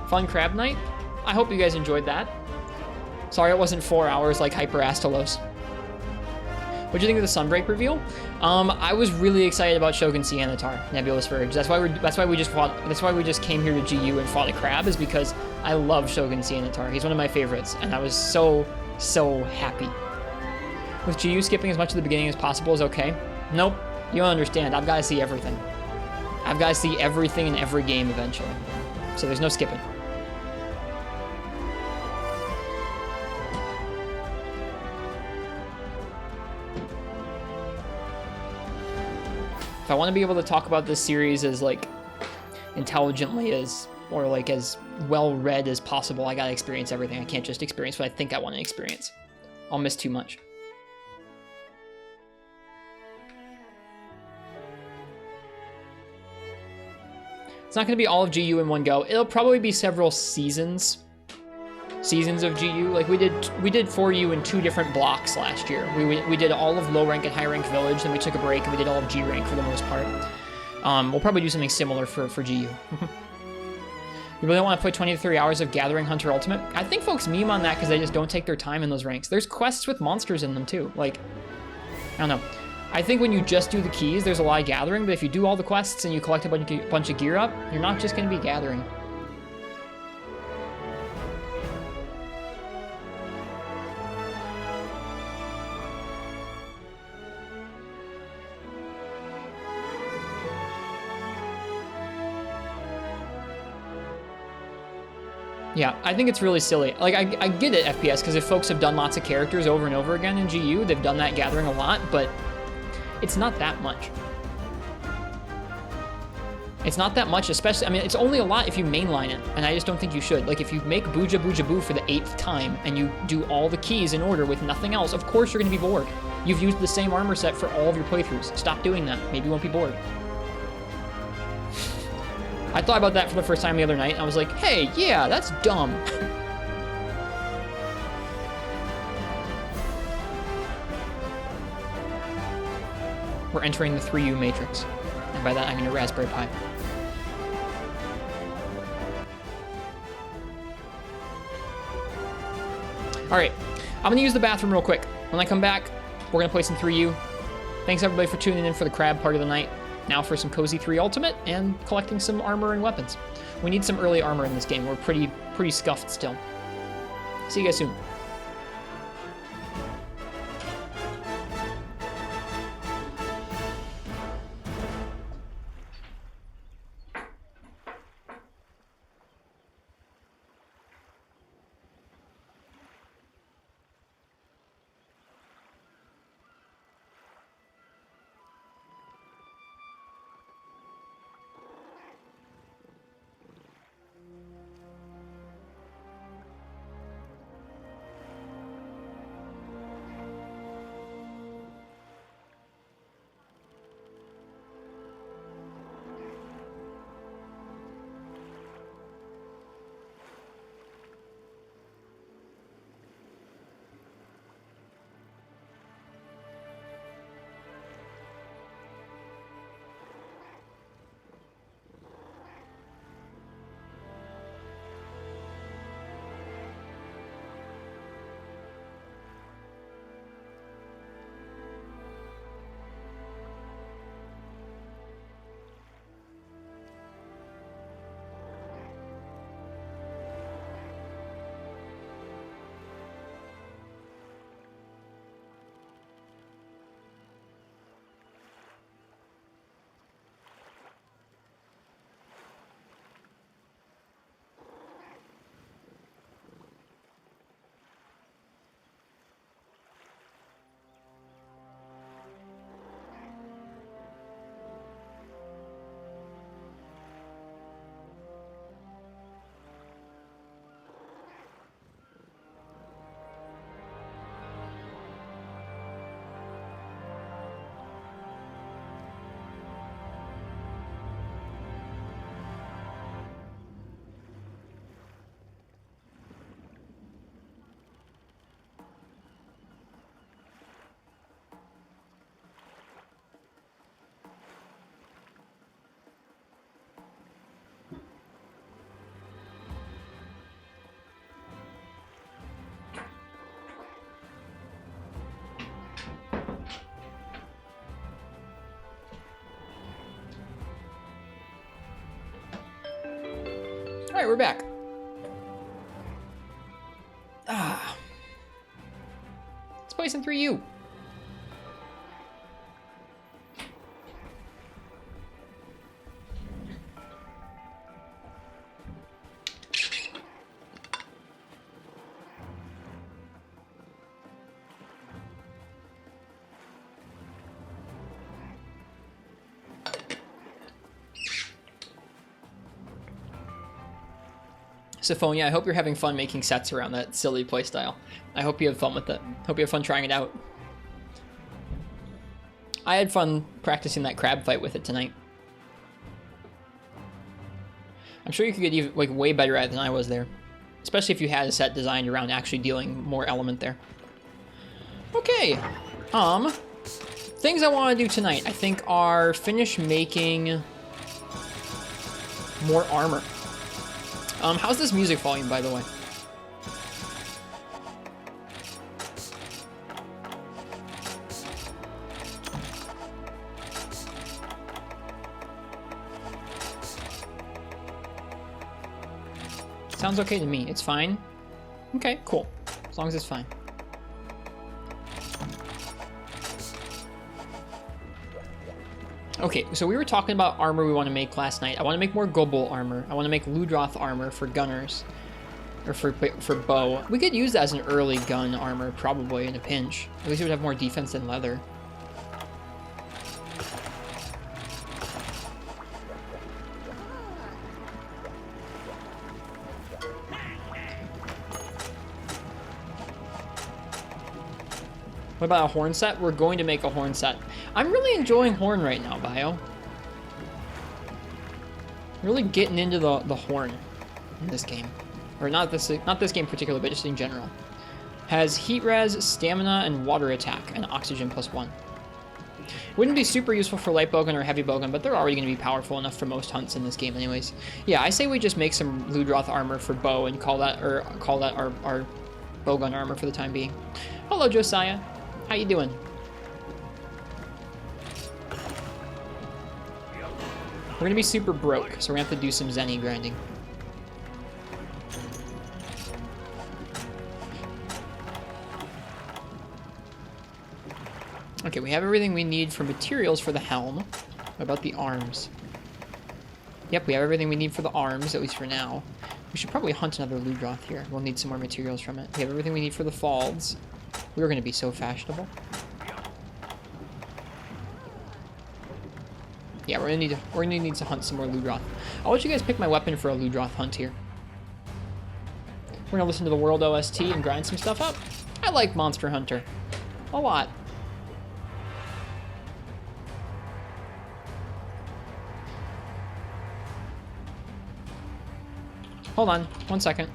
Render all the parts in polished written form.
Fun crab night. I hope you guys enjoyed that. Sorry it wasn't 4 hours like Hyper Astalos. What'd you think of the Sunbreak reveal? I was really excited about Shogun Sianatar, Nebulous Verge. That's why we just came here to GU and fought a crab, is because I love Shogun Sianatar. He's one of my favorites, and I was so happy. With GU, skipping as much of the beginning as possible is okay. Nope, you don't understand. I've got to see everything. I've got to see everything in every game eventually. So there's no skipping. If I want to be able to talk about this series as like intelligently as, or like as well read as possible, I gotta experience everything. I can't just experience what I think I want to experience. I'll miss too much. It's not going to be all of GU in one go. It'll probably be several seasons of GU. Like we did 4U in 2 different blocks last year. We did all of low rank and high rank village, then we took a break and we did all of G rank for the most part. We'll probably do something similar for GU. You really want to put 20 to 30 hours of Gathering Hunter Ultimate? I think folks meme on that because they just don't take their time in those ranks. There's quests with monsters in them too. Like, I don't know. I think when you just do the keys, there's a lot of gathering, but if you do all the quests and you collect a bunch of gear up, you're not just going to be gathering. Yeah, I think it's really silly. Like, I get it, FPS, because if folks have done lots of characters over and over again in GU, they've done that gathering a lot, but it's not that much. It's not that much, especially, I mean, it's only a lot if you mainline it, and I just don't think you should. Like, if you make Booja Booja Boo for the 8th time, and you do all the keys in order with nothing else, of course you're going to be bored. You've used the same armor set for all of your playthroughs. Stop doing that. Maybe you won't be bored. I thought about that for the first time the other night, and I was like, hey, yeah, that's dumb. We're entering the 3U matrix. And by that, I mean a Raspberry Pi. All right, I'm gonna use the bathroom real quick. When I come back, we're gonna play some 3U. Thanks everybody for tuning in for the crab part of the night. Now for some Cozy 3 Ultimate and collecting some armor and weapons. We need some early armor in this game. We're pretty scuffed still. See you guys soon. Alright, we're back. Ah. Let's play some 3U. Syphonia, I hope you're having fun making sets around that silly playstyle. I hope you have fun with it. Hope you have fun trying it out. I had fun practicing that crab fight with it tonight. I'm sure you could get even, like, way better at it than I was there. Especially if you had a set designed around actually dealing more element there. Okay. Things I want to do tonight, I think, are finish making more armor. How's this music volume, by the way? Sounds okay to me. It's fine. Okay, cool. As long as it's fine. Okay, so we were talking about armor we want to make last night. I want to make more Gobble armor. I want to make Ludroth armor for gunners. Or for bow. We could use that as an early gun armor, probably, in a pinch. At least it would have more defense than leather. What about a horn set? We're going to make a horn set. I'm really enjoying horn right now, Bio. Really getting into the horn in this game. Or not this game particularly, but just in general. Has heat res, stamina, and water attack, and oxygen +1. Wouldn't be super useful for light bowgun or heavy bowgun, but they're already going to be powerful enough for most hunts in this game anyways. Yeah, I say we just make some Ludroth armor for bow and call that our bowgun armor for the time being. Hello, Josiah. How you doing? We're gonna be super broke, so we're gonna have to do some Zenny grinding. Okay, we have everything we need for materials for the helm. What about the arms? Yep, we have everything we need for the arms, at least for now. We should probably hunt another Ludroth here. We'll need some more materials from it. We have everything we need for the falds. We're going to be so fashionable. Yeah, we're gonna need to hunt some more Ludroth. I'll let you guys pick my weapon for a Ludroth hunt here. We're gonna listen to the World OST and grind some stuff up. I like Monster Hunter a lot. Hold on, 1 second.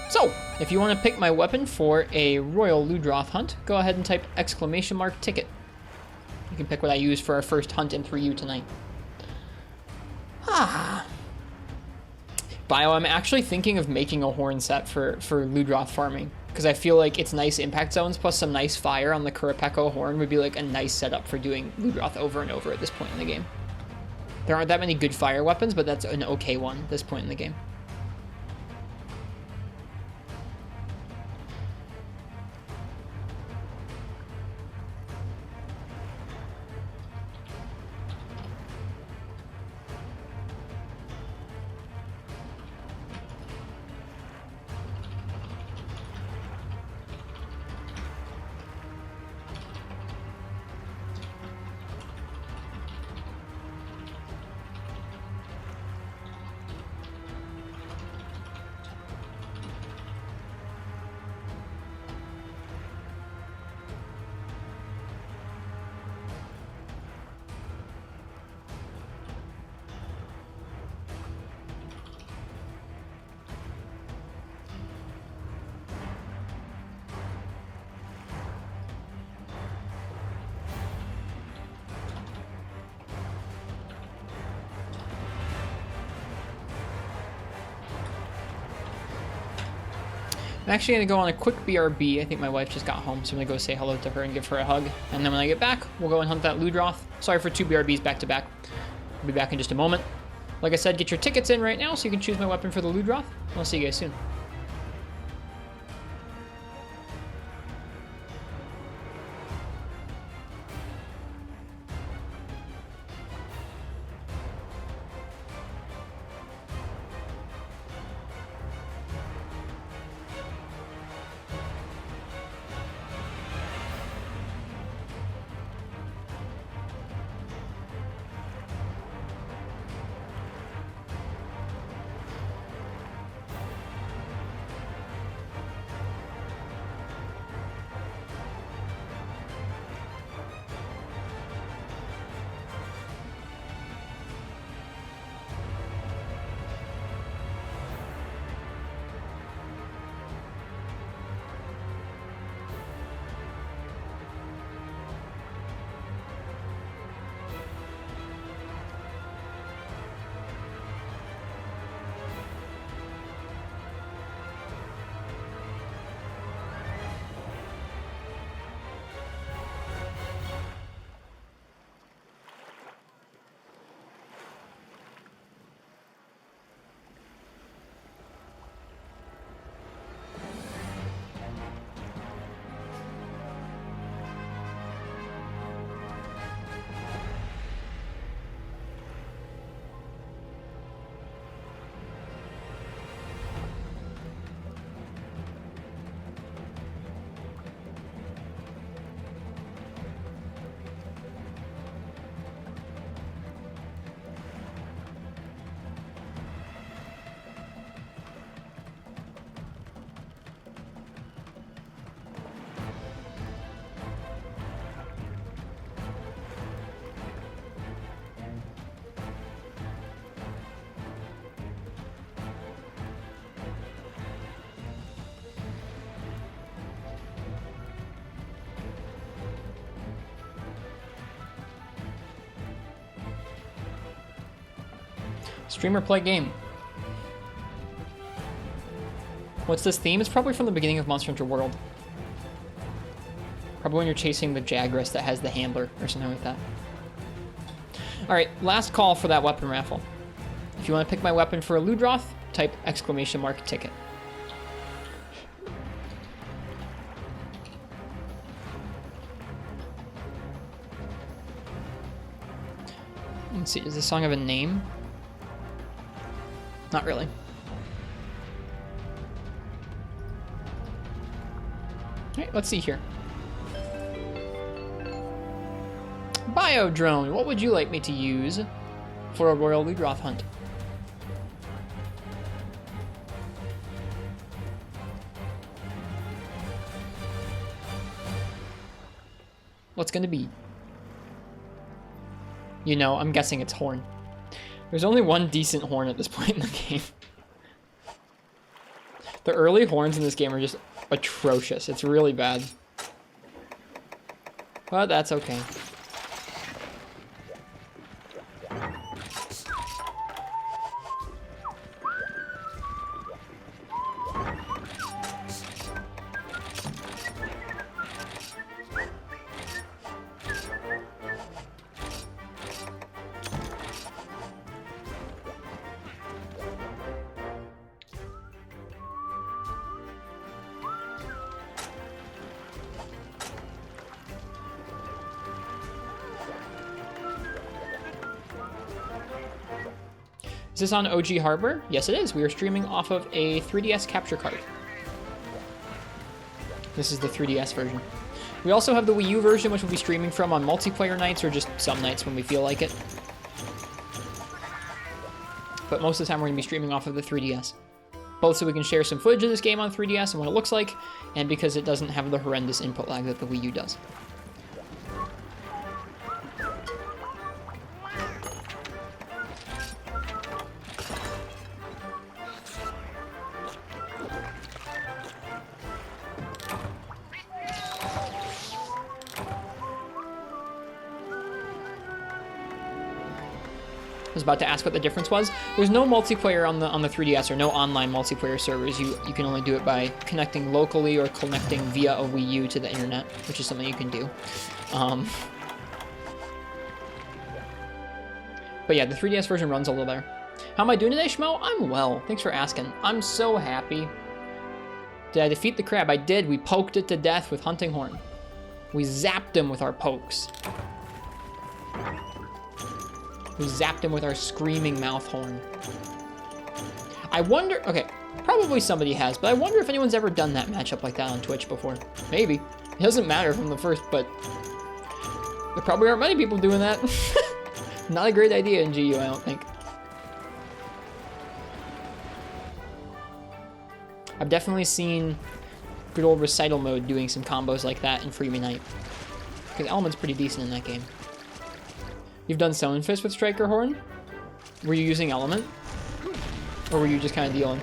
So, if you want to pick my weapon for a Royal Ludroth hunt, go ahead and type !ticket. You can pick what I use for our first hunt in 3U tonight. Bio, I'm actually thinking of making a horn set for Ludroth farming, because I feel like it's nice impact zones plus some nice fire on the Kurapeko horn would be like a nice setup for doing Ludroth over and over at this point in the game. There aren't that many good fire weapons, but that's an okay one at this point in the game. I'm actually going to go on a quick BRB. I think my wife just got home, so I'm going to go say hello to her and give her a hug. And then when I get back, we'll go and hunt that Ludroth. Sorry for 2 BRBs back to back. I'll be back in just a moment. Like I said, get your tickets in right now so you can choose my weapon for the Ludroth. I'll see you guys soon. Streamer play game. What's this theme? It's probably from the beginning of Monster Hunter World. Probably when you're chasing the Jagras that has the handler or something like that. Alright, last call for that weapon raffle. If you want to pick my weapon for a Ludroth, type !ticket. Let's see, does this song have a name? Not really. Alright, let's see here. Biodrone, what would you like me to use for a Royal Ludroth hunt? What's gonna be? You know, I'm guessing it's horn. There's only one decent horn at this point in the game. The early horns in this game are just atrocious. It's really bad. But that's okay. Is this on OG hardware? Yes, it is. We are streaming off of a 3DS capture card. This is the 3DS version. We also have the Wii U version, which we'll be streaming from on multiplayer nights or just some nights when we feel like it. But most of the time we're going to be streaming off of the 3DS. Both so we can share some footage of this game on 3DS and what it looks like, and because it doesn't have the horrendous input lag that the Wii U does. was about to ask what the difference was. There's no multiplayer on the 3DS, or no online multiplayer servers. You can only do it by connecting locally or connecting via a Wii U to the internet, which is something you can do. But yeah, the 3DS version runs a little better. How am I doing today, Schmo? I'm well. Thanks for asking. I'm so happy. Did I defeat the crab? I did. We poked it to death with hunting horn. We zapped him with our pokes. We zapped him with our screaming mouth horn. I wonder... Okay, probably somebody has, but I wonder if anyone's ever done that matchup like that on Twitch before. Maybe. It doesn't matter from the first, but... There probably aren't many people doing that. Not a great idea in GU, I don't think. I've definitely seen good old Recital mode doing some combos like that in Freebie Night. Because Element's pretty decent in that game. You've done Stone Fist with Striker Horn? Were you using Element? Or were you just kind of dealing?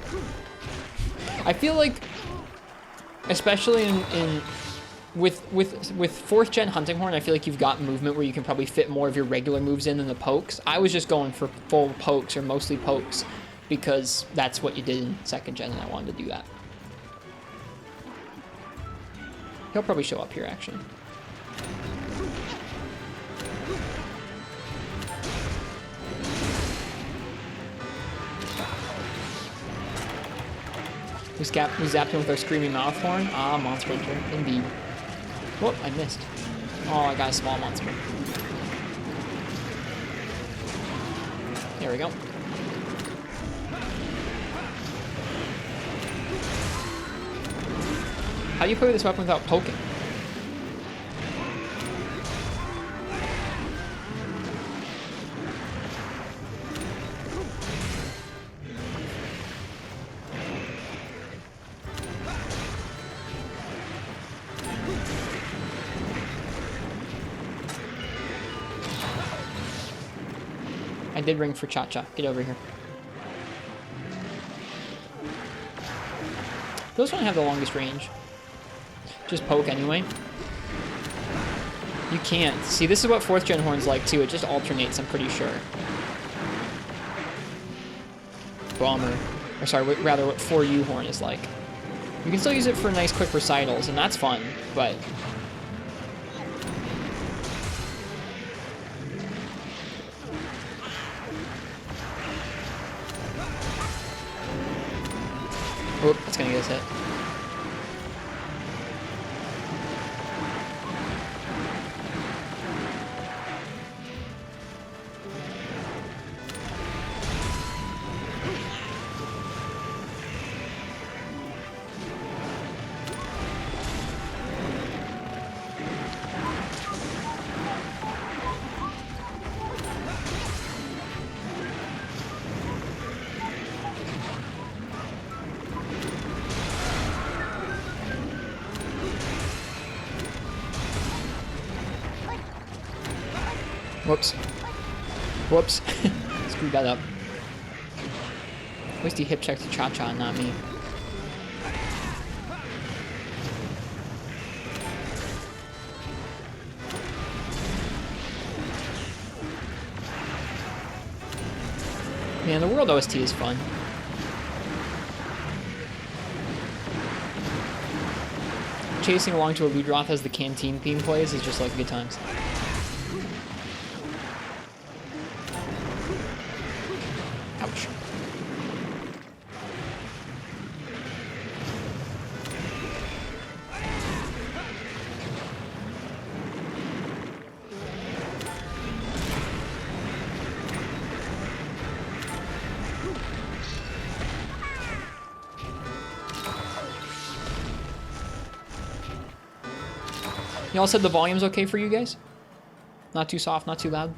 I feel like, especially with 4th gen Hunting Horn, I feel like you've got movement where you can probably fit more of your regular moves in than the pokes. I was just going for full pokes, or mostly pokes, because that's what you did in 2nd gen, and I wanted to do that. He'll probably show up here, actually. We zapped him with our Screaming Mouth Horn. Ah, Monster Hunter, indeed. Whoop, I missed. Oh, I got a small monster. There we go. How do you play with this weapon without poking? I did ring for Cha-Cha. Get over here. Those don't have the longest range. Just poke anyway. You can't. See, this is what 4th gen horn's like too. It just alternates, I'm pretty sure. Bomber. Or sorry, rather what 4U horn is like. You can still use it for nice quick recitals, and that's fun, but... Oop, that's gonna get us hit. Whoops. Whoops. Screwed that up. At least he hip checked Cha-Cha, not me. Man, the World OST is fun. Chasing along to a Ludroth as the canteen theme plays is just like good times. Ouch. Y'all said the volume's okay for you guys? Not too soft, not too loud?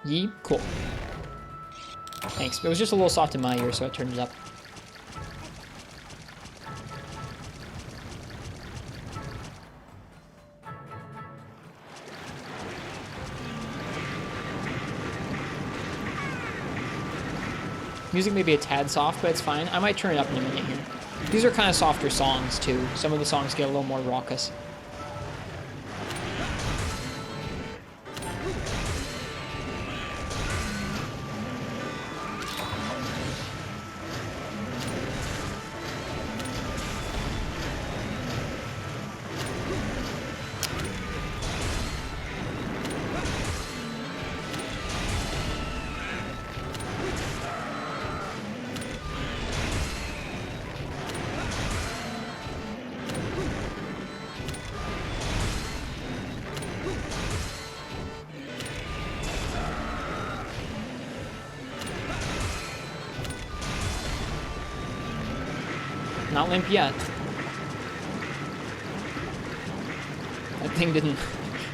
Yee? Cool. Thanks. It was just a little soft in my ear, so I turned it up. Music may be a tad soft, but it's fine. I might turn it up in a minute here. These are kind of softer songs, too. Some of the songs get a little more raucous. Not limp yet.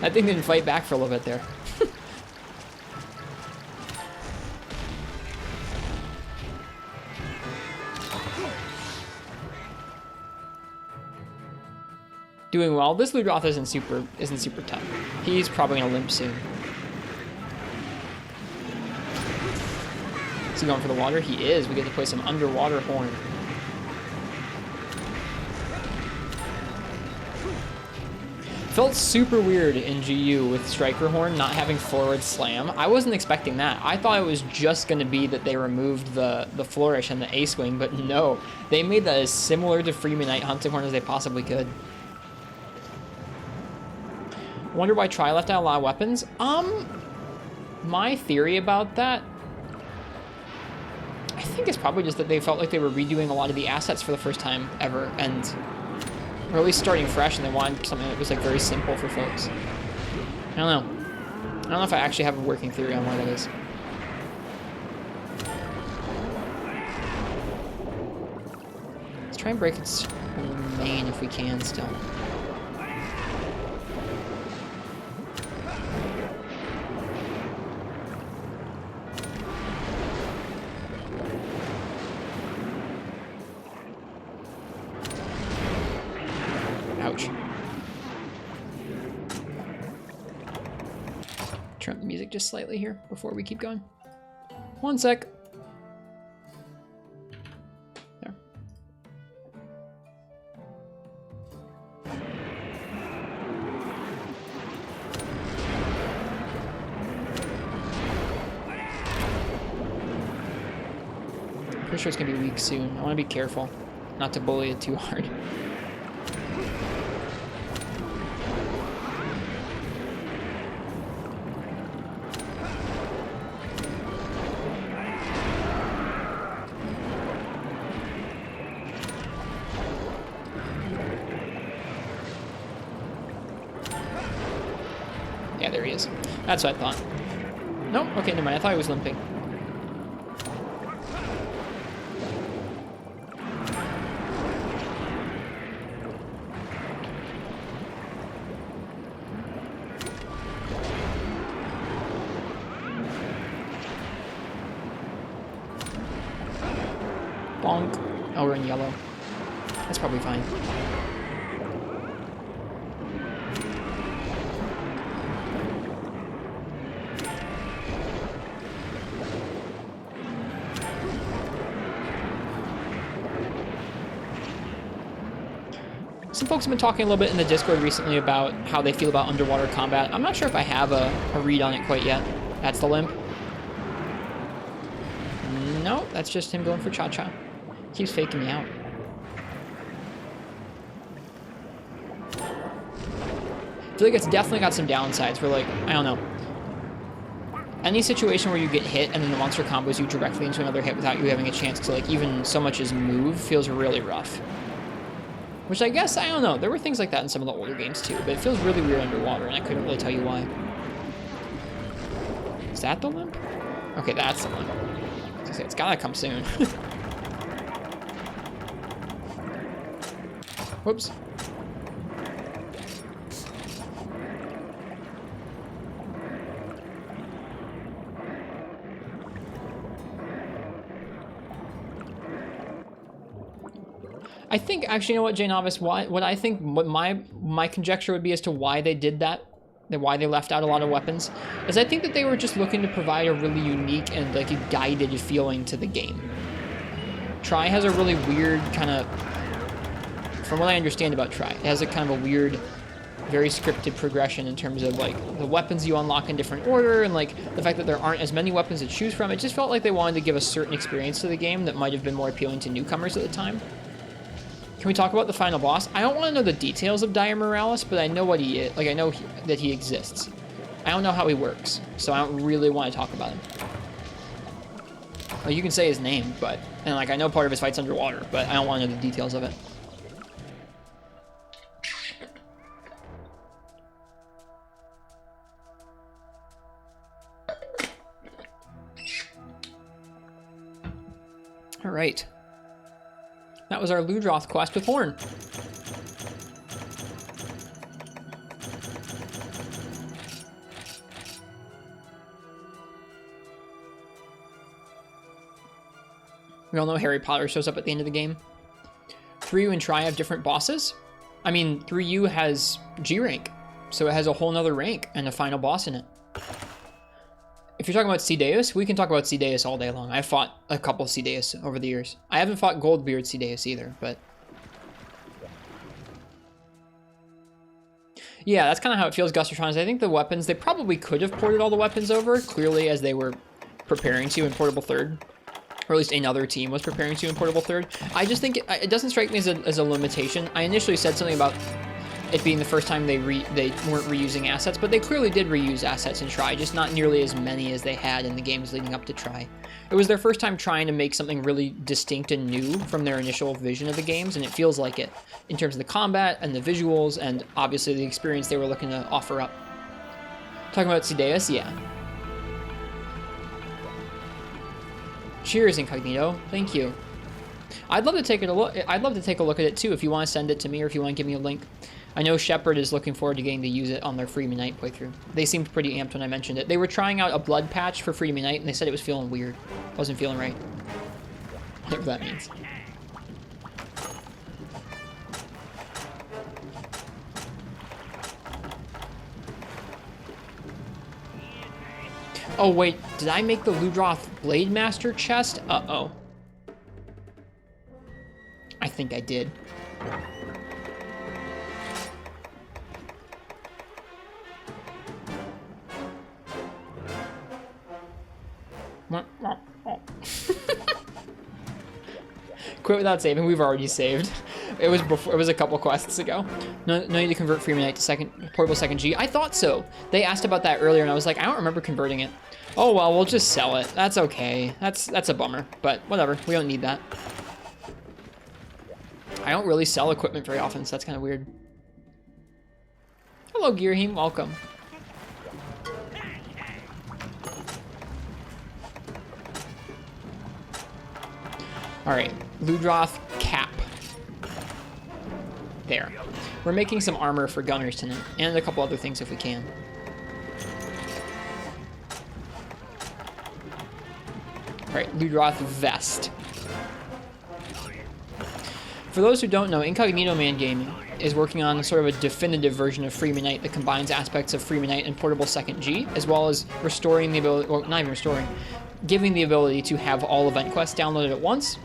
That thing didn't fight back for a little bit there. Doing well. This Ludroth isn't super tough. He's probably gonna limp soon. Is he going for the water? He is. We get to play some underwater horn. Felt super weird in GU with Striker Horn not having forward slam. I wasn't expecting that. I thought it was just going to be that they removed the flourish and the ace wing, but no. They made that as similar to Freeman Knight Hunting Horn as they possibly could. Wonder why Tri left out a lot of weapons? My theory about that, I think it's probably just that they felt like they were redoing a lot of the assets for the first time ever, or at least starting fresh, and they wanted something that was like very simple for folks. I don't know. I don't know if I actually have a working theory on why that is. Let's try and break its main if we can still. Ouch. Turn up the music just slightly here before we keep going. One sec. There. Pretty sure it's gonna be weak soon. I wanna be careful not to bully it too hard. Yeah, there he is. That's what I thought. Nope, okay, never mind. I thought he was limping. Bonk. Oh, we're in yellow. That's probably fine. Some folks have been talking a little bit in the Discord recently about how they feel about underwater combat. I'm not sure if I have a read on it quite yet. That's the limp. No, that's just him going for cha-cha. Keeps faking me out. I feel like it's definitely got some downsides where, like, I don't know. Any situation where you get hit and then the monster combos you directly into another hit without you having a chance to, like, even so much as move feels really rough. Which I guess, I don't know. There were things like that in some of the older games too, but it feels really weird underwater, and I couldn't really tell you why. Is that the limp? Okay, that's the limp. I was gonna say, it's gotta come soon. Whoops. I think, actually, you know what, Jay Novice, what my conjecture would be as to why they did that, why they left out a lot of weapons, is I think that they were just looking to provide a really unique and, like, a guided feeling to the game. Tri has a really weird kind of, from what I understand about Tri, it has a kind of a weird, very scripted progression in terms of, like, the weapons you unlock in different order, and, like, the fact that there aren't as many weapons to choose from. It just felt like they wanted to give a certain experience to the game that might have been more appealing to newcomers at the time. Can we talk about the final boss? I don't want to know the details of Dire Morales, but I know what he is. Like, I know that he exists. I don't know how he works, so I don't really want to talk about him. Well, you can say his name, but... And, like, I know part of his fight's underwater, but I don't want to know the details of it. All right. That was our Ludroth quest with Horn. We all know Harry Potter shows up at the end of the game. 3U and Tri have different bosses. I mean, 3U has G rank, so it has a whole nother rank and a final boss in it. If you're talking about Cedeus, we can talk about Cedeus all day long. I've fought a couple Cedeus over the years. I haven't fought Goldbeard Cedeus either, but... yeah, that's kind of how it feels, Gustertrons. I think the weapons, they probably could have ported all the weapons over, clearly, as they were preparing to in Portable Third. Or at least another team was preparing to in Portable Third. I just think it doesn't strike me as a limitation. I initially said something about it being the first time they weren't reusing assets, but they clearly did reuse assets in Tri, just not nearly as many as they had in the games leading up to Tri. It was their first time trying to make something really distinct and new from their initial vision of the games, and it feels like it in terms of the combat and the visuals and obviously the experience they were looking to offer up. Talking about Cedeus, yeah. Cheers, Incognito. Thank you. I'd love to take a look. I'd love to take a look at it too. If you want to send it to me, or if you want to give me a link. I know Shepard is looking forward to getting to use it on their Freedom Unite playthrough. They seemed pretty amped when I mentioned it. They were trying out a blood patch for Freedom Unite, and they said it was feeling weird. Wasn't feeling right. Whatever that means. Oh wait, did I make the Ludroth Blade Master chest? Uh-oh. I think I did. Quit without saving. We've already saved. It was before. It was a couple quests ago. No need to convert Freedom Unite to portable second G. I thought so. They asked about that earlier, and I was like, I don't remember converting it. Oh well, we'll just sell it. That's okay. That's a bummer, but whatever. We don't need that. I don't really sell equipment very often, so that's kind of weird. Hello, Gearheem. Welcome. All right, Ludroth cap. There. We're making some armor for gunners tonight, and a couple other things if we can. All right, Ludroth vest. For those who don't know, Incognito Man Gaming is working on sort of a definitive version of Freedom Unite that combines aspects of Freedom Unite and Portable Second G, as well as restoring the ability, well, not even restoring, giving the ability to have all event quests downloaded at once.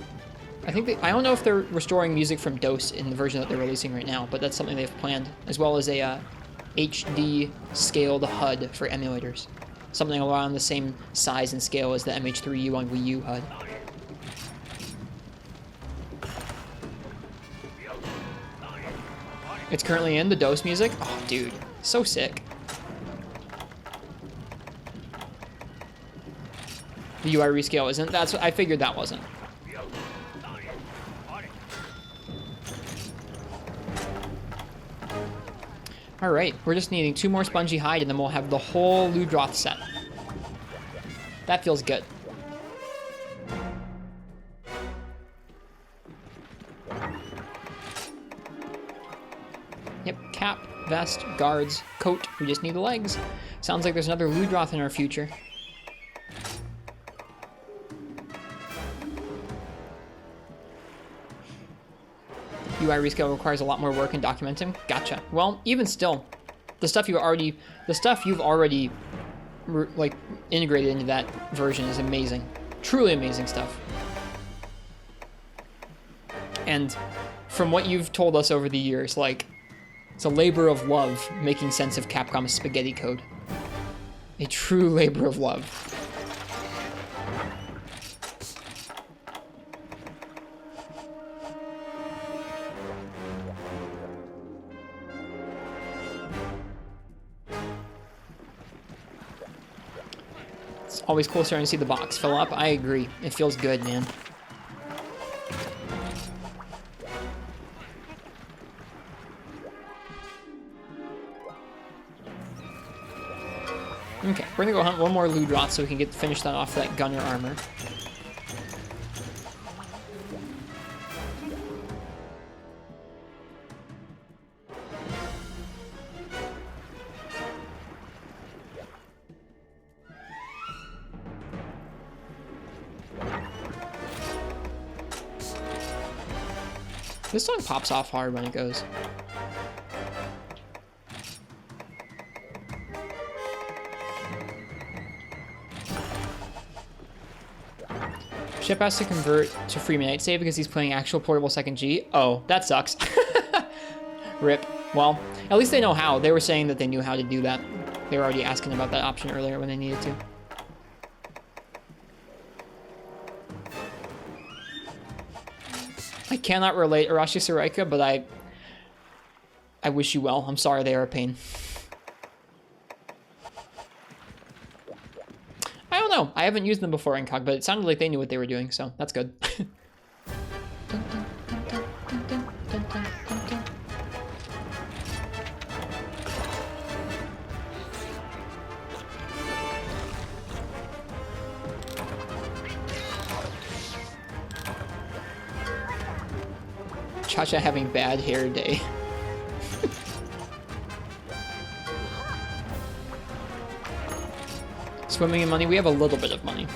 I don't know if they're restoring music from DOS in the version that they're releasing right now, but that's something they've planned, as well as a HD scaled HUD for emulators. Something around the same size and scale as the MH3U on Wii U HUD. It's currently in the DOS music. Oh, dude, so sick. The UI rescale isn't. That's what I figured that wasn't. All right, we're just needing 2 more Spongy Hide, and then we'll have the whole Ludroth set. That feels good. Yep, cap, vest, guards, coat. We just need the legs. Sounds like there's another Ludroth in our future. UI rescale requires a lot more work in documenting. Gotcha. Well, even still, the stuff you've already like integrated into that version is amazing. Truly amazing stuff. And from what you've told us over the years, like, it's a labor of love making sense of Capcom's spaghetti code. A true labor of love. It's always cool starting to see the box fill up. I agree. It feels good, man. Okay, we're gonna go hunt one more Ludroth so we can finish that off that gunner armor. This song pops off hard when it goes. Shep has to convert to free midnight save because he's playing actual portable second G. Oh, that sucks. Rip. Well, at least they know how. They were saying that they knew how to do that. They were already asking about that option earlier when they needed to. I cannot relate Arashi Saraika, but I wish you well. I'm sorry they are a pain. I don't know. I haven't used them before in COG, but it sounded like they knew what they were doing, so that's good. Cha-Cha having bad hair day. Swimming in money? We have a little bit of money.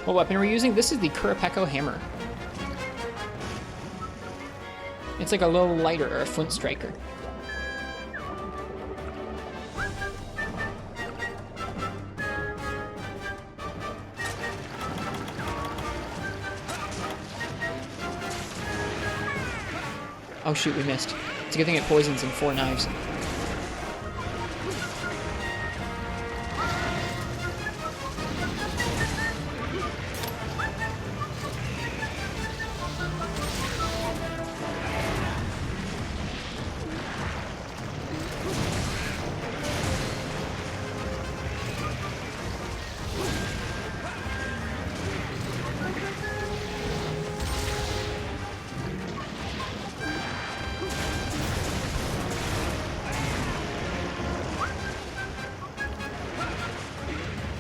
What weapon are we using? This is the Kurapeko hammer. It's like a little lighter or a flint striker. Oh shoot, we missed. It's a good thing it poisons in 4 knives.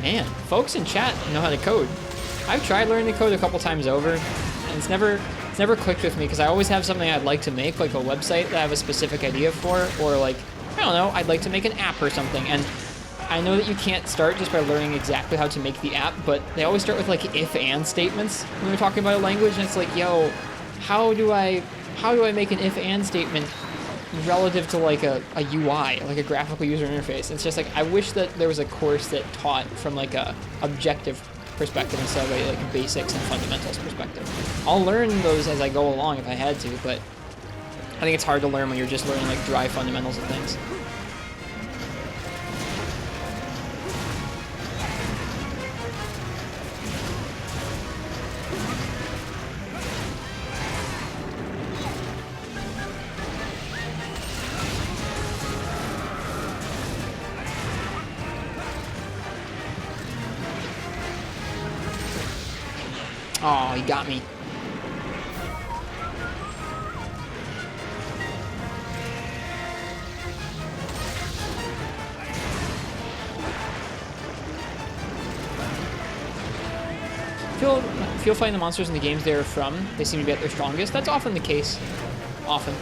Man, folks in chat know how to code. I've tried learning to code a couple times over, and it's never clicked with me because I always have something I'd like to make, like a website that I have a specific idea for, or like, I don't know, I'd like to make an app or something. And I know that you can't start just by learning exactly how to make the app, but they always start with like if-and statements when we're talking about a language, and it's like, yo, how do I make an if-and statement relative to like a UI, like a graphical user interface? It's just like, I wish that there was a course that taught from like a objective perspective instead of like a basics and fundamentals perspective. I'll learn those as I go along if I had to, but I think it's hard to learn when you're just learning like dry fundamentals of things. Oh, he got me. Feel fighting the monsters in the games they're from, they seem to be at their strongest. That's often the case. Often.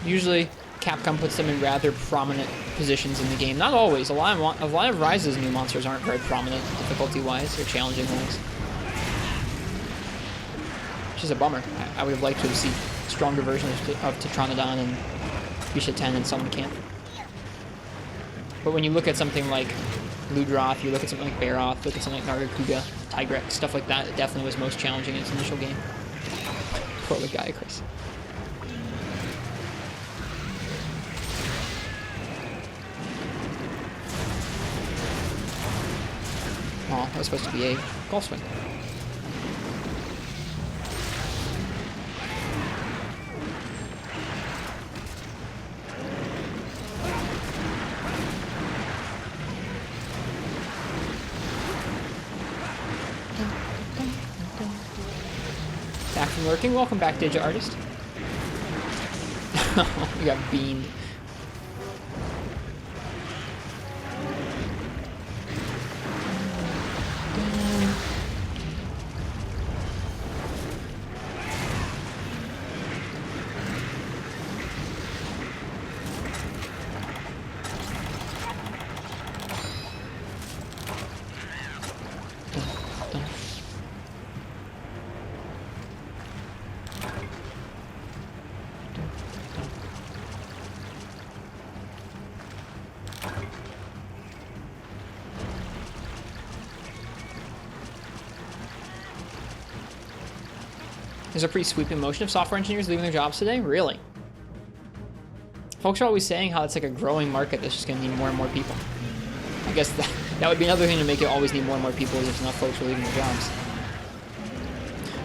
Usually, Capcom puts them in rather prominent positions in the game. Not always. A lot of Rise's new monsters aren't very prominent difficulty-wise or challenging-wise, which is a bummer. I would have liked to see stronger versions of Tetranodon and Bisha 10 and Summon Camp. But when you look at something like Ludroth, you look at something like Baroth, look at something like Nargacuga, Tigrex, stuff like that, it definitely was most challenging in its initial game. Poor the guy, Chris. Oh, that was supposed to be a golf swing. Back from lurking. Welcome back, Digit Artist. You got beamed. There's a pretty sweeping motion of software engineers leaving their jobs today? Really? Folks are always saying how it's like a growing market that's just going to need more and more people. I guess that would be another thing to make it always need more and more people is if enough folks are leaving their jobs.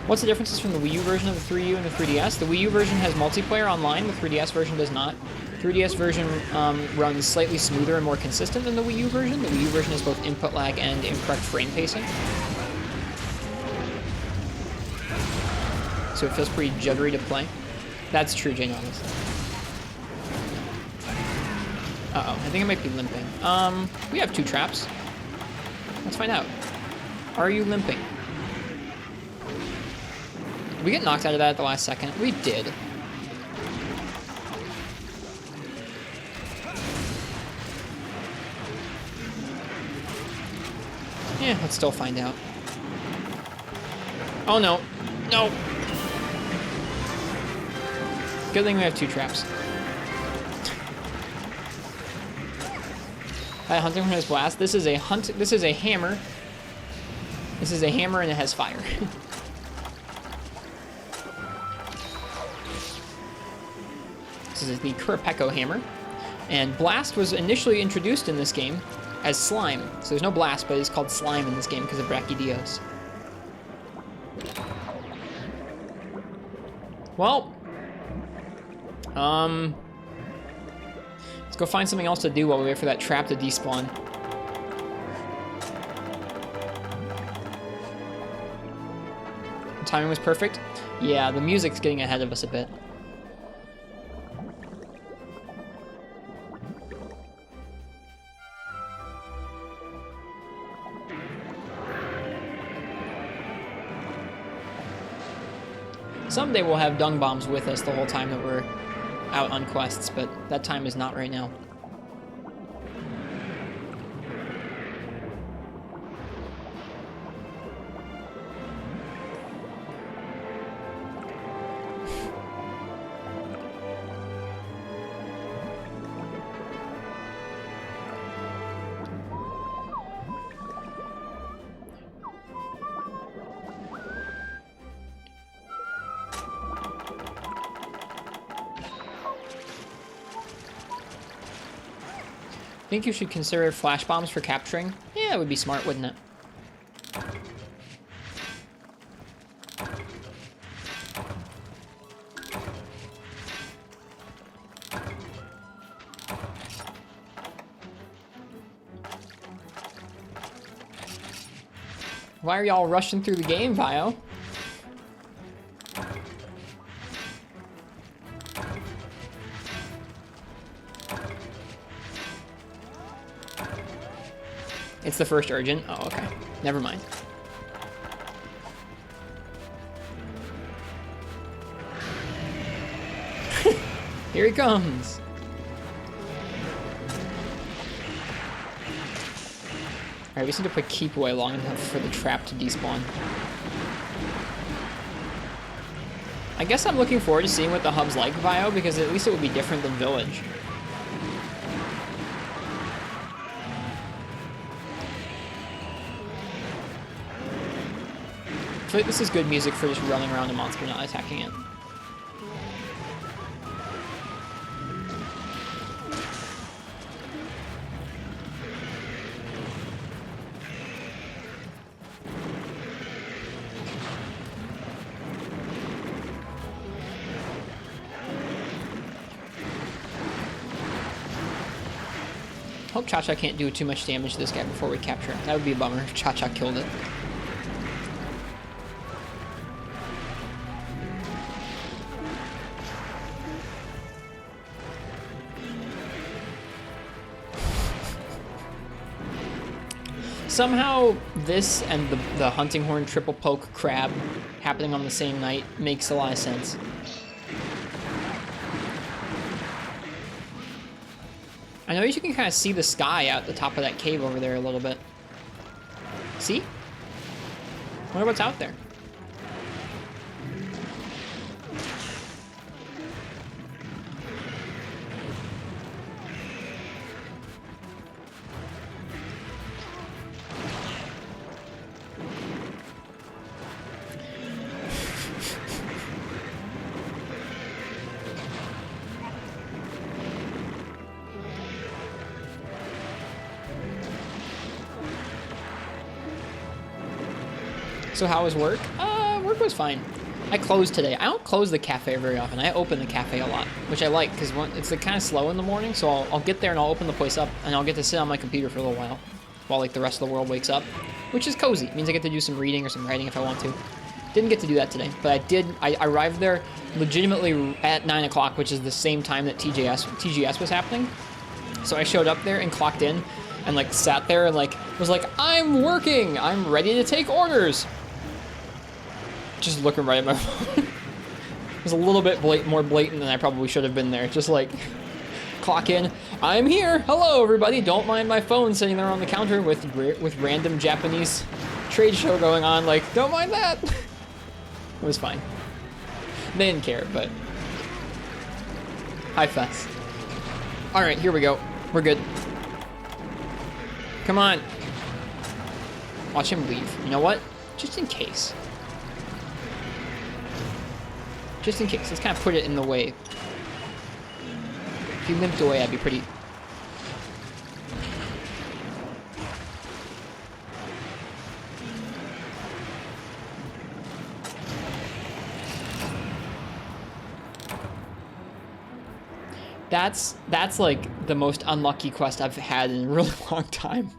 What's the differences from the Wii U version of the 3U and the 3DS? The Wii U version has multiplayer online, the 3DS version does not. The 3DS version runs slightly smoother and more consistent than the Wii U version. The Wii U version has both input lag and incorrect frame pacing. So it feels pretty juddery to play. That's true, Jane Honest. Uh-oh, I think I might be limping. We have 2 traps. Let's find out. Are you limping? Did we get knocked out of that at the last second? We did. Yeah, let's still find out. Oh no. No! Good thing we have 2 traps. Hunting from his blast. This is a hammer. This is a hammer and it has fire. This is the Kurapeko hammer. And blast was initially introduced in this game as slime. So there's no blast, but it's called slime in this game because of Brachydios. Well, let's go find something else to do while we wait for that trap to despawn. The timing was perfect. Yeah, the music's getting ahead of us a bit. Someday we'll have dung bombs with us the whole time that we're out on quests, but that time is not right now. Think you should consider flash bombs for capturing? Yeah, it would be smart, wouldn't it? Why are y'all rushing through the game, Vio? It's the first urgent? Oh, okay. Never mind. Here he comes! Alright, we just need to put keep away long enough for the trap to despawn. I guess I'm looking forward to seeing what the hub's like, Vio, because at least it would be different than Village. I feel like this is good music for just running around a monster, not attacking it. Hope Cha-Cha can't do too much damage to this guy before we capture him. That would be a bummer if Cha-Cha killed it. Somehow this and the Hunting Horn triple poke crab happening on the same night makes a lot of sense. I know you can kind of see the sky out the top of that cave over there a little bit. See? Wonder what's out there. So how was work? Work was fine. I closed today. I don't close the cafe very often. I open the cafe a lot, which I like because it's kind of slow in the morning. So I'll get there and I'll open the place up and I'll get to sit on my computer for a little while like the rest of the world wakes up, which is cozy. It means I get to do some reading or some writing if I want to. Didn't get to do that today, but I did. I arrived there legitimately at 9 o'clock, which is the same time that TGS was happening. So I showed up there and clocked in and like sat there and like was like, I'm working. I'm ready to take orders. Just looking right at my phone. It was a little bit more blatant than I probably should have been there. Just like, clock in, I'm here, hello everybody, don't mind my phone sitting there on the counter with random Japanese trade show going on, like, don't mind that. It was fine. They didn't care, but high fest. All right, here we go, we're good. Come on. Watch him leave, you know what? Just in case. Just in case, let's kind of put it in the way. If he limped away, I'd be pretty... That's like the most unlucky quest I've had in a really long time.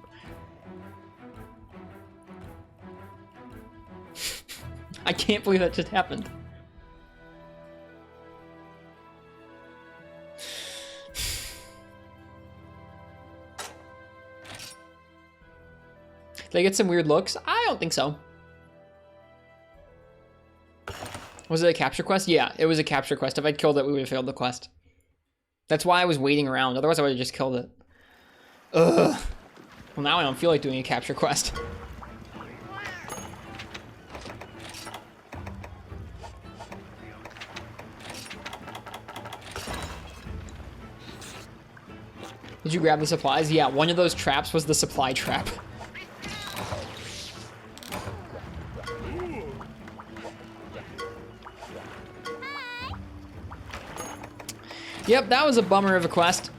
I can't believe that just happened. Did I get some weird looks? I don't think so. Was it a capture quest? Yeah, it was a capture quest. If I'd killed it, we would have failed the quest. That's why I was waiting around. Otherwise, I would have just killed it. Ugh. Well, now I don't feel like doing a capture quest. Did you grab the supplies? Yeah, one of those traps was the supply trap. Yep, that was a bummer of a quest.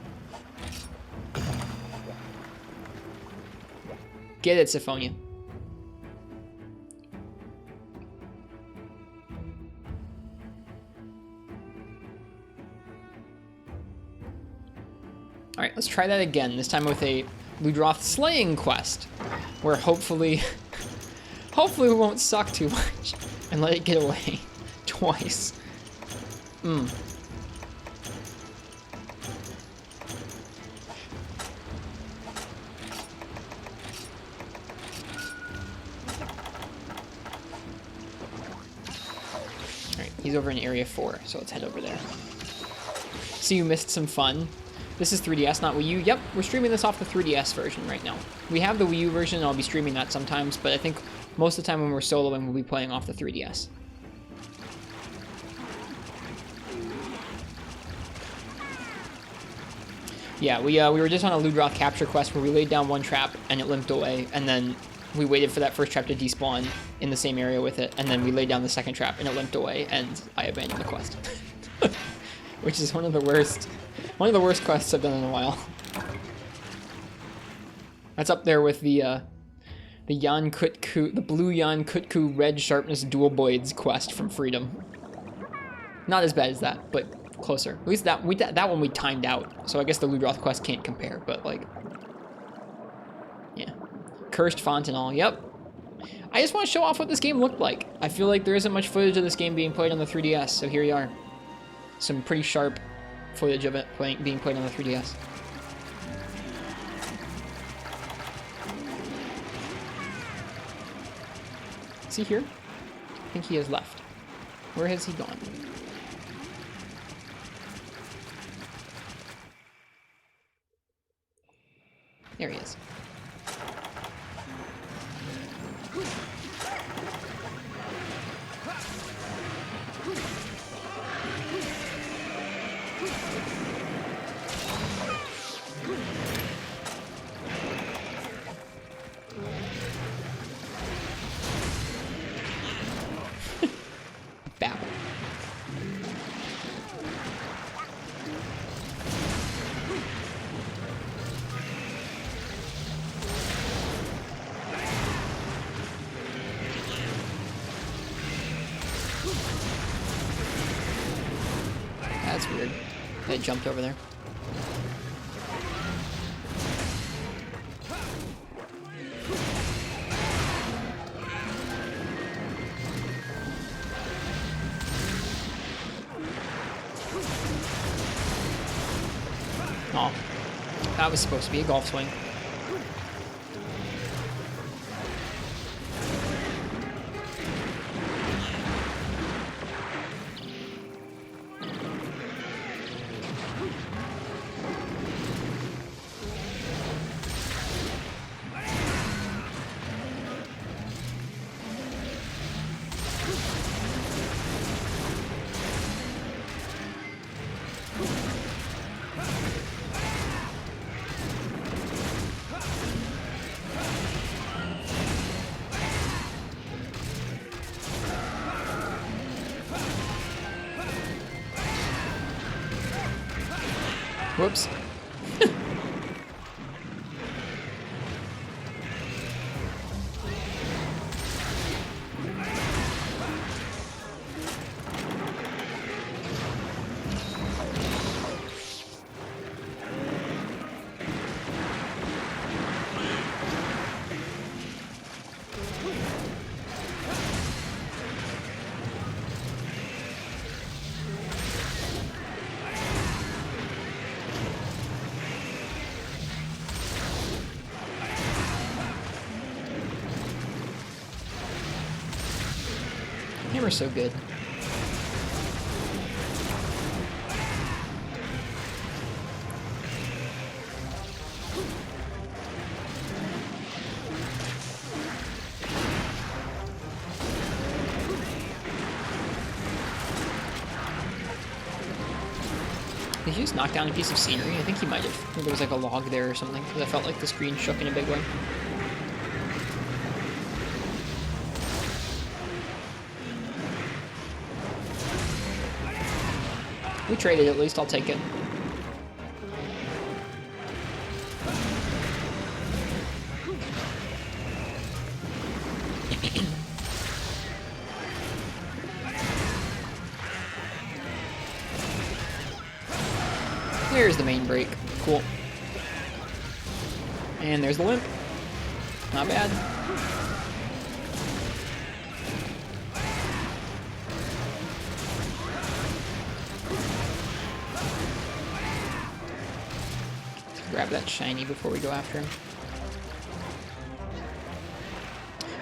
Get it, Syphonia. Alright, let's try that again, this time with a Ludroth slaying quest, where hopefully we won't suck too much and let it get away twice. He's over in area 4, so let's head over there. So you missed some fun. This is 3DS, not Wii U. Yep, we're streaming this off the 3DS version right now. We have the Wii U version, and I'll be streaming that sometimes, but I think most of the time when we're soloing, we'll be playing off the 3DS. Yeah, we were just on a Ludroth capture quest where we laid down one trap and it limped away, and then we waited for that first trap to despawn in the same area with it, and then we laid down the second trap and it limped away, and I abandoned the quest. Which is one of the worst quests I've done in a while. That's up there with the Yan Kutku, the blue Yan Kutku red sharpness dual blades quest from Freedom. Not as bad as that, but closer. At least that one we timed out, so I guess the Ludroth quest can't compare, but like, Cursed Fontanel, yep. I just want to show off what this game looked like. I feel like there isn't much footage of this game being played on the 3DS, so here you are. Some pretty sharp footage of it being played on the 3DS. Is he here? I think he has left. Where has he gone? There he is. Babble. That's weird. It jumped over there. Oh, that was supposed to be a golf swing. Whoops. Hammer's so good. Did he just knock down a piece of scenery? I think he might have. I think there was like a log there or something, because I felt like the screen shook in a big way. We traded, at least I'll take it. There's the main break. Cool. And there's the limp. Not bad. Grab that shiny before we go after him.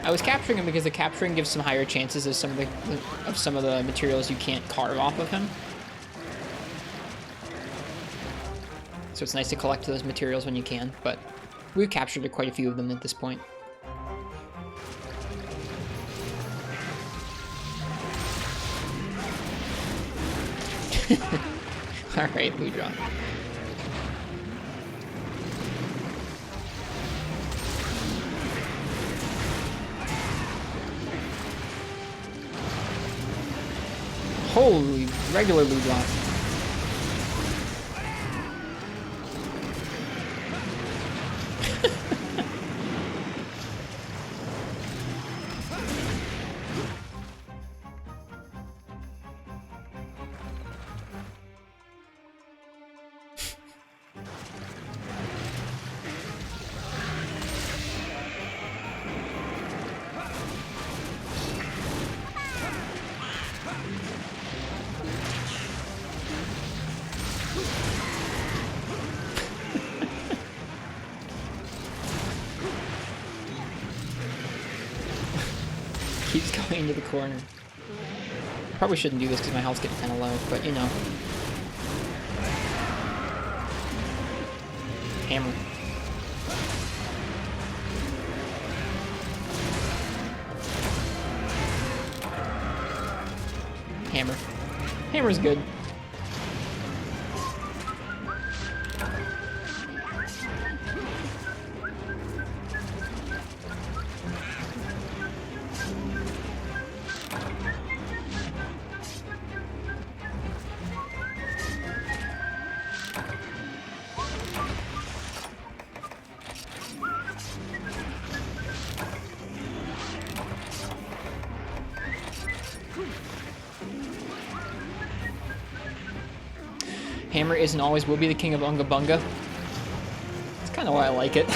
I was capturing him because the capturing gives some higher chances of some of the materials you can't carve off of him. So it's nice to collect those materials when you can, but we've captured quite a few of them at this point. Alright, blue draw. Holy, regular blue draw. keeps going into the corner. Probably shouldn't do this because my health's getting kind of low, but you know. Hammer. Hammer. Hammer's good. Hammer isn't always will be the king of Unga Bunga. That's kind of why I like it.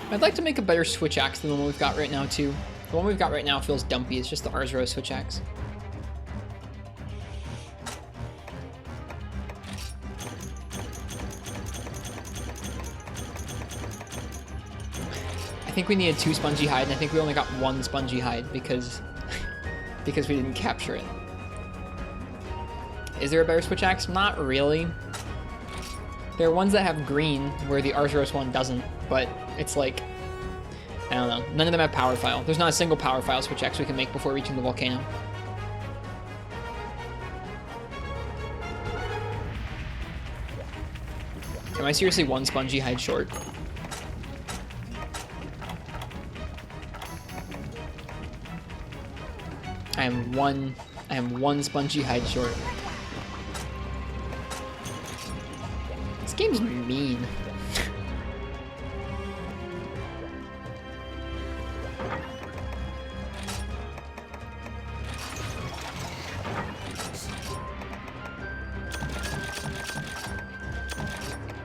I'd like to make a better switch axe than the one we've got right now, too. The one we've got right now feels dumpy. It's just the Ars Rose switch axe. I think we needed 2 spongy hide, and I think we only got 1 spongy hide because we didn't capture it. Is there a better switch axe? Not really. There are ones that have green where the Ars Rose one doesn't, but it's like, I don't know. None of them have power file. There's not a single power file switch axe we can make before reaching the volcano. Am I seriously 1 spongy hide short? I am one spongy hide short. This game's mean.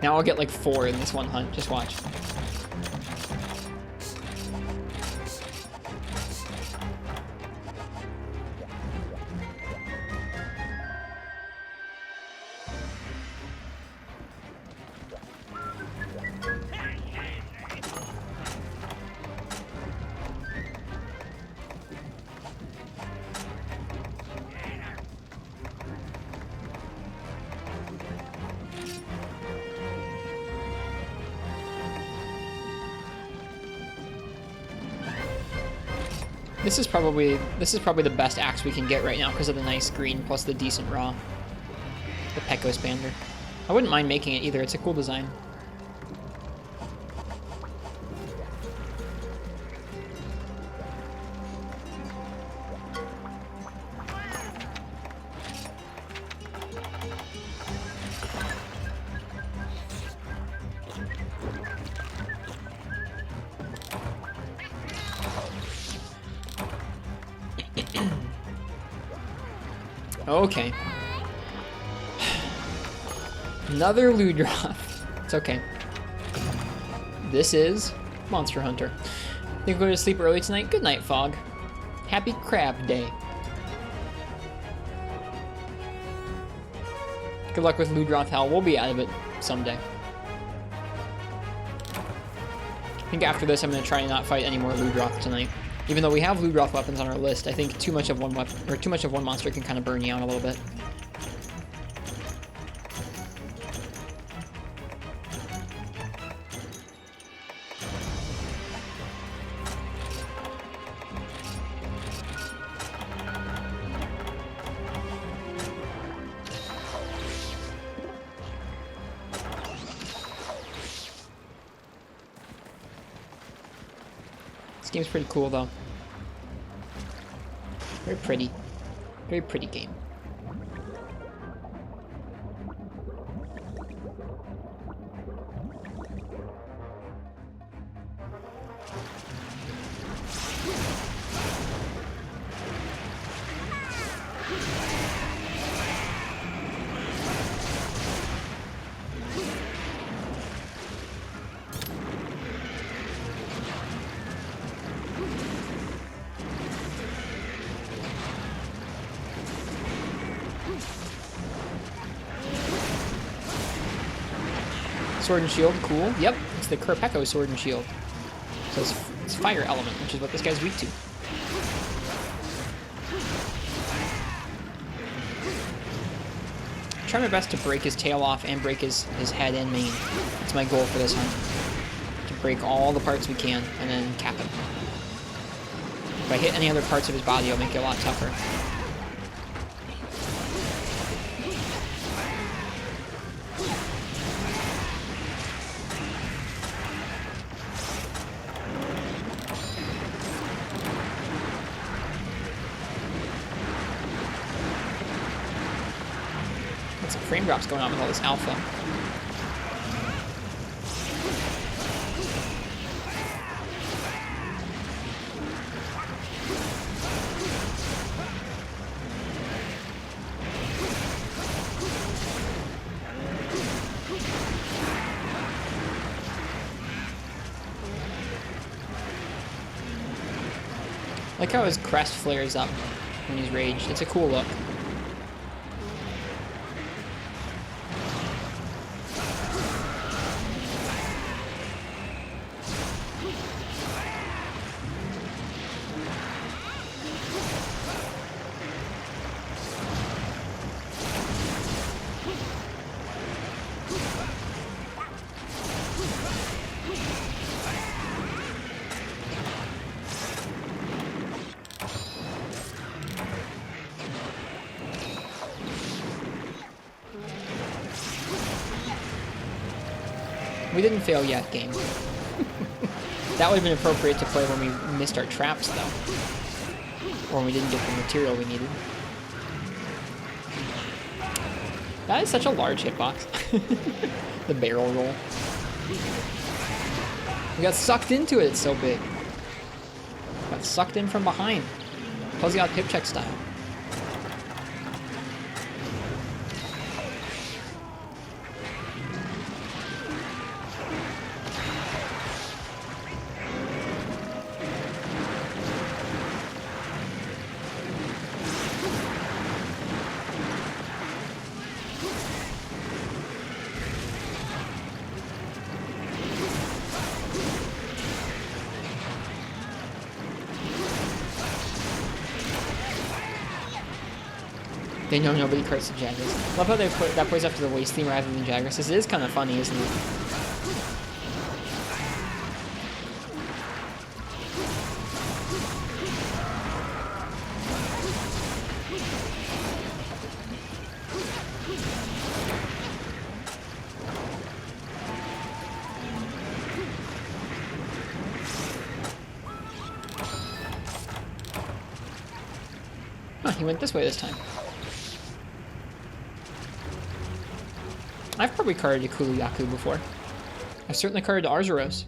Now I'll get like 4 in this one hunt. Just watch. This is probably the best axe we can get right now because of the nice green plus the decent raw. The Peko Expander. I wouldn't mind making it either. It's a cool design. Okay. Another Ludroth. It's okay. This is Monster Hunter. Think we'll go to sleep early tonight? Good night, Fog. Happy Crab Day. Good luck with Ludroth Hell. We'll be out of it someday. I think after this I'm going to try and not fight any more Ludroth tonight. Even though we have Ludroth weapons on our list, I think too much of one weapon or too much of one monster can kind of burn you out a little bit. This game's pretty cool though. Very pretty. Very pretty game. Sword and shield, cool. Yep, it's the Kerpeko sword and shield. So it's fire element, which is what this guy's weak to. Try my best to break his tail off and break his head and mane. That's my goal for this hunt. To break all the parts we can and then cap him. If I hit any other parts of his body, it'll make it a lot tougher. Some frame drops going on with all this alpha. I like how his crest flares up when he's raged. It's a cool look. We didn't fail yet, game. That would have been appropriate to play when we missed our traps, though. Or when we didn't get the material we needed. That is such a large hitbox. The barrel roll. We got sucked into it, it's so big. Got sucked in from behind. Fuzzy out hip check style. They know nobody cursed the Jagras. Love how they put that plays after the waste theme rather than Jagras. This is kind of funny, isn't it? Huh, he went this way this time. I've probably carded Yakulu Yaku before. I've certainly carded Arzuros.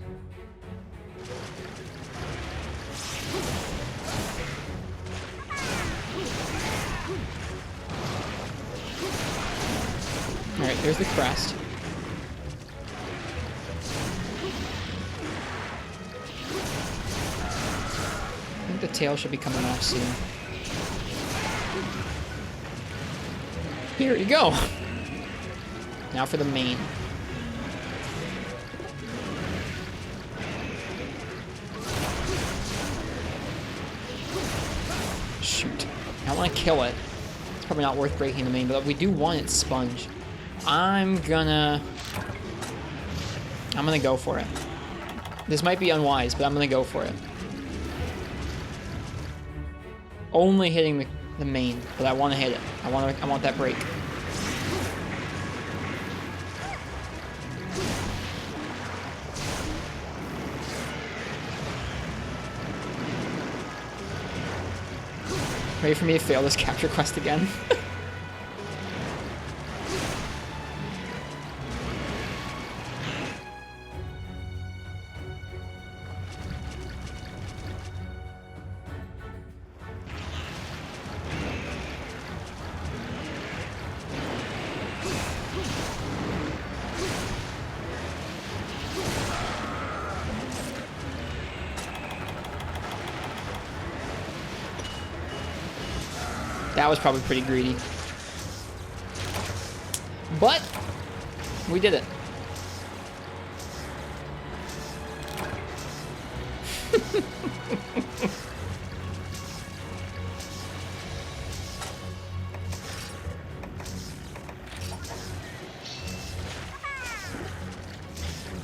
Alright, there's the crest. I think the tail should be coming off soon. Here you go! Now for the main. Shoot. I want to kill it. It's probably not worth breaking the main, but we do want its sponge. I'm gonna go for it. This might be unwise, but I'm gonna go for it. Only hitting the main, but I want to hit it. I want that break. Ready for me to fail this capture quest again? That was probably pretty greedy. But we did it.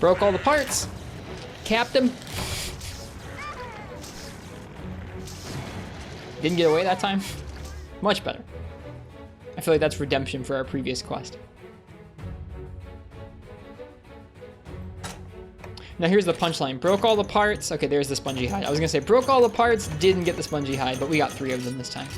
Broke all the parts. Capped him. Didn't get away that time. Much better. I feel like that's redemption for our previous quest. Now here's the punchline. Broke all the parts. Okay, there's the spongy hide. I was gonna say broke all the parts, didn't get the spongy hide, but we got 3 of them this time.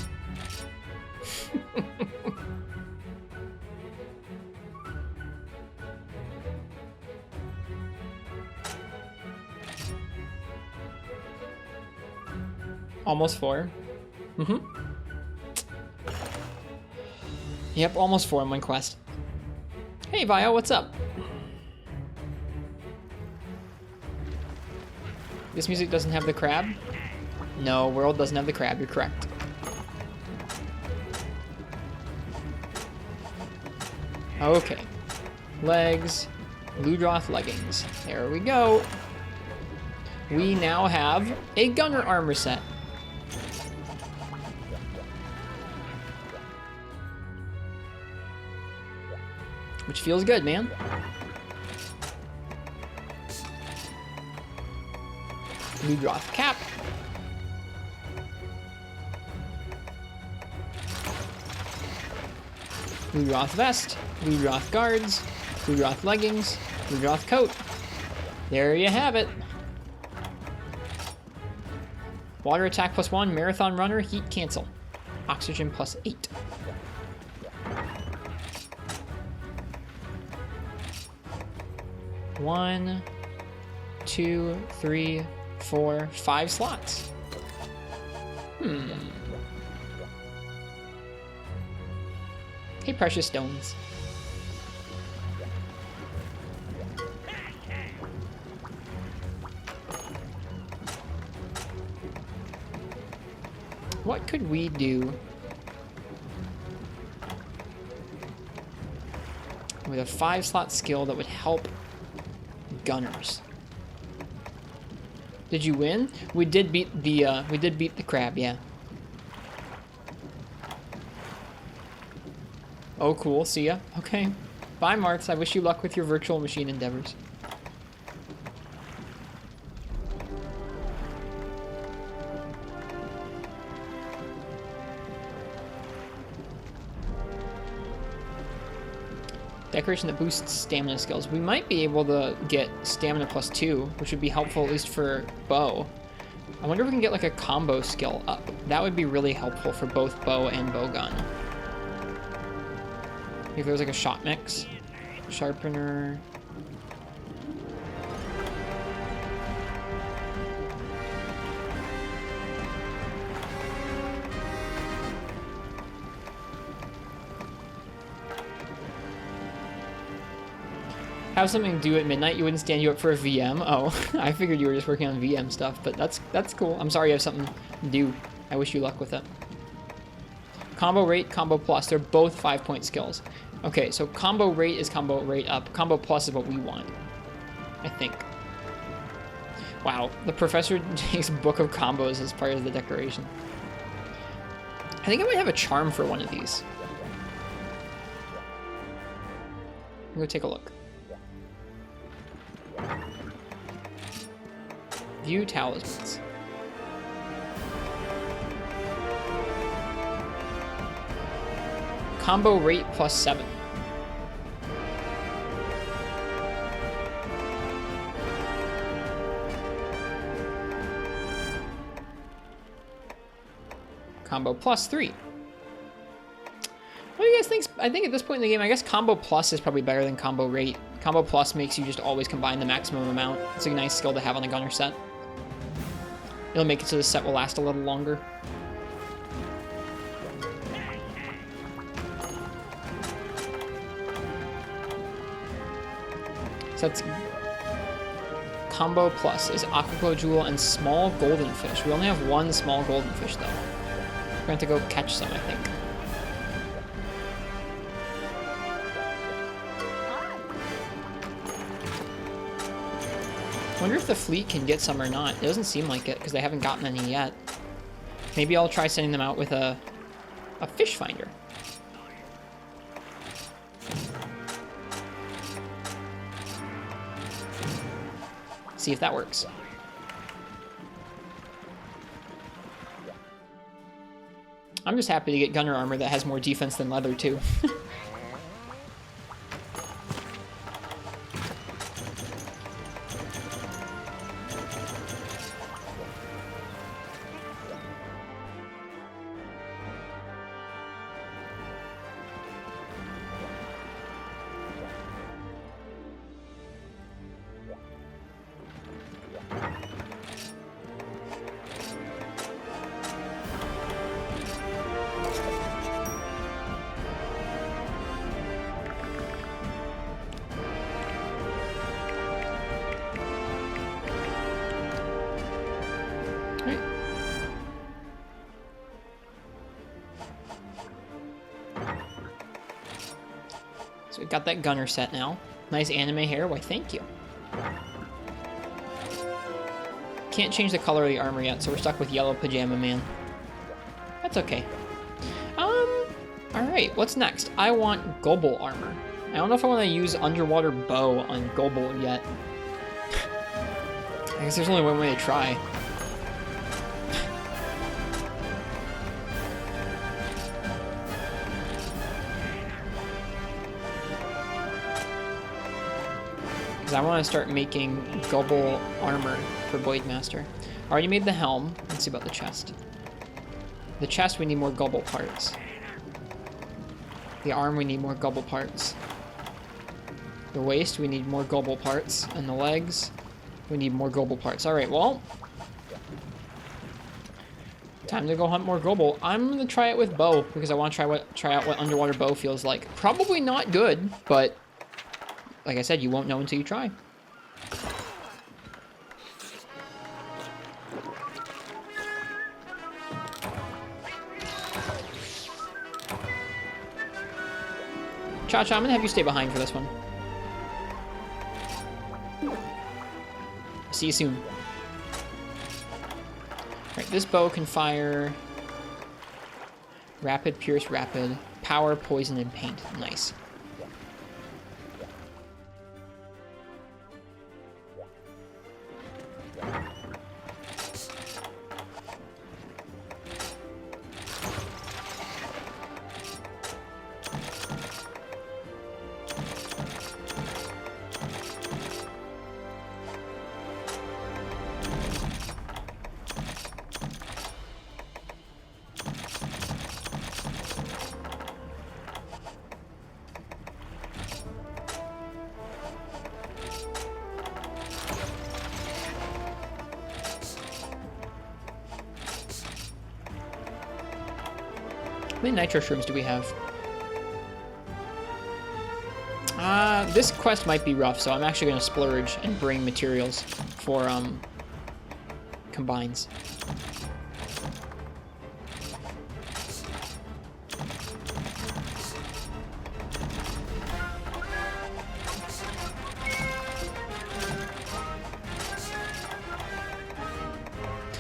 Almost 4. Yep, almost 4 in one quest. Hey, Vio, what's up? This music doesn't have the crab? No, World doesn't have the crab, you're correct. Okay. Legs. Ludroth leggings. There we go. We now have a gunner armor set. Which feels good, man. Ludroth cap. Ludroth vest. Ludroth guards. Ludroth leggings. Ludroth coat. There you have it. Water attack +1. Marathon runner. Heat cancel. Oxygen +8. One, 2, 3, 4, 5 slots. Hey, precious stones. What could we do with a 5-slot skill that would help gunners? Did you win? We did beat the crab, yeah. Oh, cool. See ya. Okay. Bye, Martz. I wish you luck with your virtual machine endeavors. Decoration that boosts stamina skills. We might be able to get stamina +2, which would be helpful at least for bow. I wonder if we can get like a combo skill up. That would be really helpful for both bow and bow gun. If there's like a shot mix. Sharpener. Have something due at midnight. You wouldn't stand you up for a VM. Oh, I figured you were just working on VM stuff, but that's cool. I'm sorry you have something due. I wish you luck with it. Combo rate, combo plus. They're both 5-point skills. Okay, so combo rate is combo rate up. Combo plus is what we want, I think. Wow, the professor takes Book of Combos as part of the decoration. I think I might have a charm for one of these. Go take a look. View talismans. Combo rate +7. Combo +3. What do you guys think? I think at this point in the game, I guess combo plus is probably better than combo rate. Combo plus makes you just always combine the maximum amount. It's a nice skill to have on the gunner set. It'll make it so the set will last a little longer. So that's combo plus is Aqua Jewel and small golden fish. We only have one small golden fish though. We're going to go catch some, I think. Wonder if the fleet can get some or not. It doesn't seem like it, because they haven't gotten any yet. Maybe I'll try sending them out with a fish finder. See if that works. I'm just happy to get gunner armor that has more defense than leather, too. So we've got that gunner set now. Nice anime hair, why thank you. Can't change the color of the armor yet, so we're stuck with yellow pajama man. That's okay. Alright, what's next? I want Gobble armor. I don't know if I want to use underwater bow on Gobble yet. I guess there's only one way to try. I want to start making Gobble armor for Voidmaster. I already made the helm. Let's see about the chest. The chest, we need more Gobble parts. The arm, we need more Gobble parts. The waist, we need more Gobble parts. And the legs, we need more Gobble parts. Alright, well. Time to go hunt more Gobble. I'm going to try it with bow, because I want to try out what underwater bow feels like. Probably not good, but like I said, you won't know until you try. Cha-Cha, I'm gonna have you stay behind for this one. See you soon. Alright, this bow can fire rapid, pierce, rapid, power, poison, and paint. Nice. How many nitro shrooms do we have? This quest might be rough, so I'm actually going to splurge and bring materials for, combines.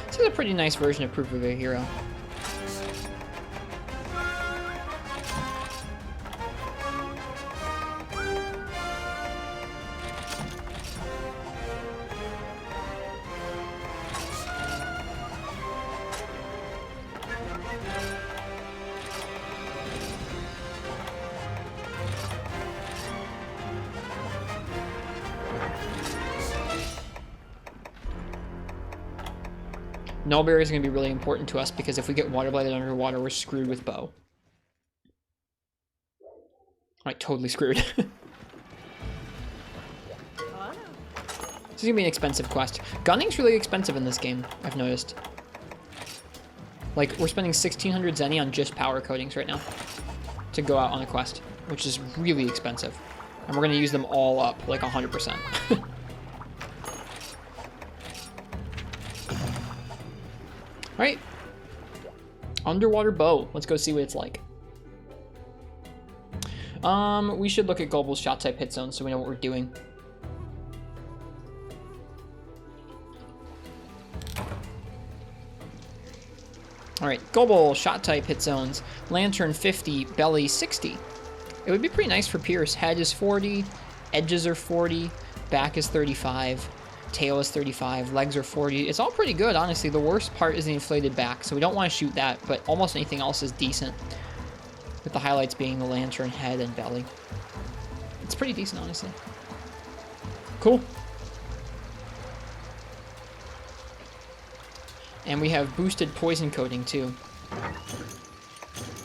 This is a pretty nice version of Proof of a Hero. Null Barrier is going to be really important to us because if we get water blighted underwater, we're screwed with bow. Like, totally screwed. This is going to be an expensive quest. Gunning's really expensive in this game, I've noticed. Like, we're spending 1,600 zenny on just power coatings right now to go out on a quest, which is really expensive. And we're going to use them all up, like 100%. Alright. Underwater bow. Let's go see what it's like. We should look at Gobble's shot type hit zone so we know what we're doing. All right, Gobble, shot type, hit zones. Lantern 50, belly 60. It would be pretty nice for Pierce. Head is 40, edges are 40, back is 35, tail is 35, legs are 40. It's all pretty good, honestly. The worst part is the inflated back, so we don't want to shoot that, but almost anything else is decent, with the highlights being the lantern, head, and belly. It's pretty decent, honestly. Cool. And we have boosted poison coating, too.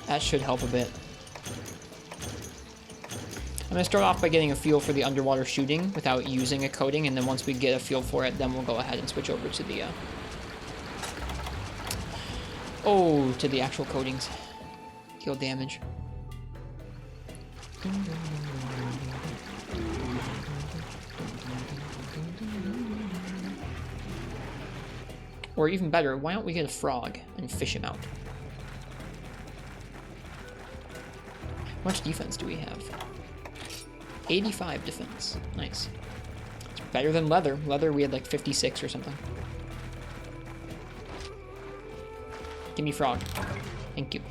That should help a bit. I'm going to start off by getting a feel for the underwater shooting without using a coating, and then once we get a feel for it, then we'll go ahead and switch over to the to the actual coatings. Deal damage. Or even better, why don't we get a frog and fish him out? How much defense do we have? 85 defense. Nice. It's better than leather. Leather, we had like 56 or something. Give me frog. Thank you.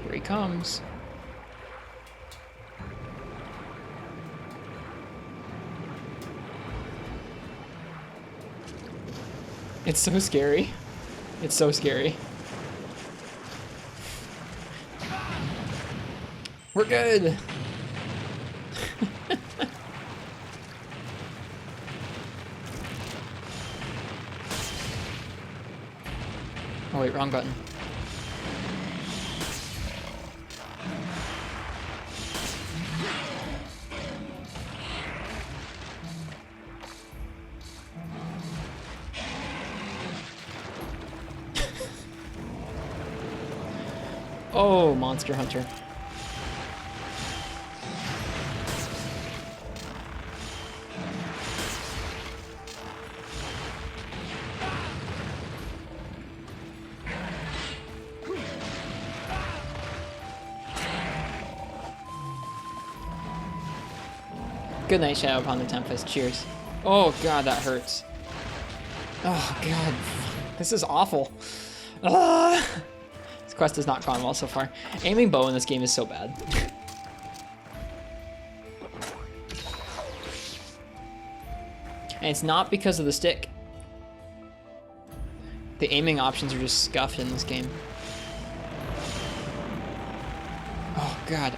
Here he comes. It's so scary. It's so scary. We're good. Oh wait, wrong button. Oh, Monster Hunter. Good night, Shadow upon the Tempest. Cheers. Oh god, that hurts. Oh god. This is awful. This quest has not gone well so far. Aiming bow in this game is so bad. And it's not because of the stick. The aiming options are just scuffed in this game.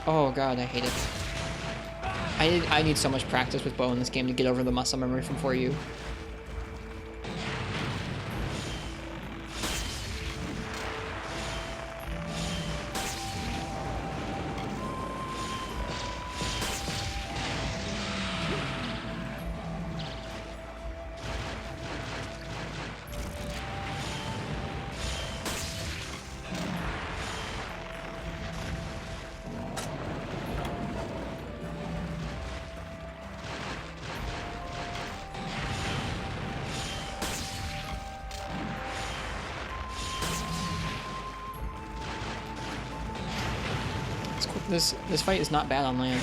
Oh god, I hate it. I need so much practice with bow in this game to get over the muscle memory from 4U. This fight is not bad on land.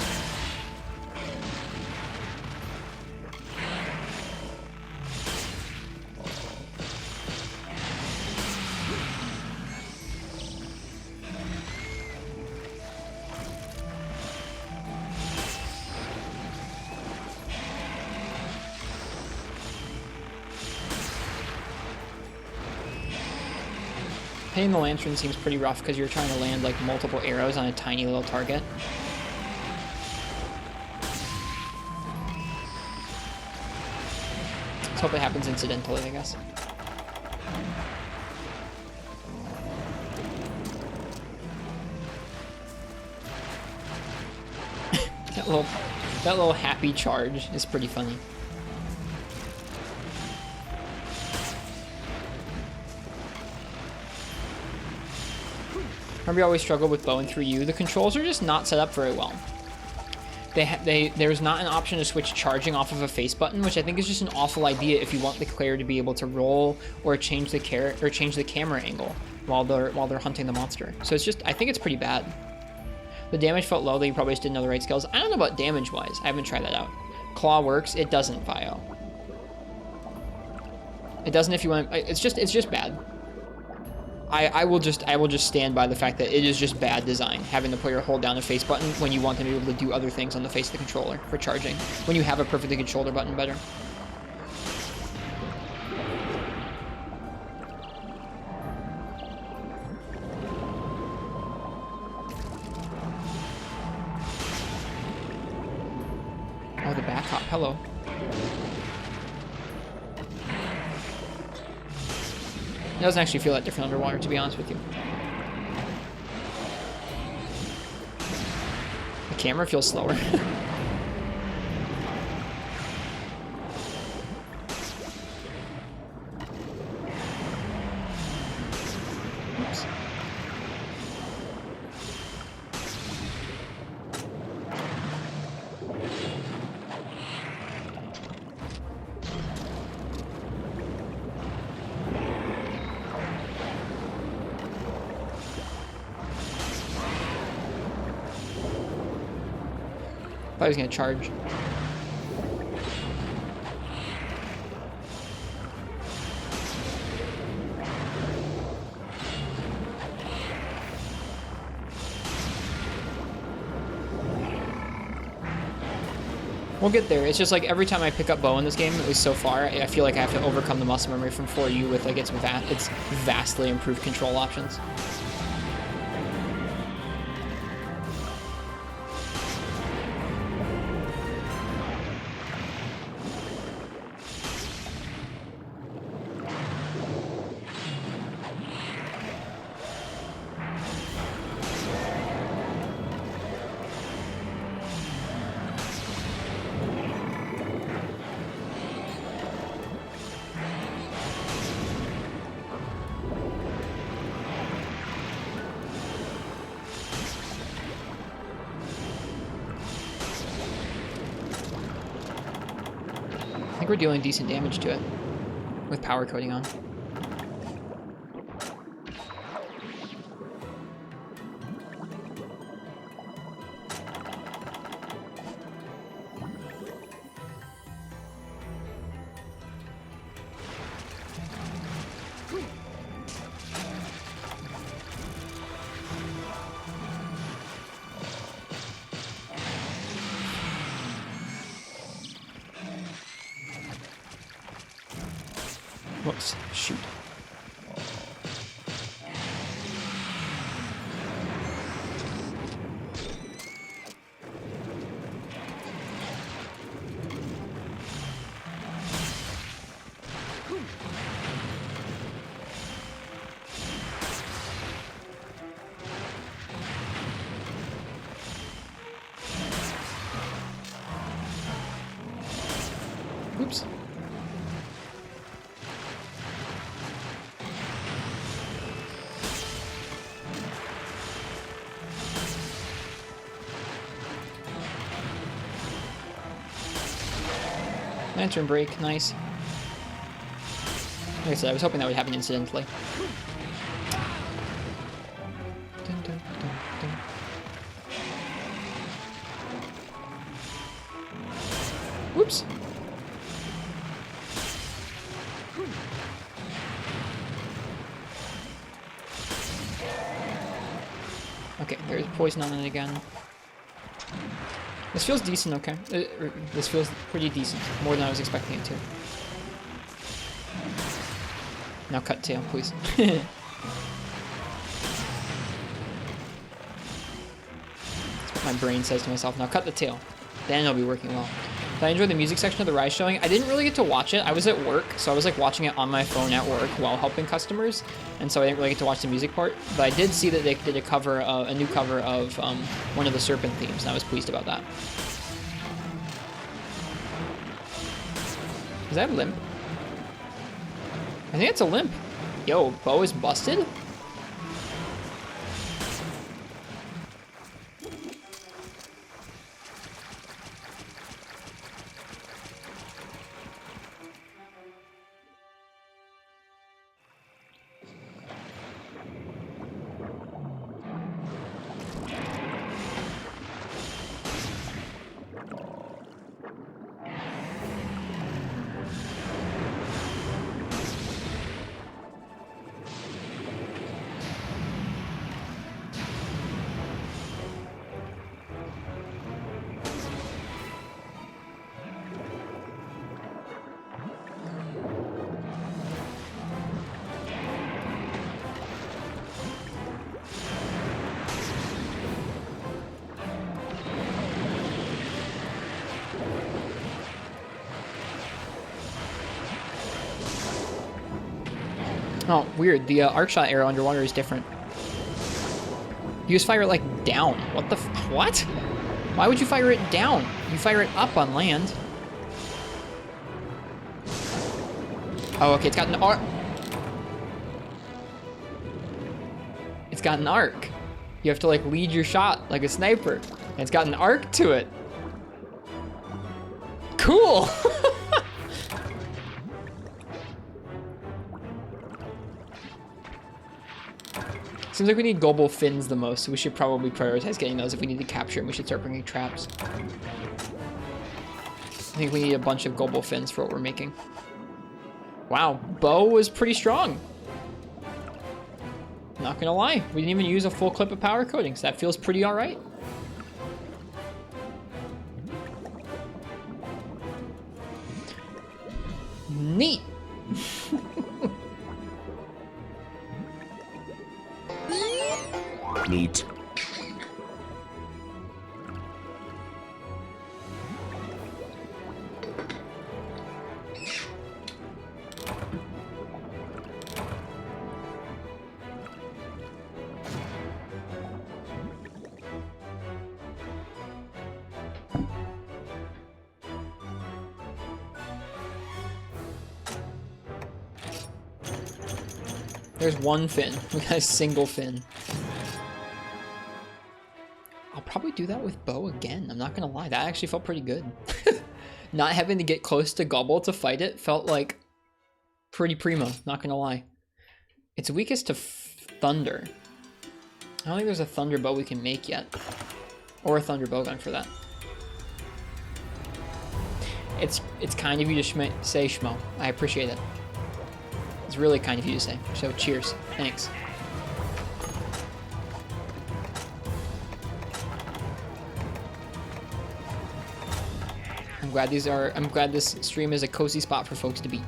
Hitting the lantern seems pretty rough because you're trying to land like multiple arrows on a tiny little target. Let's hope it happens incidentally, I guess. that little happy charge is pretty funny. Remember, we always struggle with bow and 3U. The controls are just not set up very well. there's not an option to switch charging off of a face button, which I think is just an awful idea if you want the player to be able to roll or change the camera angle while they're hunting the monster. So it's just, I think it's pretty bad. The damage felt low. They probably just didn't know the right skills. I don't know about damage wise. I haven't tried that out. Claw works. It doesn't, Vio. It doesn't if you want. It's just bad. I will just stand by the fact that it is just bad design, having the player hold down the face button when you want them to be able to do other things on the face of the controller for charging, when you have a perfectly good shoulder button better. Oh, the back hop. Hello. It doesn't actually feel that different underwater, to be honest with you. The camera feels slower. Oops. I thought he was gonna charge. We'll get there. It's just like every time I pick up bow in this game, at least so far, I feel like I have to overcome the muscle memory from 4U with like its vastly improved control options. I think we're dealing decent damage to it with power coating on. Whoops, shoot. Oops. Lantern break, nice. Like I said, I was hoping that would happen incidentally. Dun, dun, dun, dun. Whoops. Okay, there's poison on it again. This feels decent, okay. This feels pretty decent. More than I was expecting it to. Now cut tail, please. That's what my brain says to myself. Now cut the tail. Then it'll be working well. Did I enjoy the music section of the Rise showing? I didn't really get to watch it. I was at work, so I was like watching it on my phone at work while helping customers, and so I didn't really get to watch the music part. But I did see that they did a cover, a new cover of one of the Serpent themes, and I was pleased about that. Does that have limp? I think it's a limp. Yo, bow is busted? Oh, weird. The arc shot arrow underwater is different. You just fire it like down. What the what? Why would you fire it down? You fire it up on land. Oh, okay, it's got an arc. It's got an arc. You have to like lead your shot like a sniper. And it's got an arc to it. Cool. Seems like we need global fins the most, so we should probably prioritize getting those. If we need to capture them, we should start bringing traps. I think we need a bunch of global fins for what we're making. Wow, bow was pretty strong. Not gonna lie, we didn't even use a full clip of powder coating, so that feels pretty all right. Neat. Neat. There's one fin. We got a single fin. I'll probably do that with bow again. I'm not gonna lie. That actually felt pretty good. Not having to get close to Gobble to fight it felt like pretty primo. Not gonna lie. It's weakest to thunder. I don't think there's a thunder bow we can make yet. Or a thunder bow gun for that. It's kind of you to say, Schmo. I appreciate it. It's really kind of you to say. So cheers. Thanks. I'm glad this stream is a cozy spot for folks to be.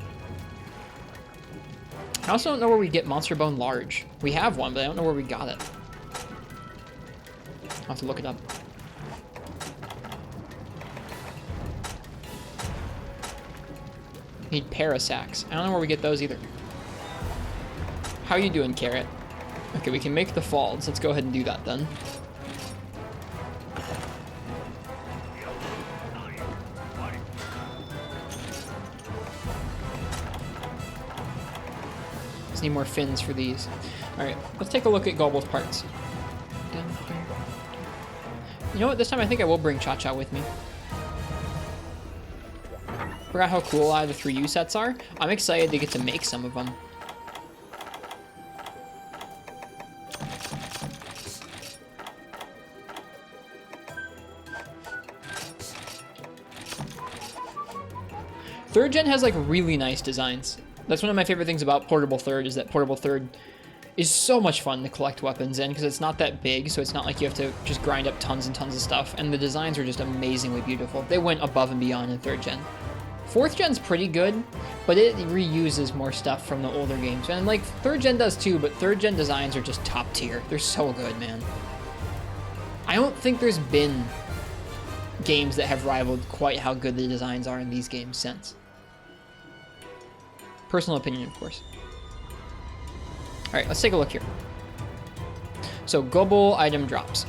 I also don't know where we get Monster Bone Large. We have one, but I don't know where we got it. I'll have to look it up. Need Parasacs. I don't know where we get those either. How you doing, Carrot? Okay, we can make the falls. Let's go ahead and do that then. Just need more fins for these. Alright, let's take a look at Gobble's parts. You know what? This time I think I will bring Cha-Cha with me. Forgot how cool a lot of the 3U sets are. I'm excited to get to make some of them. Third Gen has like really nice designs. That's one of my favorite things about Portable Third is that Portable Third is so much fun to collect weapons in because it's not that big, so it's not like you have to just grind up tons and tons of stuff, and the designs are just amazingly beautiful. They went above and beyond in Third Gen. Fourth Gen's pretty good, but it reuses more stuff from the older games. And like Third Gen does too, but Third Gen designs are just top tier. They're so good, man. I don't think there's been games that have rivaled quite how good the designs are in these games since. Personal opinion, of course. Alright, let's take a look here. So, Gobble item drops.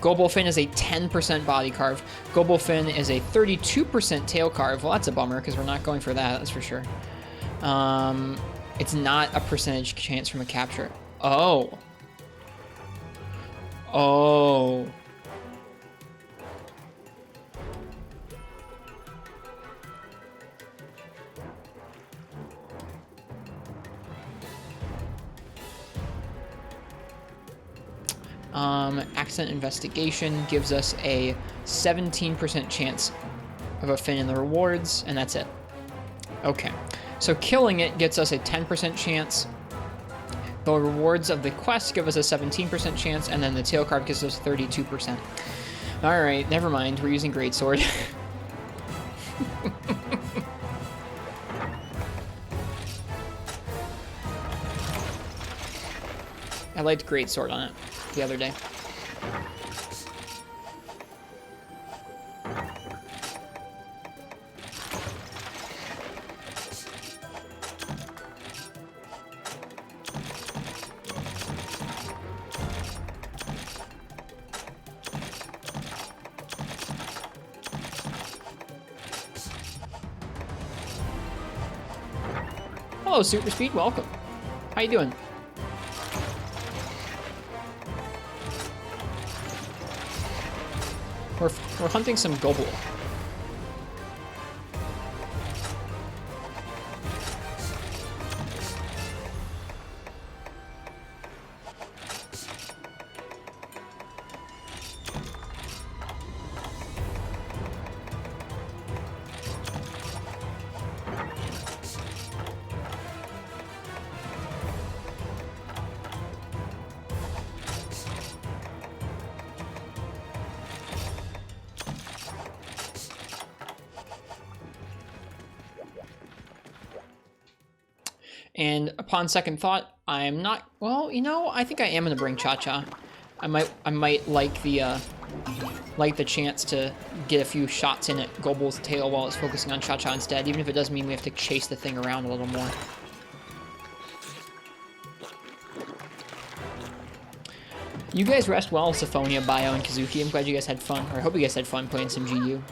Gobble Fin is a 10% body carve. Gobble Fin is a 32% tail carve. Well, that's a bummer, because we're not going for that, that's for sure. It's not a percentage chance from a capture. Oh. Oh. Accident investigation gives us a 17% chance of a fin in the rewards, and that's it. Okay, so killing it gets us a 10% chance. The rewards of the quest give us a 17% chance, and then the tail carve gives us 32%. All right, never mind. We're using Greatsword. I liked Greatsword on it the other day. Hello, Super Speed. Welcome. How you doing? We're hunting some gobble. And upon second thought, I'm not, well, you know, I think I am gonna bring Cha-Cha. I might like the chance to get a few shots in at Gobble's tail while it's focusing on Cha-Cha instead, even if it does mean we have to chase the thing around a little more. You guys rest well, Syphonia, Bio, and Kazuki. I'm glad you guys had fun, or I hope you guys had fun playing some GU.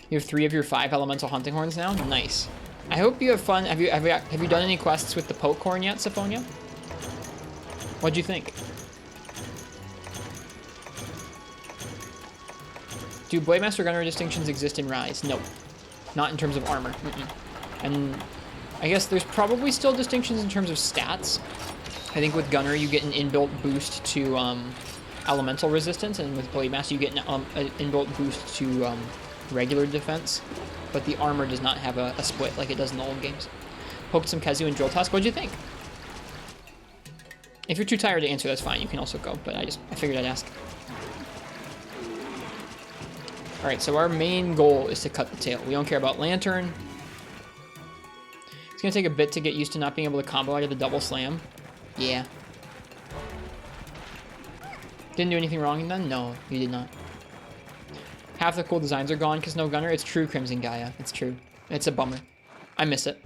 You have 3 of your 5 elemental hunting horns now? Nice. I hope you have fun. Have you done any quests with the poke horn yet, Syphonia? What'd you think? Do Blademaster Gunner distinctions exist in Rise? Nope. Not in terms of armor. And I guess there's probably still distinctions in terms of stats. I think with Gunner you get an inbuilt boost to elemental resistance, and with Blademaster you get an inbuilt boost to regular defense, but the armor does not have a split like it does in the old games. Poked some Kazu and Drill Tusk. What'd you think? If you're too tired to answer, that's fine. You can also go, but I figured I'd ask. Alright, so our main goal is to cut the tail. We don't care about Lantern. It's gonna take a bit to get used to not being able to combo out of the double slam. Yeah. Didn't do anything wrong then? No, you did not. Half the cool designs are gone because no Gunner. It's true, Crimson Gaia. It's true. It's a bummer. I miss it.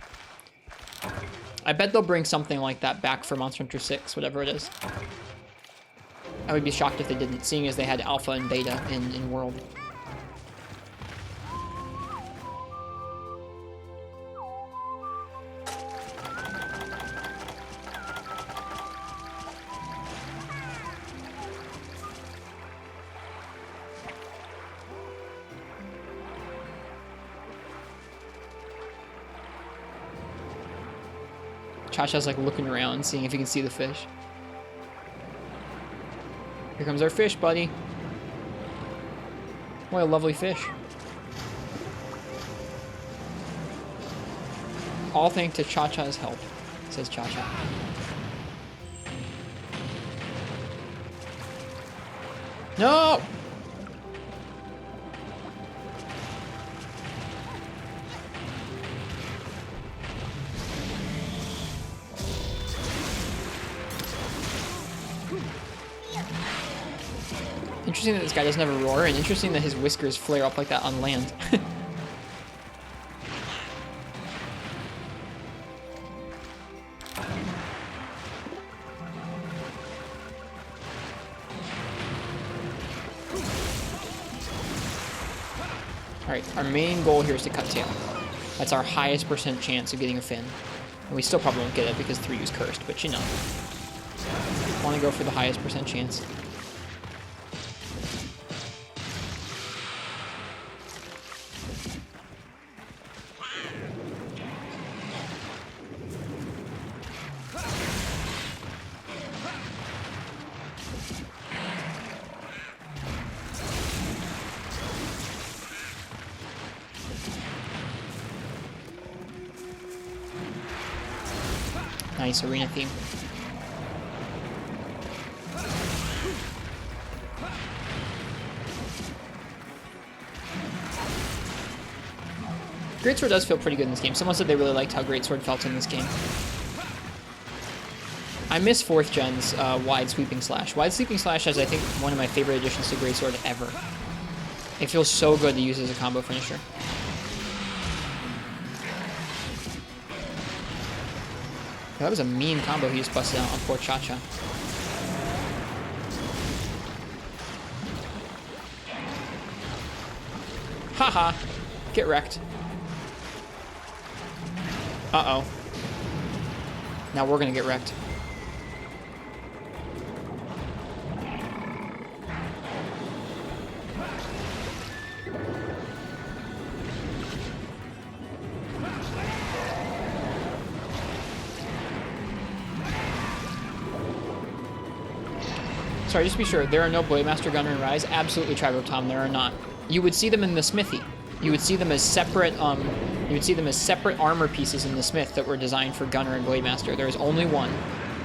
I bet they'll bring something like that back for Monster Hunter 6, whatever it is. I would be shocked if they didn't, seeing as they had Alpha and Beta in World. Cha-Cha's like looking around, seeing if he can see the fish. Here comes our fish, buddy. What a lovely fish. All thanks to Cha-Cha's help, says Cha-Cha. No! Interesting that this guy doesn't have a roar, and interesting that his whiskers flare up like that on land. Alright, our main goal here is to cut tail. That's our highest % chance of getting a fin. And we still probably won't get it because 3 is cursed, but you know. Want to go for the highest % chance. Nice arena theme. Greatsword does feel pretty good in this game. Someone said they really liked how Greatsword felt in this game. I miss 4th Gen's Wide Sweeping Slash. Wide Sweeping Slash is, I think, one of my favorite additions to Greatsword ever. It feels so good to use as a combo finisher. That was a mean combo he just busted out on poor Cha-Cha. Haha. Get wrecked. Uh-oh. Now we're gonna get wrecked. Sorry, just to be sure, there are no Blade Master, Gunner, and Rise? Absolutely, Tribal Tom, there are not. You would see them in the smithy. You would see them as separate, armor pieces in the smith that were designed for Gunner and Blade Master. There is only one,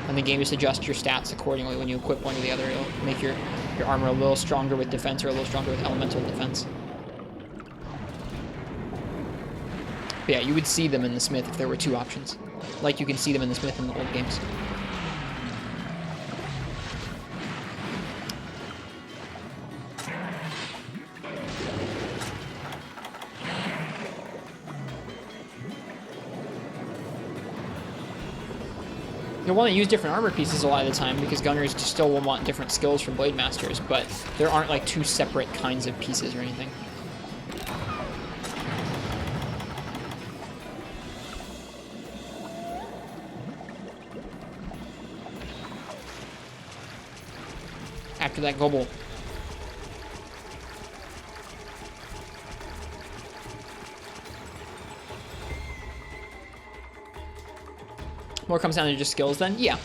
and the game just adjusts your stats accordingly when you equip one or the other. It'll make your armor a little stronger with defense or a little stronger with elemental defense. But yeah, you would see them in the smith if there were two options. Like you can see them in the smith in the old games. You'll want to use different armor pieces a lot of the time because Gunners still will want different skills from Blade Masters, but there aren't like two separate kinds of pieces or anything. After that Gobble. More comes down to just skills then? Yeah.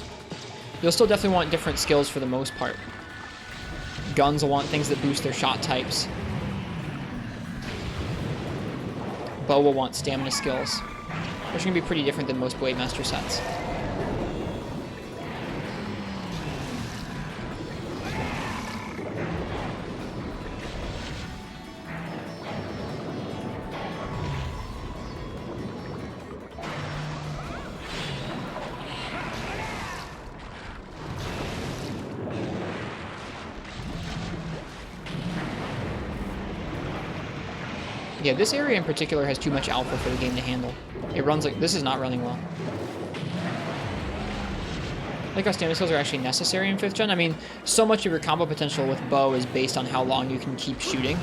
You'll still definitely want different skills for the most part. Guns will want things that boost their shot types. Bow will want stamina skills, which are going to be pretty different than most Blade Master sets. Yeah, this area in particular has too much alpha for the game to handle. It runs like... This is not running well. I like how stamina skills are actually necessary in 5th gen. I mean, so much of your combo potential with bow is based on how long you can keep shooting.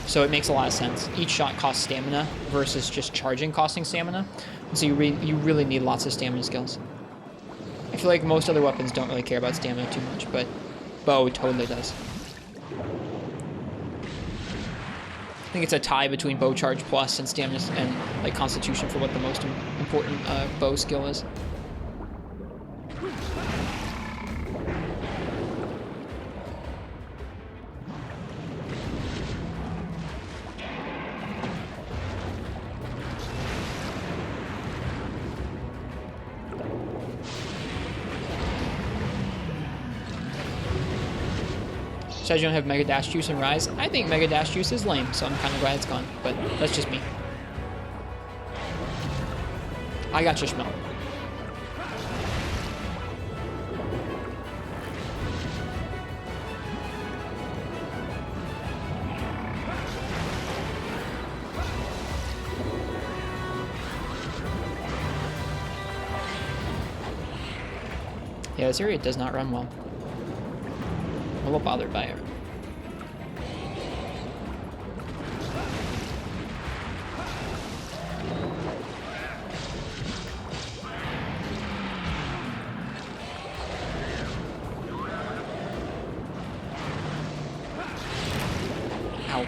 So it makes a lot of sense. Each shot costs stamina versus just charging costing stamina. And so you really need lots of stamina skills. I feel like most other weapons don't really care about stamina too much, but bow totally does. I think it's a tie between bow charge plus and stamina and like constitution for what the most important bow skill is. Says you don't have Mega Dash Juice and Rise. I think Mega Dash Juice is lame, so I'm kind of glad it's gone, but that's just me. I got your smell. Yeah, this area does not run well. I'm a little bothered by it. Ow.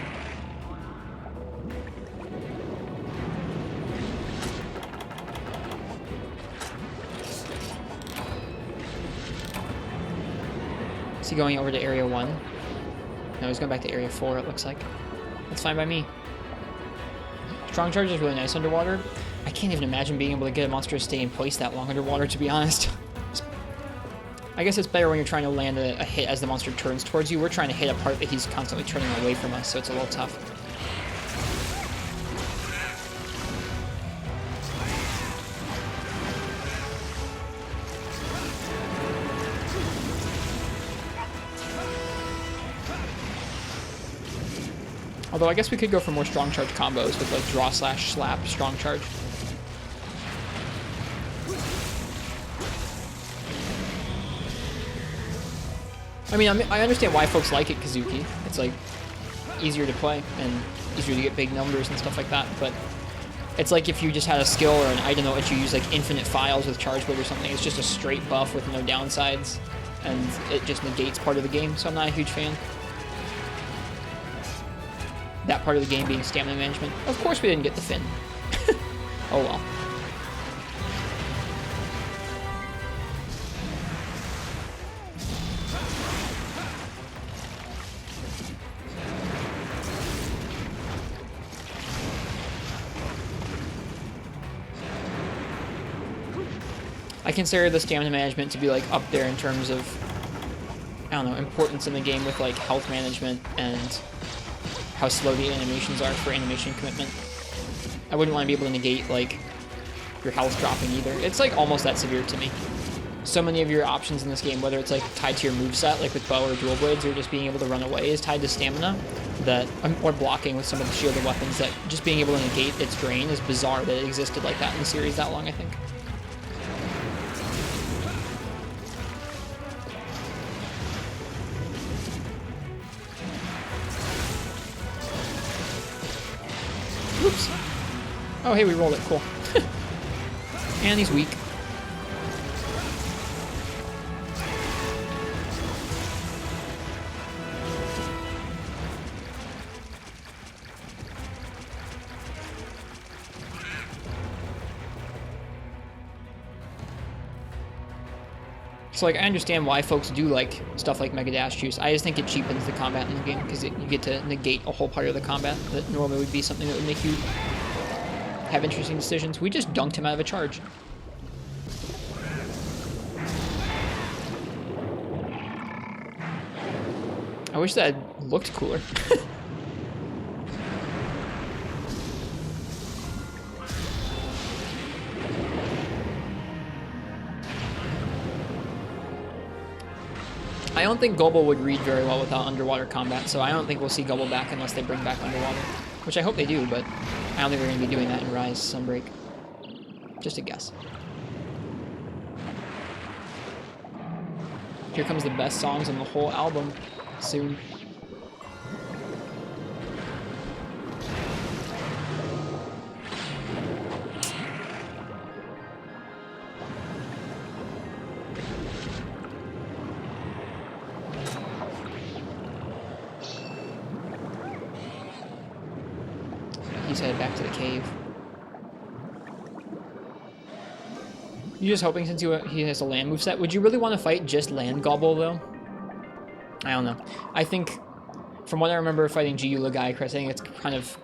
Is he going over to Area 1? No, he's going back to Area 4, it looks like. That's fine by me. Strong Charge is really nice underwater. I can't even imagine being able to get a monster to stay in place that long underwater, to be honest. I guess it's better when you're trying to land a hit as the monster turns towards you. We're trying to hit a part that he's constantly turning away from us, so it's a little tough. Although I guess we could go for more strong charge combos with like draw slash slap strong charge. I mean, I understand why folks like it, Kazuki. It's like easier to play and easier to get big numbers and stuff like that, but it's like if you just had a skill or an item that lets you use like infinite files with charge blade or something. It's just a straight buff with no downsides, and it just negates part of the game, so I'm not a huge fan. That part of the game being stamina management. Of course we didn't get the fin. Oh well. I consider the stamina management to be like up there in terms of, I don't know, importance in the game with like health management and how slow the animations are for animation commitment. I wouldn't want to be able to negate like your health dropping either. It's like almost that severe to me. So many of your options in this game, whether it's like tied to your moveset, like with bow or dual blades, or just being able to run away, is tied to stamina, that or blocking with some of the shielded weapons, that just being able to negate its drain is bizarre that it existed like that in the series that long, I think. Oops. Oh, hey, we rolled it. Cool. And he's weak. So, like, I understand why folks do like stuff like Mega Dash Juice. I just think it cheapens the combat in the game because you get to negate a whole part of the combat that normally would be something that would make you have interesting decisions. We just dunked him out of a charge. I wish that looked cooler. I don't think Gobble would read very well without underwater combat, so I don't think we'll see Gobble back unless they bring back underwater. Which I hope they do, but I don't think they're going to be doing that in Rise Sunbreak. Just a guess. Here comes the best songs on the whole album soon. He's headed back to the cave. You're just hoping since he has a land moveset. Would you really want to fight just land Gobble, though? I don't know. I think, from what I remember fighting GU Lagai, Chris, I think it's kind of...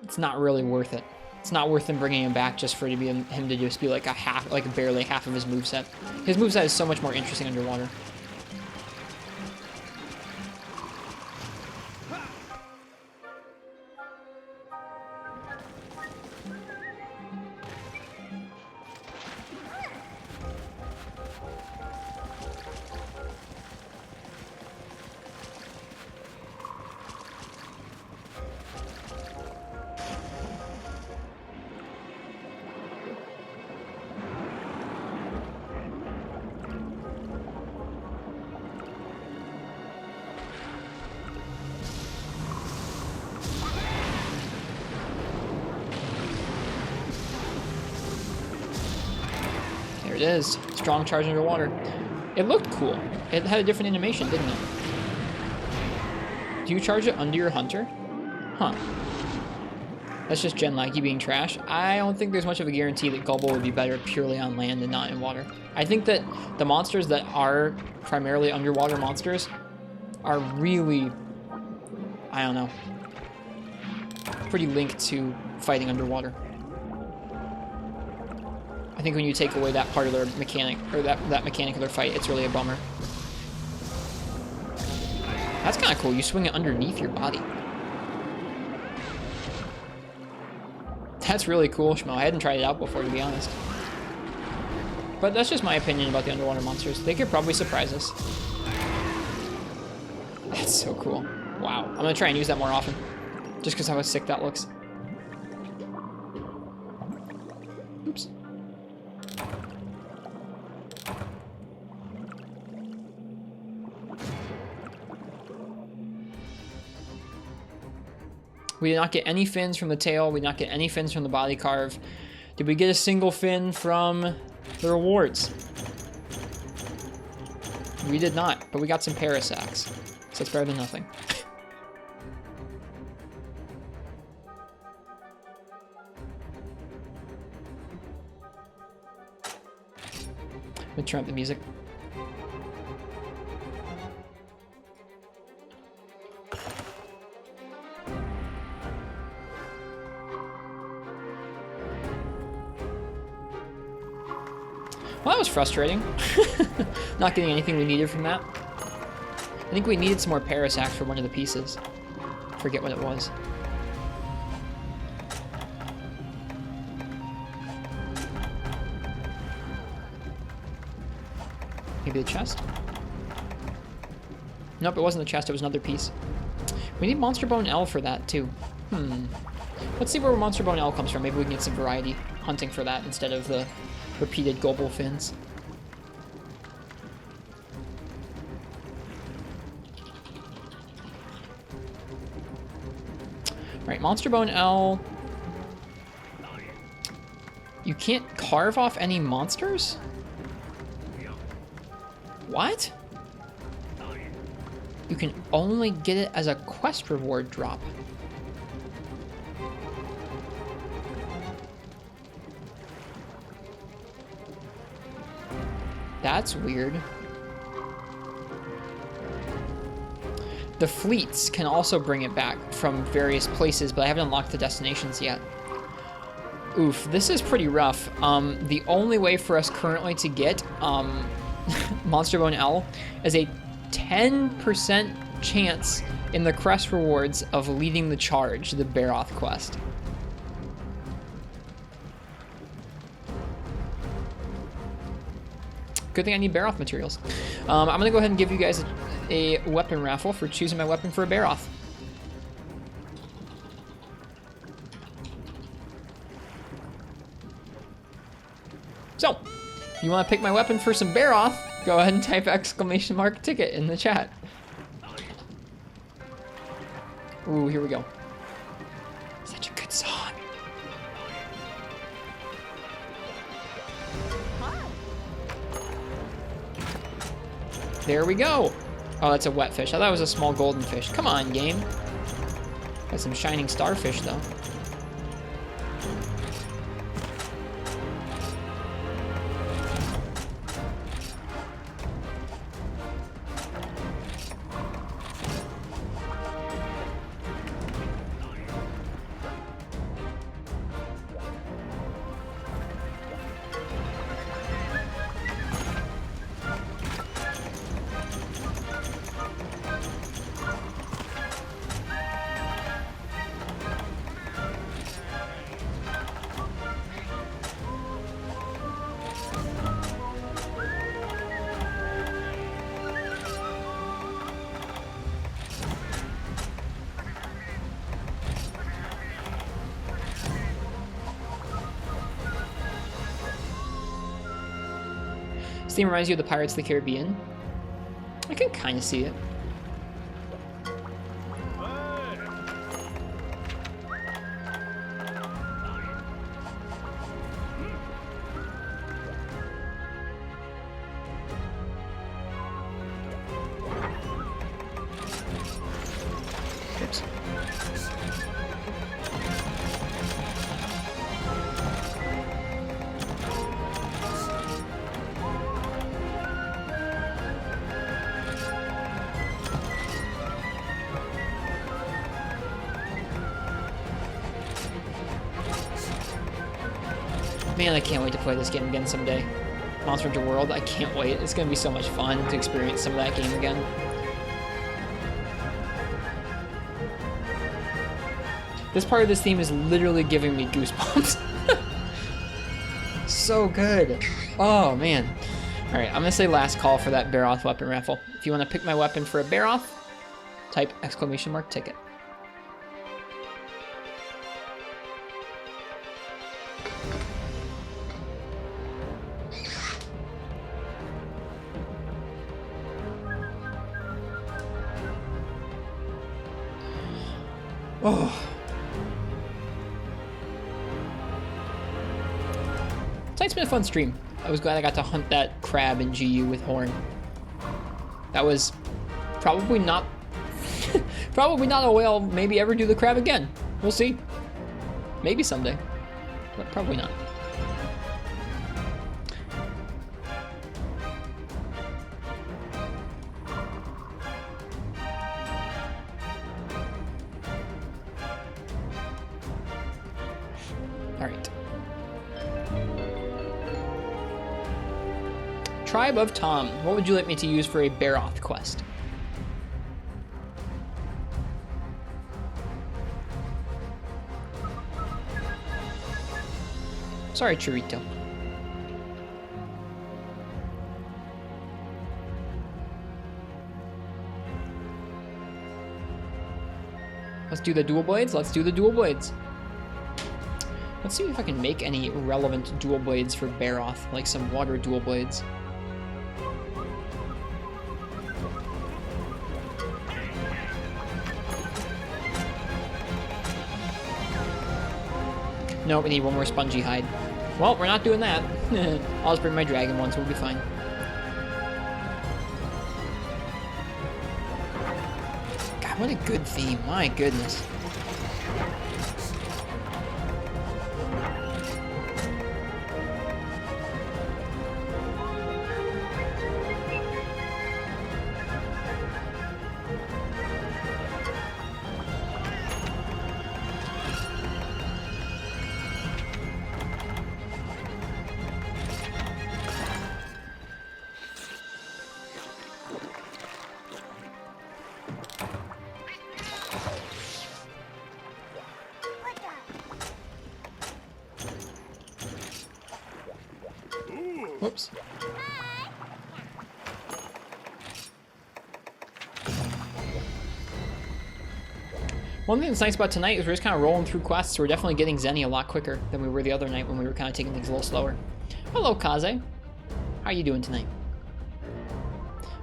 It's not really worth it. It's not worth them bringing him back just for him to just be like a half, like barely half of his moveset. His moveset is so much more interesting underwater. It is. Strong charge underwater. It looked cool. It had a different animation, didn't it? Do you charge it under your hunter? Huh. That's just gen laggy being trash. I don't think there's much of a guarantee that Gobble would be better purely on land and not in water. I think that the monsters that are primarily underwater monsters are really, I don't know, pretty linked to fighting underwater. I think when you take away that part of their mechanic, or that mechanic of their fight, it's really a bummer. That's kind of cool. You swing it underneath your body. That's really cool, Shmo. I hadn't tried it out before, to be honest. But that's just my opinion about the underwater monsters. They could probably surprise us. That's so cool. Wow. I'm going to try and use that more often. Just because how sick that looks. Oops. We did not get any fins from the tail. We did not get any fins from the body carve. Did we get a single fin from the rewards? We did not, but we got some Parasacs. So it's better than nothing. I'm gonna turn up the music. Well, that was frustrating. Not getting anything we needed from that. I think we needed some more Parasacs for one of the pieces. Forget what it was. Maybe the chest? Nope, it wasn't the chest, it was another piece. We need Monster Bone L for that, too. Let's see where Monster Bone L comes from. Maybe we can get some variety hunting for that instead of the repeated global fins. Alright, Monster Bone L. You can't carve off any monsters? What? You can only get it as a quest reward drop. That's weird. The fleets can also bring it back from various places, but I haven't unlocked the destinations yet. Oof, this is pretty rough. The only way for us currently to get Monster Bone L is a 10% chance in the quest rewards of leading the charge, the Baroth quest. Good thing I need Baroth materials. I'm gonna go ahead and give you guys a weapon raffle for choosing my weapon for a Baroth. So, if you want to pick my weapon for some Baroth, go ahead and type !ticket in the chat. Ooh, here we go. Such a good song. There we go. Oh, that's a wet fish. I thought it was a small golden fish. Come on, game. Got some shining starfish, though. This theme reminds you of the Pirates of the Caribbean. I can kind of see it. Oops. Man, I can't wait to play this game again someday. Monster Hunter World, I can't wait. It's gonna be so much fun to experience some of that game again. This part of this theme is literally giving me goosebumps. So good. Oh, man. Alright, I'm gonna say last call for that Baroth weapon raffle. If you want to pick my weapon for a Baroth, type !ticket. Oh, Tonight's been a fun stream. I was glad I got to hunt that crab in GU with Horn. That was probably not probably not a way I'll maybe ever do the crab again. We'll see. Maybe someday, but probably not. All right. Tribe of Tom. What would you like me to use for a Baroth quest? Sorry, Churrito. Let's do the dual blades. Let's do the dual blades. Let's see if I can make any relevant dual blades for Baroth, like some water dual blades. No, we need one more spongy hide. Well, we're not doing that. I'll just bring my dragon one, so we'll be fine. God, what a good theme. My goodness. Whoops. One thing that's nice about tonight is we're just kind of rolling through quests, so we're definitely getting Zenny a lot quicker than we were the other night when we were kind of taking things a little slower. Hello, Kaze. How are you doing tonight?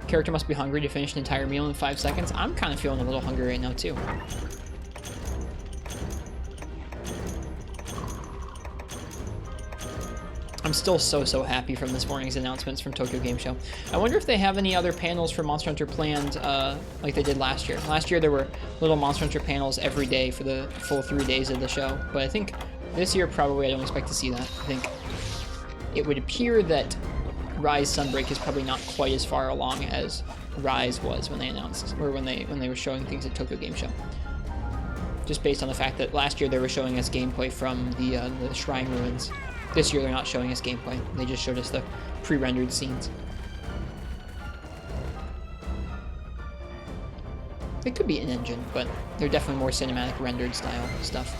Character must be hungry to finish an entire meal in 5 seconds. I'm kind of feeling a little hungry right now, too. I'm still so happy from this morning's announcements from Tokyo Game Show. I wonder if they have any other panels for Monster Hunter planned like they did last year. Last year there were little Monster Hunter panels every day for the full 3 days of the show, but I think this year probably I don't expect to see that. I think it would appear that Rise Sunbreak is probably not quite as far along as Rise was when they announced, or when they were showing things at Tokyo Game Show. Just based on the fact that last year they were showing us gameplay from the Shrine Ruins. This year they're not showing us gameplay. They just showed us the pre-rendered scenes. It could be an engine, but they're definitely more cinematic rendered style stuff.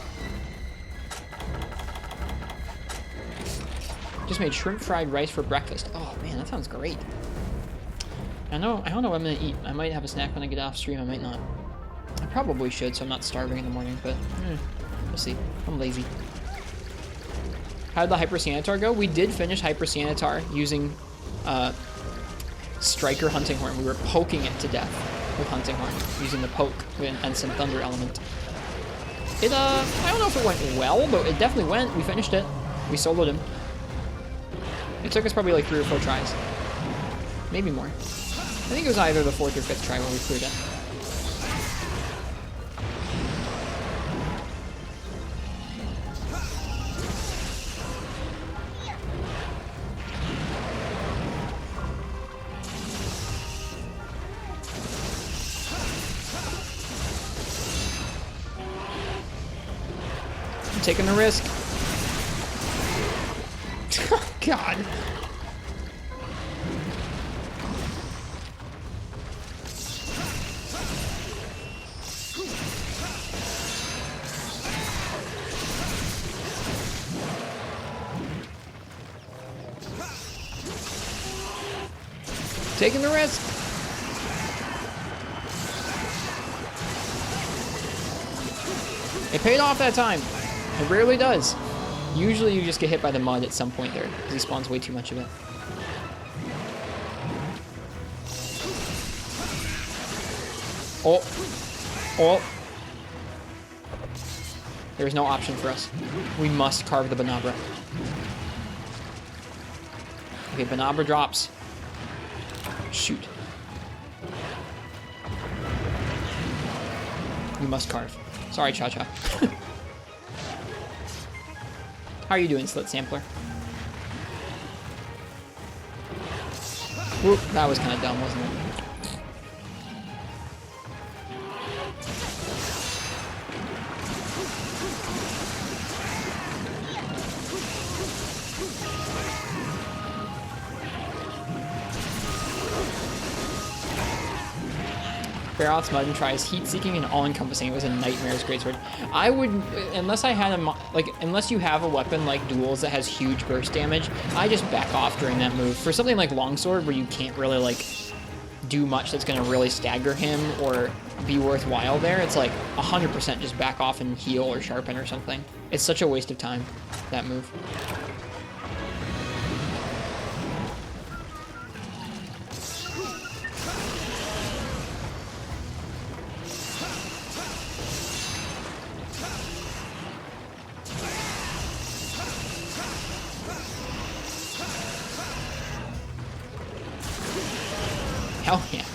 Just made shrimp fried rice for breakfast. Oh man, that sounds great. I don't know what I'm gonna eat. I might have a snack when I get off stream, I might not. I probably should, so I'm not starving in the morning, but we'll see. I'm lazy. How did the Hyper Sanitar go? We did finish Hyper Sanitar using Striker Hunting Horn. We were poking it to death with Hunting Horn, using the poke and some Thunder Element. It, I don't know if it went well, but it definitely went. We finished it. We soloed him. It took us probably like 3 or 4 tries. Maybe more. I think it was either the 4th or 5th try when we cleared it. Taking the risk. Oh, God. Taking the risk. It paid off that time. It rarely does. Usually you just get hit by the mud at some point there, because he spawns way too much of it. Oh. Oh. There's no option for us. We must carve the Banabra. Okay, Banabra drops. Shoot. You must carve. Sorry, Cha-Cha. How are you doing, Slit Sampler? Whoop, that was kind of dumb, wasn't it? Barroth's Mud and tries heat-seeking and all-encompassing. It was a nightmare's greatsword. I would, unless I had unless you have a weapon like Duels that has huge burst damage, I just back off during that move. For something like Longsword, where you can't really like do much that's gonna really stagger him or be worthwhile there, it's like 100% just back off and heal or sharpen or something. It's such a waste of time, that move. Hell yeah.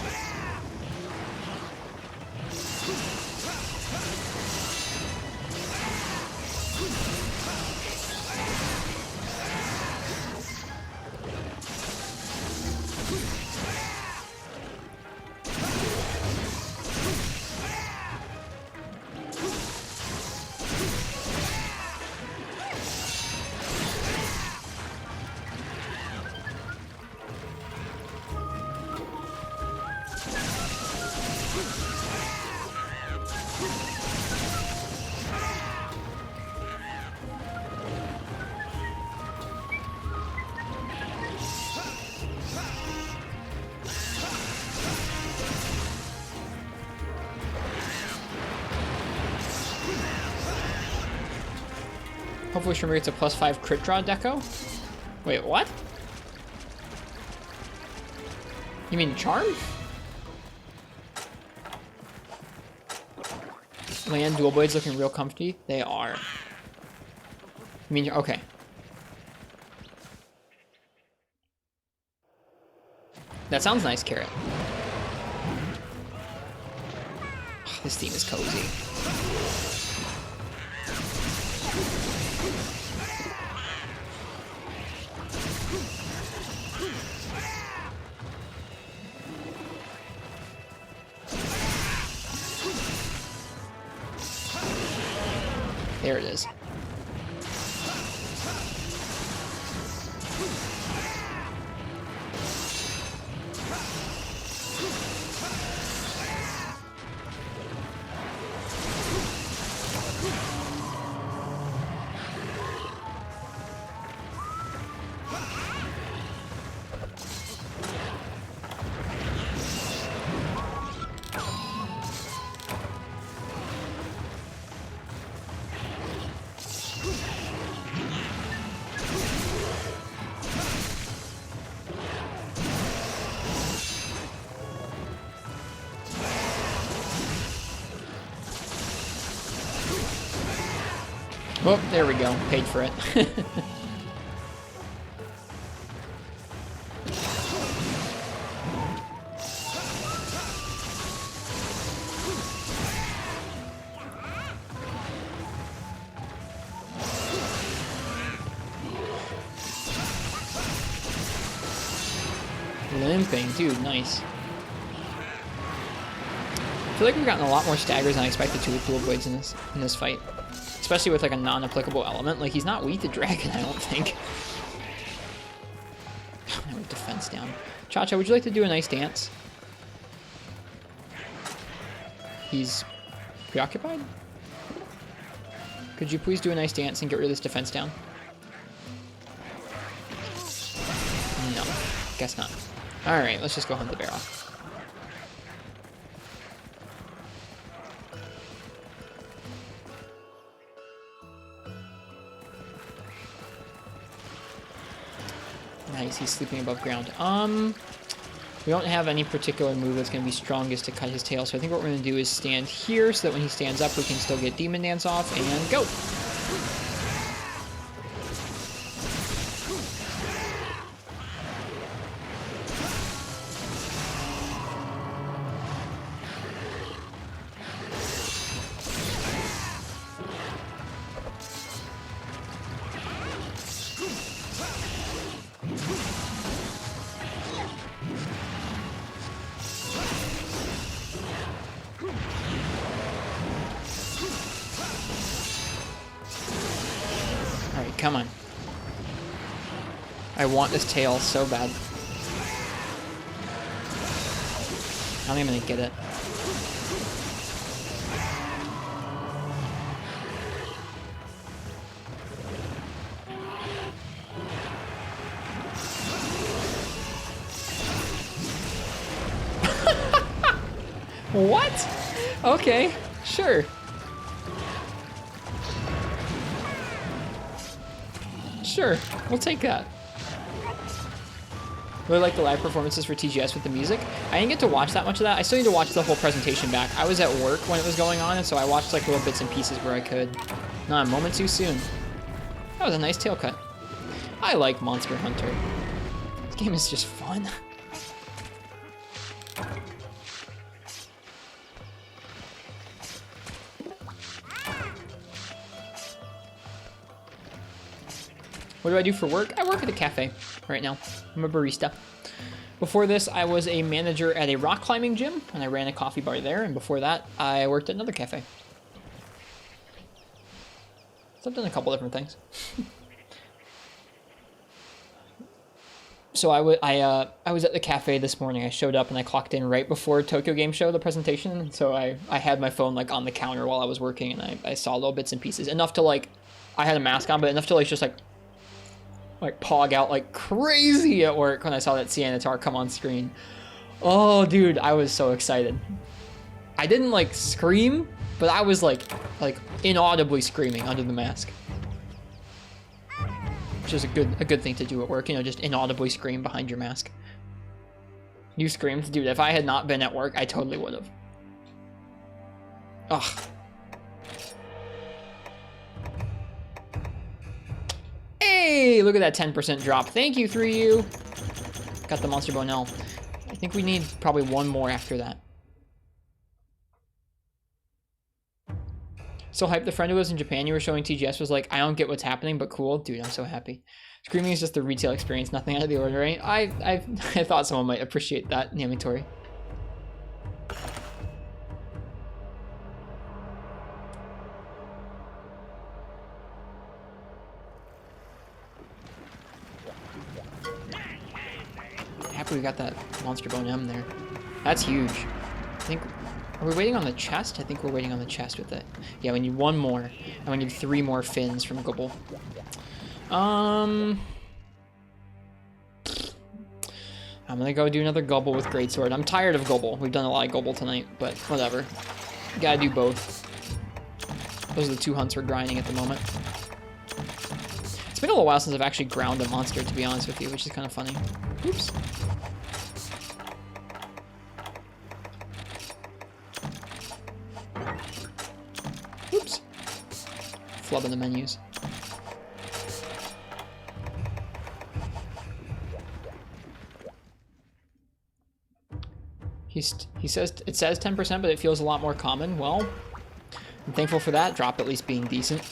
Hopefully Shrimmer gets a +5 crit draw deco. Wait, what? You mean charm? Land dual blades looking real comfy. They are. I mean, okay. That sounds nice, Carrot. Oh, this theme is cozy. There it is. Oh, there we go. Paid for it. Limping, dude, nice. I feel like we've gotten a lot more staggers than I expected to with dual blades in this fight. Especially with like a non-applicable element. Like he's not weak to dragon, I don't think. Now with defense down. Cha-Cha, would you like to do a nice dance? He's preoccupied? Could you please do a nice dance and get rid of this defense down? No, guess not. Alright, let's just go hunt the barrel. Nice, he's sleeping above ground. We don't have any particular move that's going to be strongest to cut his tail, so I think what we're going to do is stand here so that when he stands up we can still get Demon Dance off, and go! Come on. I want this tail so bad. I don't think I'm gonna get it. What? Okay, sure. Sure, we'll take that. Really like the live performances for TGS with the music. I didn't get to watch that much of that. I still need to watch the whole presentation back. I was at work when it was going on, and so I watched like little bits and pieces where I could. Not a moment too soon. That was a nice tail cut. I like Monster Hunter. This game is just fun. What do I do for work? I work at a cafe right now. I'm a barista. Before this, I was a manager at a rock climbing gym, and I ran a coffee bar there, and before that, I worked at another cafe. So I've done a couple different things. So I was at the cafe this morning. I showed up and I clocked in right before Tokyo Game Show, the presentation. So I had my phone like on the counter while I was working, and I saw little bits and pieces. Enough to like, I had a mask on, but enough to like just like pog out like crazy at work when I saw that Cianatar come on screen. Oh, dude, I was so excited. I didn't like scream, but I was like inaudibly screaming under the mask. Which is a good thing to do at work, you know, just inaudibly scream behind your mask. You screamed, dude. If I had not been at work, I totally would have. Ugh. Hey, look at that 10% drop. Thank you, 3U. Got the Monster Bone L. I think we need probably one more after that. So hyped. The friend who was in Japan you were showing TGS was like, I don't get what's happening, but cool. Dude, I'm so happy. Screaming is just the retail experience, nothing out of the ordinary. I thought someone might appreciate that, Namitori. Happy we got that Monster Bone M there. That's huge. I think, are we waiting on the chest? I think we're waiting on the chest with it. Yeah, we need one more, and we need 3 more fins from Gobble. I'm gonna go do another Gobble with Greatsword. I'm tired of Gobble. We've done a lot of Gobble tonight, but whatever. Gotta do both. Those are the 2 hunts we're grinding at the moment. It's been a little while since I've actually ground a monster, to be honest with you, which is kind of funny. Oops. Oops. Flubbing the menus. He says it says 10%, but it feels a lot more common. Well, I'm thankful for that. Drop at least being decent.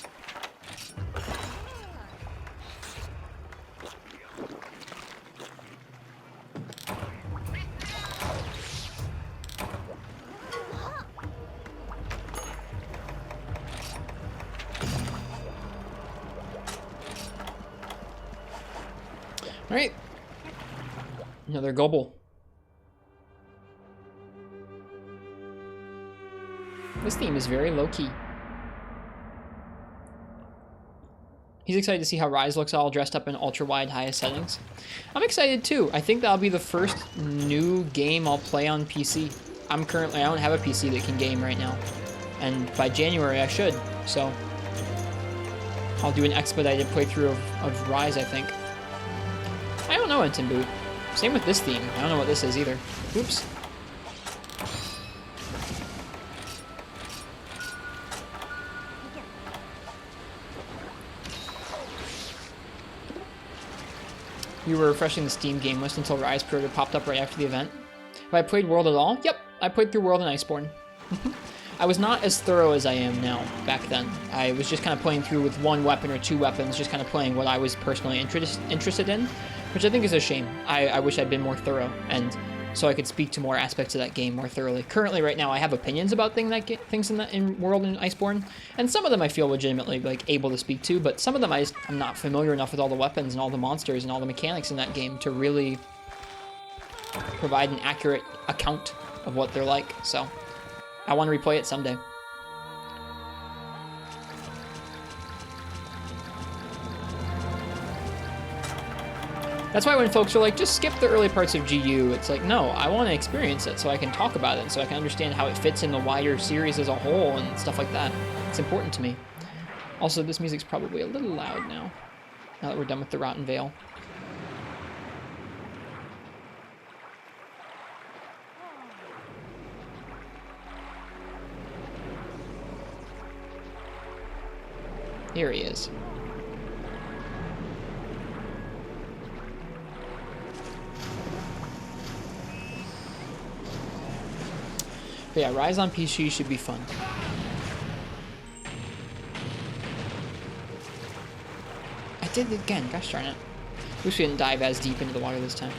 All right, another Gobble. This theme is very low-key. He's excited to see how Rise looks all dressed up in ultra-wide highest settings. I'm excited too. I think that'll be the first new game I'll play on PC. I don't have a PC that can game right now. And by January I should, so I'll do an expedited playthrough of Rise, I think. I don't know Entin Boot. Same with this theme. I don't know what this is either. Oops. You were refreshing the Steam game list until Rise Pro popped up right after the event. Have I played World at all? Yep, I played through World and Iceborne. I was not as thorough as I am now back then. I was just kind of playing through with 1 weapon or 2 weapons, just kind of playing what I was personally interested in, which I think is a shame. I wish I'd been more thorough, and so I could speak to more aspects of that game more thoroughly. Currently, right now, I have opinions about things in World and Iceborne, and some of them I feel legitimately like able to speak to, but some of them I'm not familiar enough with all the weapons and all the monsters and all the mechanics in that game to really provide an accurate account of what they're like. So I want to replay it someday. That's why when folks are like, just skip the early parts of GU, it's like, no, I want to experience it so I can talk about it, so I can understand how it fits in the wider series as a whole and stuff like that. It's important to me. Also, this music's probably a little loud now that we're done with the Rotten Vale. Here he is. But yeah, Rise on PC should be fun. I did it again, gosh darn it. Wish we didn't dive as deep into the water this time.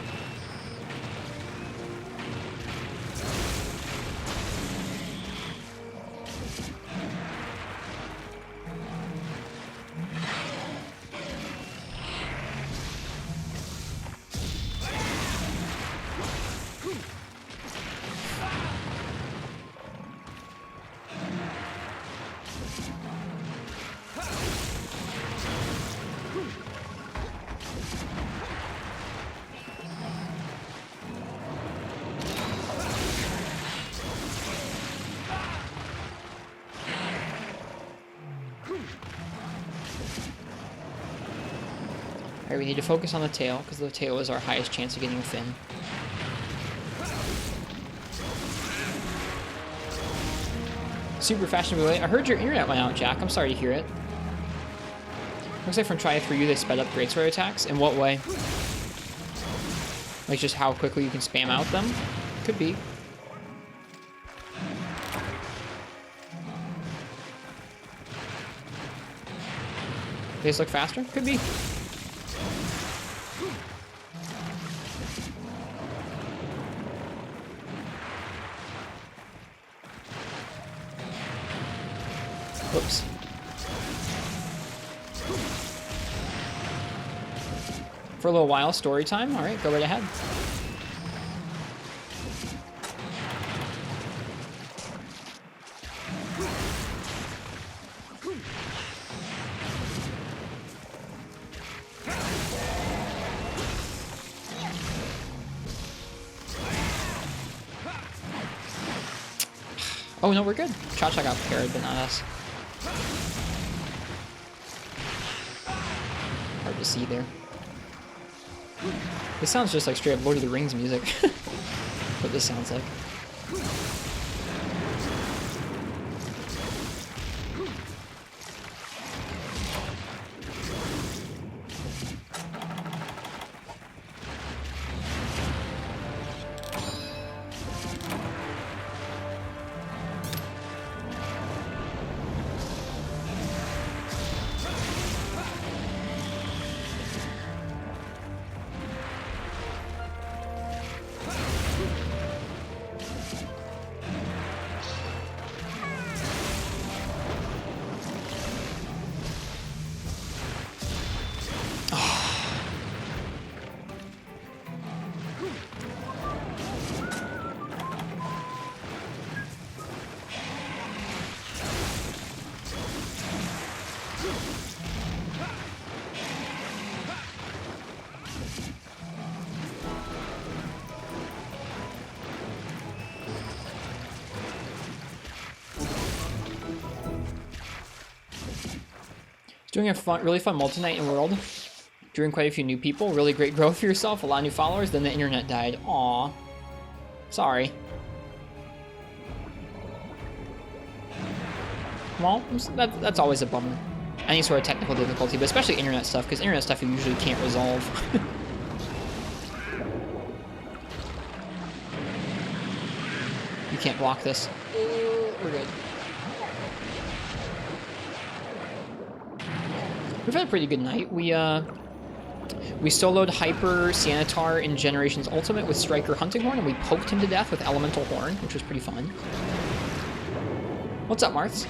Alright, we need to focus on the tail, because the tail is our highest chance of getting a fin. Super fashionably late. I heard your internet went out, Jack. I'm sorry to hear it. Looks like from Try3U they sped up greatsword attacks. In what way? Like just how quickly you can spam out them? Could be. They just look faster? Could be. Whoops. For a little while, story time. All right, go right ahead. Oh no, we're good. Cha-Cha got parried, but not us. Hard to see there. This sounds just like straight up Lord of the Rings music. What this sounds like. Doing a really fun multi-night in World. Drawing quite a few new people. Really great growth for yourself. A lot of new followers. Then the internet died. Aw. Sorry. Well, that's always a bummer. Any sort of technical difficulty, but especially internet stuff, because internet stuff you usually can't resolve. You can't block this. We're good. We've had a pretty good night. We We soloed Hyper Sanitar in Generations Ultimate with Striker Hunting Horn, and we poked him to death with Elemental Horn, which was pretty fun. What's up, Marths?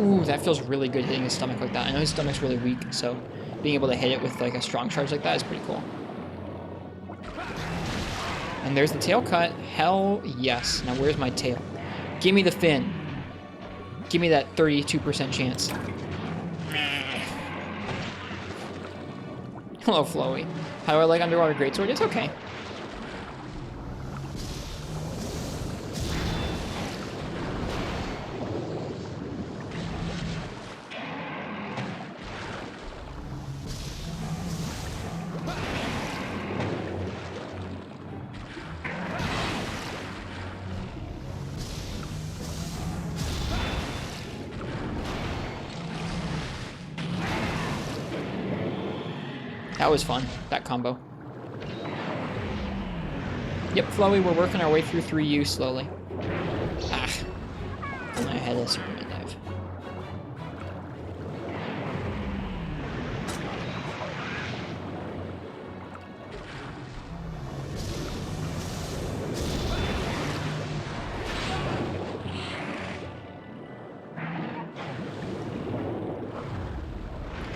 Ooh, that feels really good hitting his stomach like that. I know his stomach's really weak, so being able to hit it with like a strong charge like that is pretty cool. And there's the tail cut. Hell yes. Now where's my tail? Give me the fin. Give me that 32% chance. Hello, Floey. How do I like Underwater Greatsword? It's okay. That was fun, that combo. Yep, Floey, we're working our way through 3U slowly. Ah. And I had a Superman dive.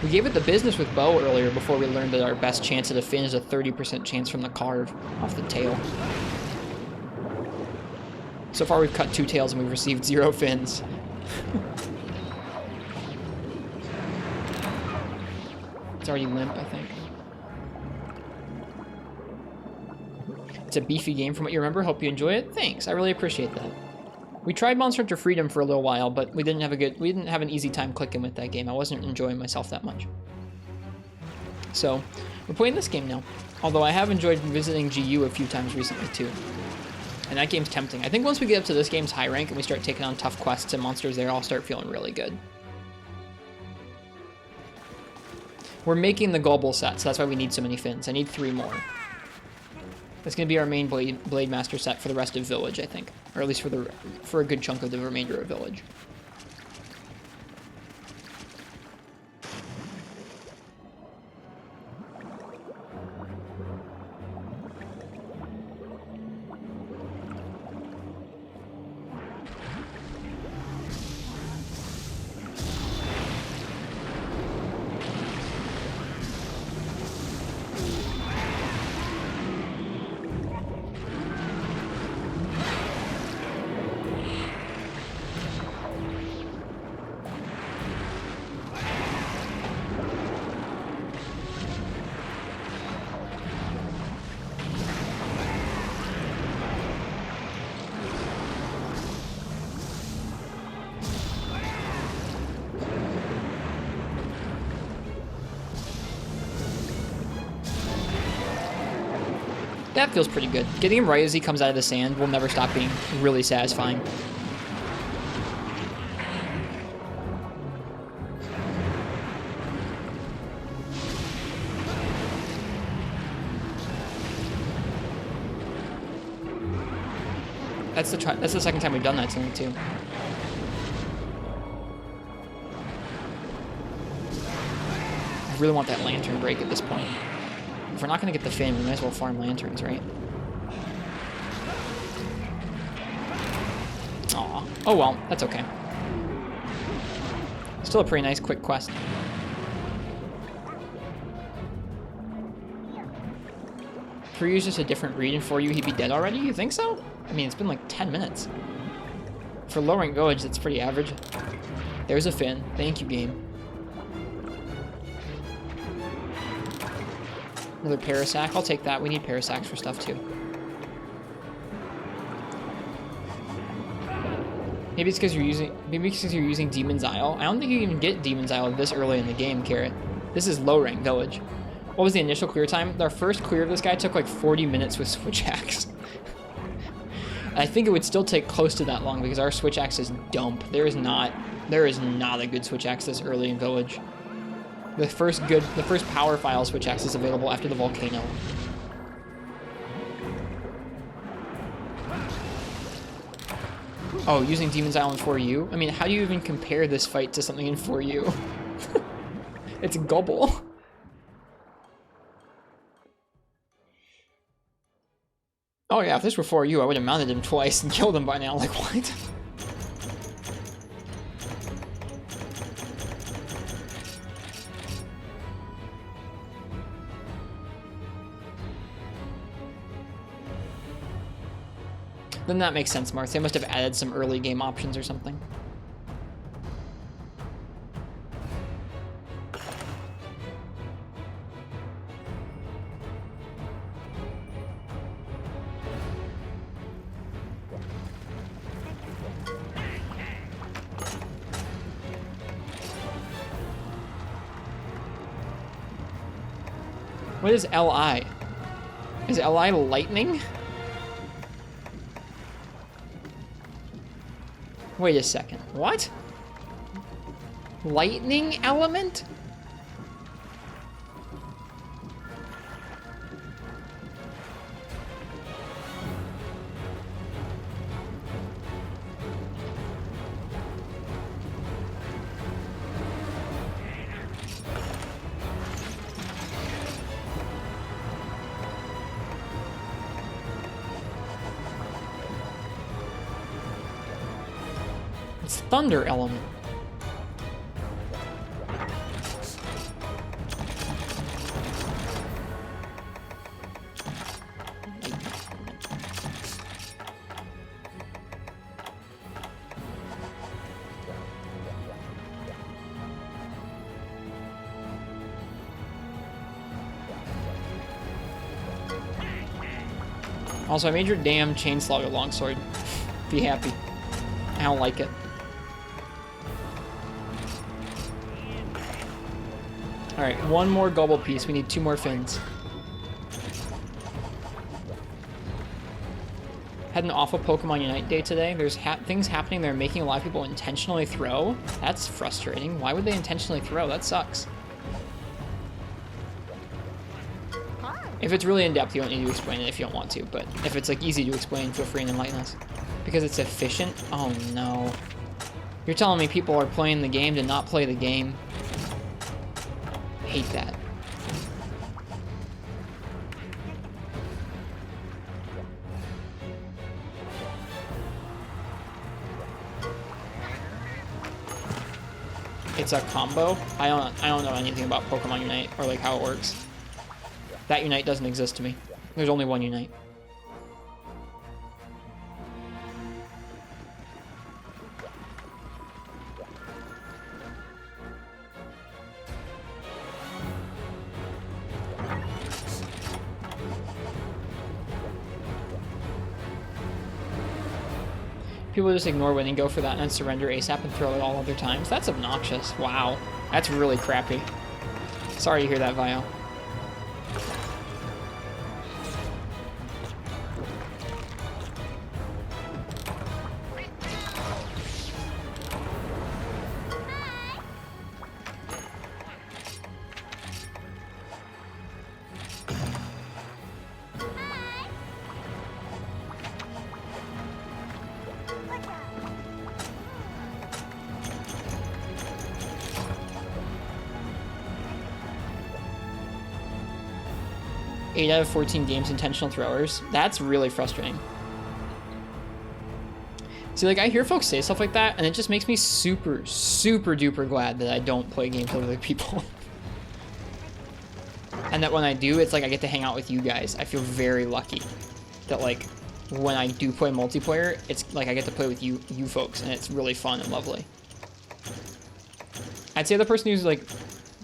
We gave it the business with Bow earlier before we learned that our best chance at a fin is a 30% chance from the carve off the tail. So far we've cut 2 tails and we've received 0 fins. It's already limp, I think. It's a beefy game from what you remember. Hope you enjoy it. Thanks, I really appreciate that. We tried Monster Hunter Freedom for a little while, but we didn't have an easy time clicking with that game. I wasn't enjoying myself that much. So, we're playing this game now. Although I have enjoyed visiting GU a few times recently too. And that game's tempting. I think once we get up to this game's high rank and we start taking on tough quests and monsters there, I'll start feeling really good. We're making the global set, so that's why we need so many fins. I need 3 more. That's going to be our main Blade Master set for the rest of Village, I think. Or at least for a good chunk of the remainder of Village. That feels pretty good. Getting him right as he comes out of the sand will never stop being really satisfying. That's the second time we've done that tonight too. I really want that lantern break at this point. If we're not going to get the fin, we might as well farm lanterns, right? Aw. Oh well, that's okay. Still a pretty nice quick quest. If we use just a different read and for you, he'd be dead already? You think so? I mean, it's been like 10 minutes. For lowering Village, that's pretty average. There's a fin. Thank you, game. Another Parasac. I'll take that. We need Parasacs for stuff too. Maybe it's because you're using Demon's Isle. I don't think you even get Demon's Isle this early in the game, Carrot. This is low rank Village. What was the initial clear time? Our first clear of this guy took like 40 minutes with Switch Axe. I think it would still take close to that long because our Switch Axe is dump. There is not a good Switch Axe this early in Village. The first power file switch X is available after the volcano. Oh, using Demon's Island 4U? I mean, how do you even compare this fight to something in 4U? It's gobble. Oh yeah, if this were 4U, I would have mounted him twice and killed him by now. Like, what? Then that makes sense, Mark. They must have added some early game options or something. What is LI? Is LI lightning? Wait a second. What? Lightning element? It's thunder element. Also, I made your damn chain slugger longsword. Be happy. I don't like it. Alright, one more gobble piece. We need 2 more fins. Had an awful Pokemon Unite day today. There's things happening that are making a lot of people intentionally throw. That's frustrating. Why would they intentionally throw? That sucks. If it's really in-depth, you don't need to explain it if you don't want to, but if it's like easy to explain, feel free and enlighten us. Because it's efficient? Oh no. You're telling me people are playing the game to not play the game? Hate that. It's a combo? I don't know anything about Pokemon Unite or like how it works. That Unite doesn't exist to me. There's only one Unite. People just ignore winning, go for that, and then surrender ASAP and throw it all other times. That's obnoxious. Wow. That's really crappy. Sorry to hear that, Vio. Eight out of 14 games intentional throwers. That's really frustrating. See, like, I hear folks say stuff like that, and it just makes me super, super duper glad that I don't play games with other people. And that when I do, it's like I get to hang out with you guys. I feel very lucky that, like, when I do play multiplayer, it's like I get to play with you folks, and it's really fun and lovely. I'd say the person who's, like,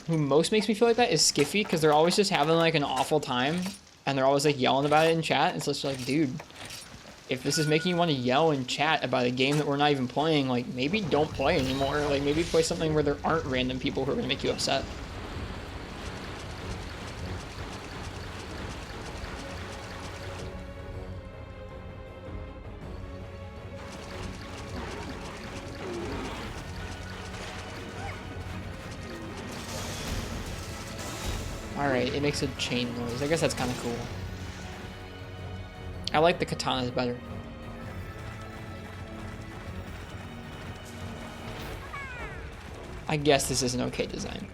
who most makes me feel like that is Skiffy, because they're always just having like an awful time and they're always like yelling about it in chat. It's just like, dude, if this is making you want to yell and chat about a game that we're not even playing, like maybe don't play anymore. Like maybe play something where there aren't random people who are going to make you upset. Alright, it makes a chain noise. I guess that's kind of cool. I like the katanas better. I guess this is an okay design.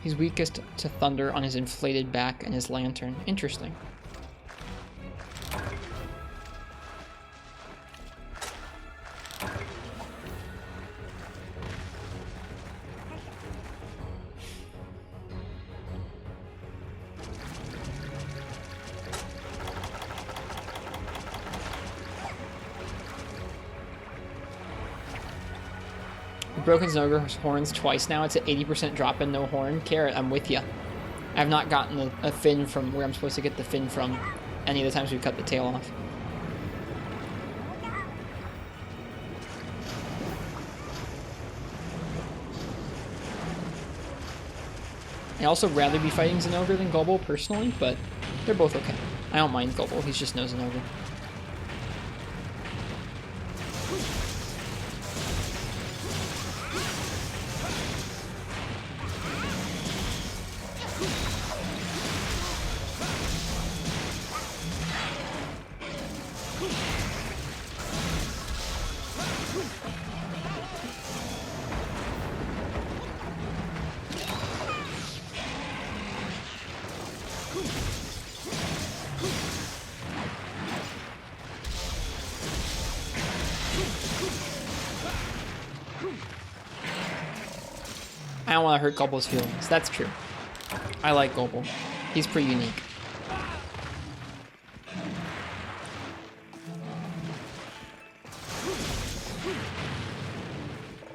He's weakest to thunder on his inflated back and his lantern. Interesting. Broken Zogre's horns twice now. It's an 80% drop in no horn. Carrot, I'm with you. I've not gotten a fin from where I'm supposed to get the fin from any of the times we've cut the tail off. I'd also rather be fighting Zenogre than Gobble personally, but they're both okay. I don't mind Gobble, he's just no Zenogre. I don't want to hurt Gobble's feelings. That's true. I like Gobble. He's pretty unique.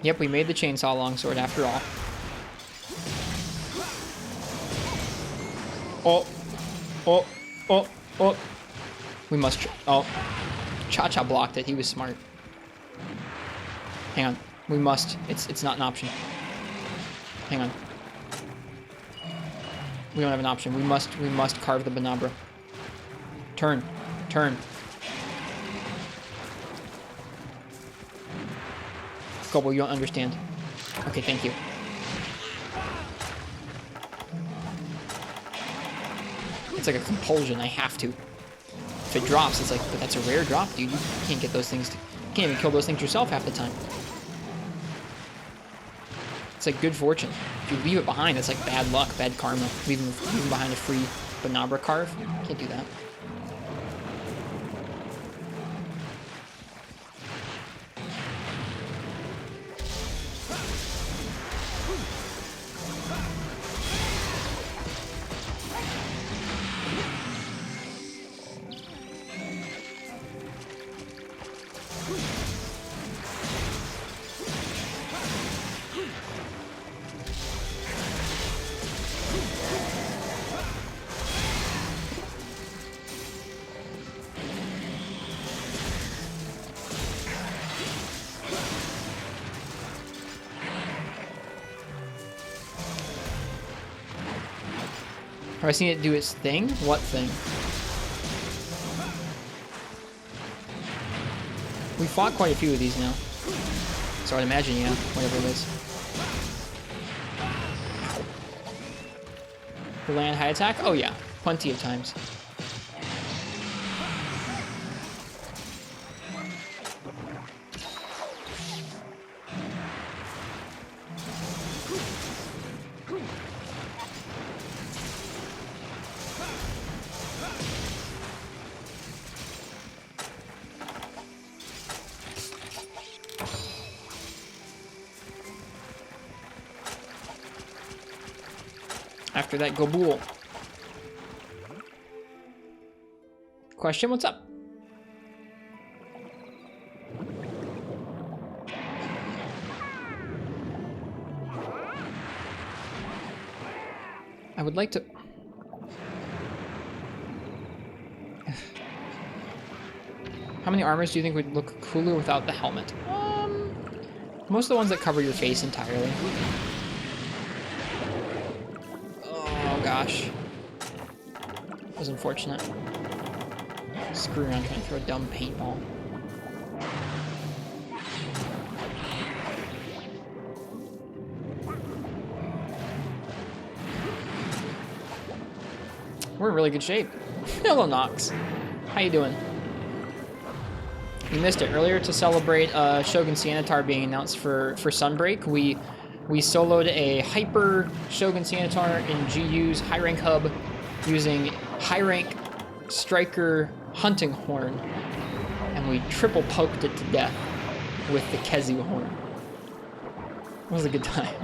Yep, we made the chainsaw longsword after all. Oh. Oh. Oh. Oh. We must... Oh. Cha-Cha blocked it. He was smart. Hang on. We must. It's not an option. Hang on. We don't have an option. We must carve the Banabra. Turn. Turn. Gobble, you don't understand. Okay, thank you. It's like a compulsion. I have to. If it drops, it's like, but that's a rare drop, dude. You can't get those things. You can't even kill those things yourself half the time. It's like good fortune. If you leave it behind, it's like bad luck, bad karma. Leaving behind a free Banabra carve. Can't do that. Have I seen it do its thing? What thing? We fought quite a few of these now. So I'd imagine, yeah, whatever it is. The land high attack? Oh yeah, plenty of times. After that, Gobool. Question, what's up? I would like to... How many armors do you think would look cooler without the helmet? Most of the ones that cover your face entirely. gosh. That was unfortunate. Screw around trying to throw a dumb paintball. We're in really good shape. Hello, Nox. How you doing? You missed it earlier to celebrate Shogun Sanitar being announced for Sunbreak. We soloed a hyper Shogun Sanitar in GU's high rank hub using high rank striker hunting horn, and we triple poked it to death with the Kezu horn. It was a good time.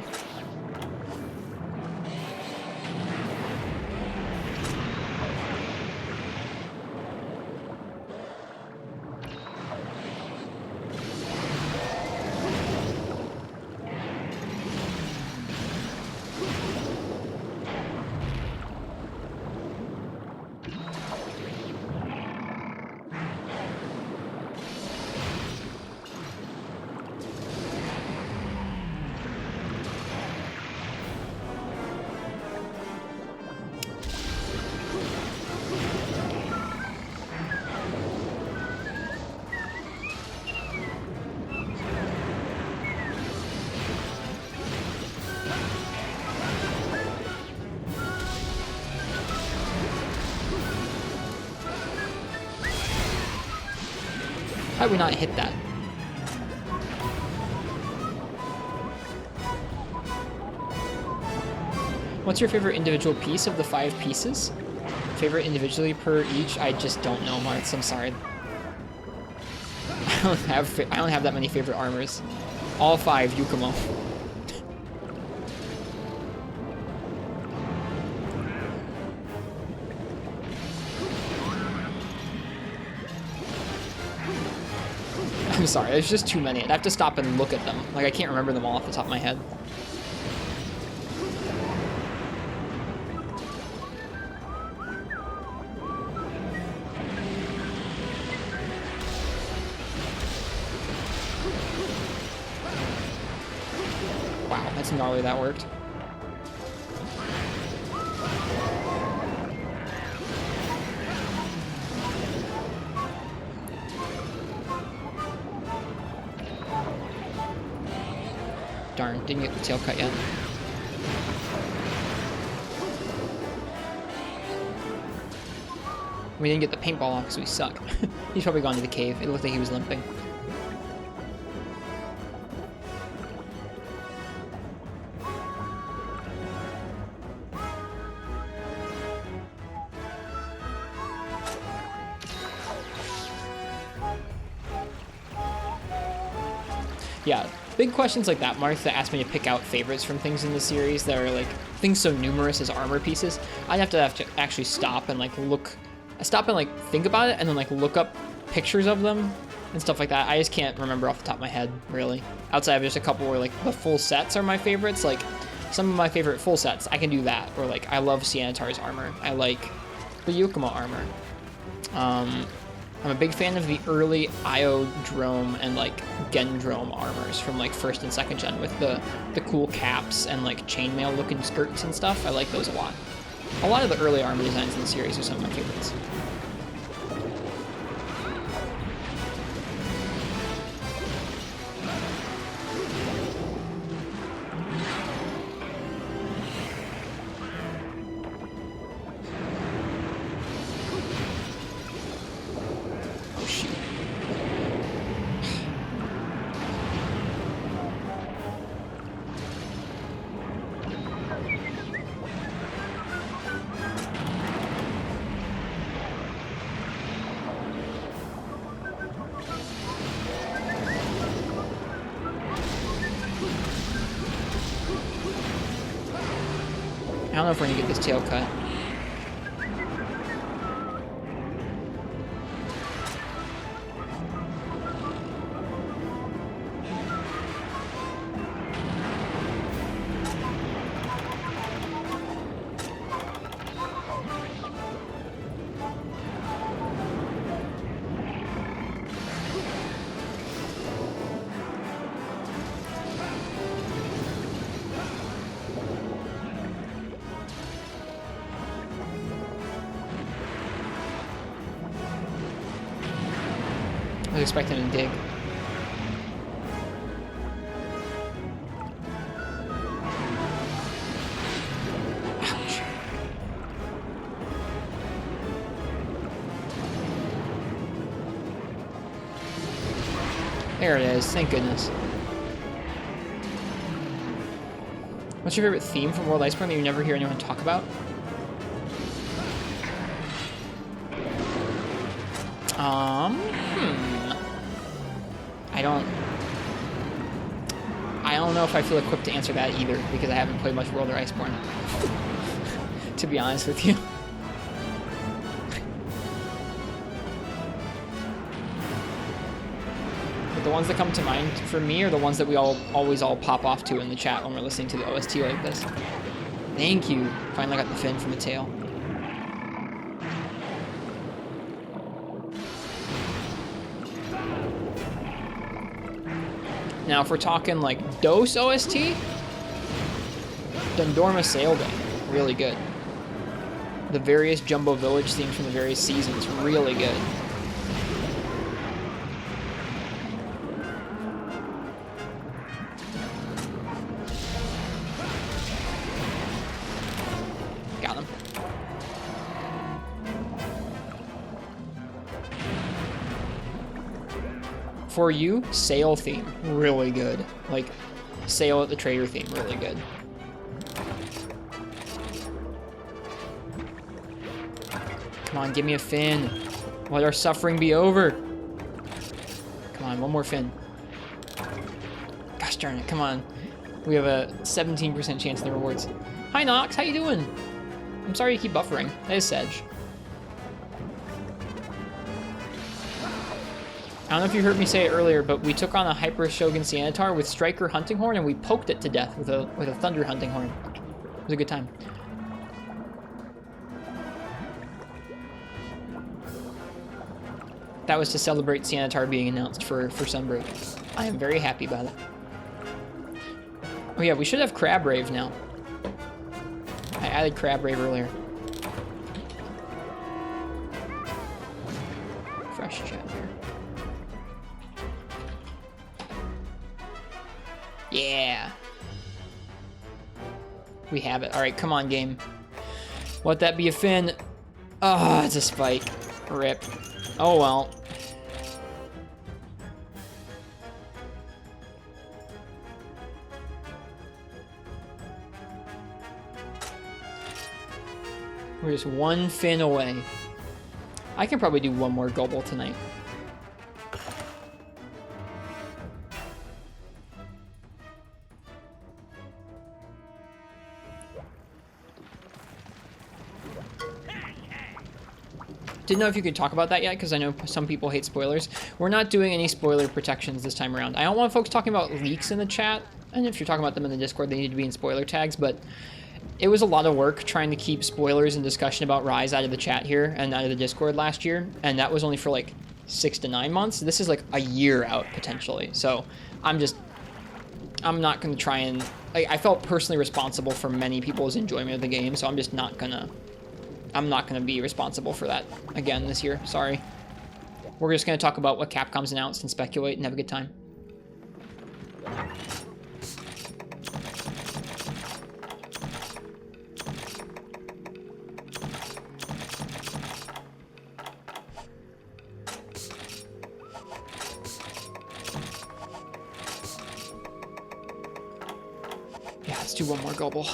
How did we not hit that? What's your favorite individual piece of the 5 pieces? Favorite individually per each? I just don't know, Martz. I'm sorry. I don't have that many favorite armors. All 5 Yukumo. I'm sorry, there's just too many. I'd have to stop and look at them. Like, I can't remember them all off the top of my head. Wow, that's gnarly that worked. Darn, didn't get the tail cut yet. We didn't get the paintball off because we suck. He's probably gone to the cave. It looked like he was limping. Yeah, big questions like that, Martha asked me to pick out favorites from things in the series that are like things so numerous as armor pieces. I'd have to actually stop and like think about it and then like look up pictures of them and stuff like that. I just can't remember off the top of my head, really. Outside of just a couple where like the full sets are my favorites, like some of my favorite full sets, I can do that. Or like I love Sianitar's armor. I like the Yukumo armor. I'm a big fan of the early Iodrome and like Gendrome armors from like 1st and 2nd gen with the cool caps and like chainmail looking skirts and stuff. I like those a lot. A lot of the early armor designs in the series are some of my favorites. I don't know if we're gonna get this tail cut. was expecting him to dig. Ouch. There it is. Thank goodness. What's your favorite theme from World Iceborne that you never hear anyone talk about? I don't know if I feel equipped to answer that either, because I haven't played much World or Iceborne. To be honest with you. But the ones that come to mind for me are the ones that we always pop off to in the chat when we're listening to the OST like this. Thank you. Finally got the fin from the tail. Now, if we're talking like DOS OST, Dundorma Sail Day, really good. The various Jumbo Village themes from the various seasons, really good. Got him. For you, Sail theme, really good. Like, Sail at the Trader theme, really good. Come on, give me a fin. Let our suffering be over. Come on, one more fin. Gosh darn it, come on. We have a 17% chance in the rewards. Hi, Nox, how you doing? I'm sorry you keep buffering. That is Sedge. I don't know if you heard me say it earlier, but we took on a Hyper Shogun Sianatar with Striker Hunting Horn, and we poked it to death with a Thunder Hunting Horn. It was a good time. That was to celebrate Sianatar being announced for Sunbreak. I am very happy about it. Oh yeah, we should have Crab Rave now. I added Crab Rave earlier. Fresh chat here. Yeah. We have it. All right, come on, game. Let that be a fin. Oh, it's a spike. Rip. Oh, well. We're just one fin away. I can probably do one more gobble tonight. Didn't know if you could talk about that yet, because I know some people hate spoilers. We're not doing any spoiler protections this time around. I don't want folks talking about leaks in the chat, and if you're talking about them in the Discord, they need to be in spoiler tags, but it was a lot of work trying to keep spoilers and discussion about Rise out of the chat here and out of the Discord last year, and that was only for like 6 to 9 months. This is like a year out, potentially, so I'm not going to try and... I felt personally responsible for many people's enjoyment of the game, so I'm just not going to... I'm not going to be responsible for that again this year. Sorry. We're just going to talk about what Capcom's announced and speculate and have a good time. Yeah, let's do one more gobble.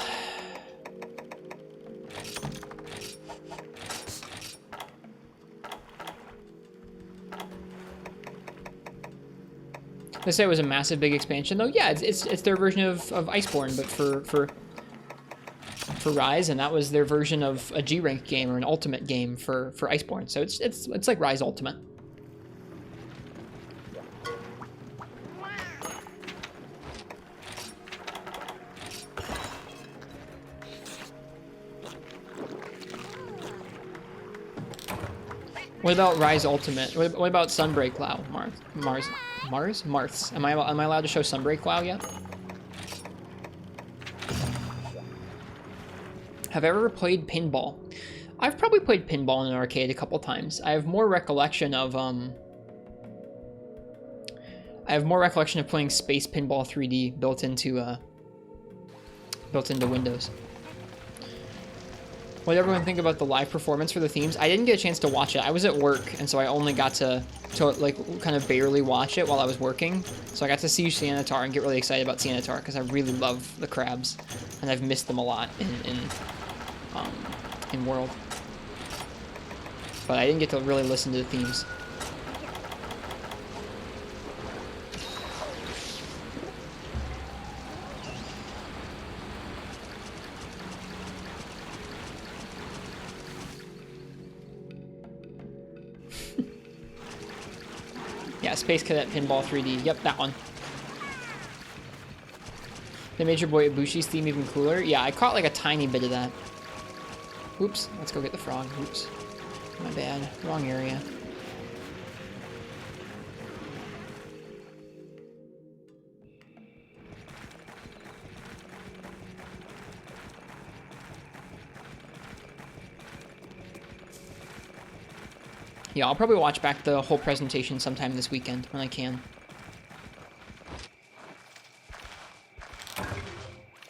They say it was a massive, big expansion, though. Yeah, it's their version of Iceborne, but for Rise, and that was their version of a G rank game or an Ultimate game for Iceborne. So it's like Rise Ultimate. What about Rise Ultimate? What about Sunbreak WoW? Marths? Am I allowed to show Sunbreak WoW yet? Have I ever played pinball? I've probably played pinball in an arcade a couple times. I have more recollection of I have more recollection of playing Space Pinball 3D built into Windows. What did everyone think about the live performance for the themes? I didn't get a chance to watch it. I was at work, and so I only got to like kind of barely watch it while I was working. So I got to see Sianatar and get really excited about Sianatar because I really love the crabs, and I've missed them a lot in World. But I didn't get to really listen to the themes. Yeah, Space Cadet Pinball 3D. Yep, that one. They made your boy Ibushi's theme even cooler. Yeah, I caught like a tiny bit of that. Oops, let's go get the frog. Oops. My bad. Wrong area. Yeah, I'll probably watch back the whole presentation sometime this weekend when I can.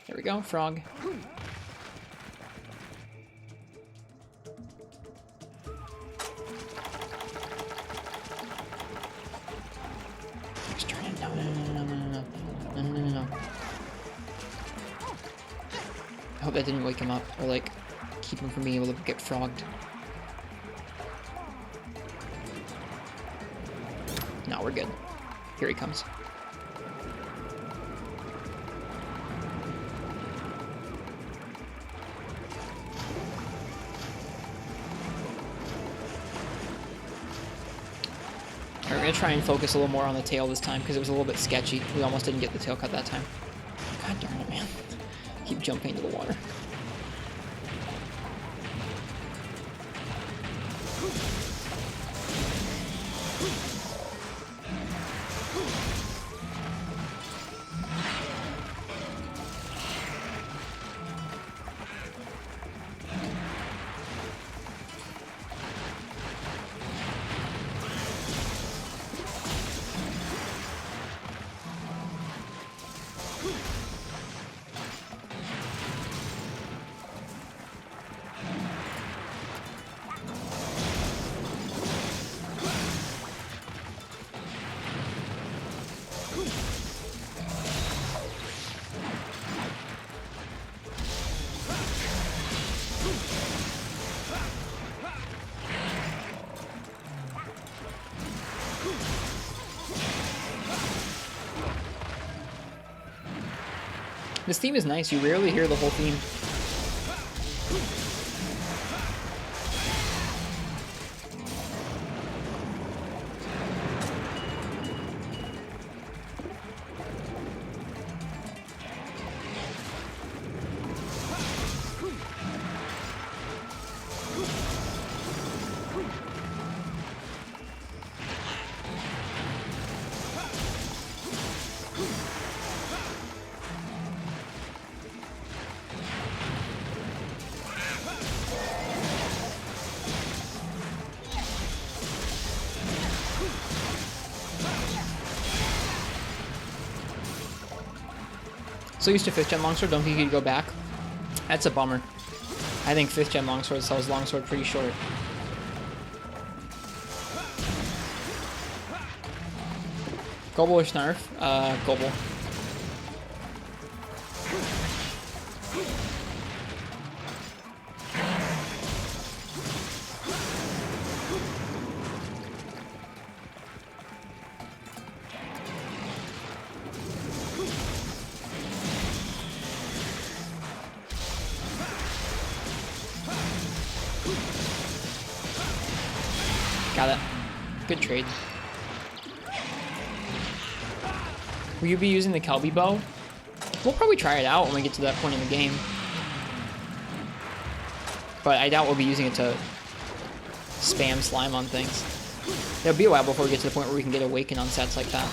There we go, frog. Just turn it. No. I hope that didn't wake him up or like keep him from being able to get frogged. No, we're good. Here he comes. Alright, we're gonna try and focus a little more on the tail this time because it was a little bit sketchy. We almost didn't get the tail cut that time. God darn it, man. Keep jumping into the water. This theme is nice. You rarely hear the whole theme. So used to 5th gen longsword, don't think you could go back. That's a bummer. I think 5th gen longsword sells longsword pretty short. Gobble or Snarf? Gobble. Got it. Good trade. Will you be using the Kelby bow? We'll probably try it out when we get to that point in the game. But I doubt we'll be using it to spam slime on things. It'll be a while before we get to the point where we can get Awaken on sets like that.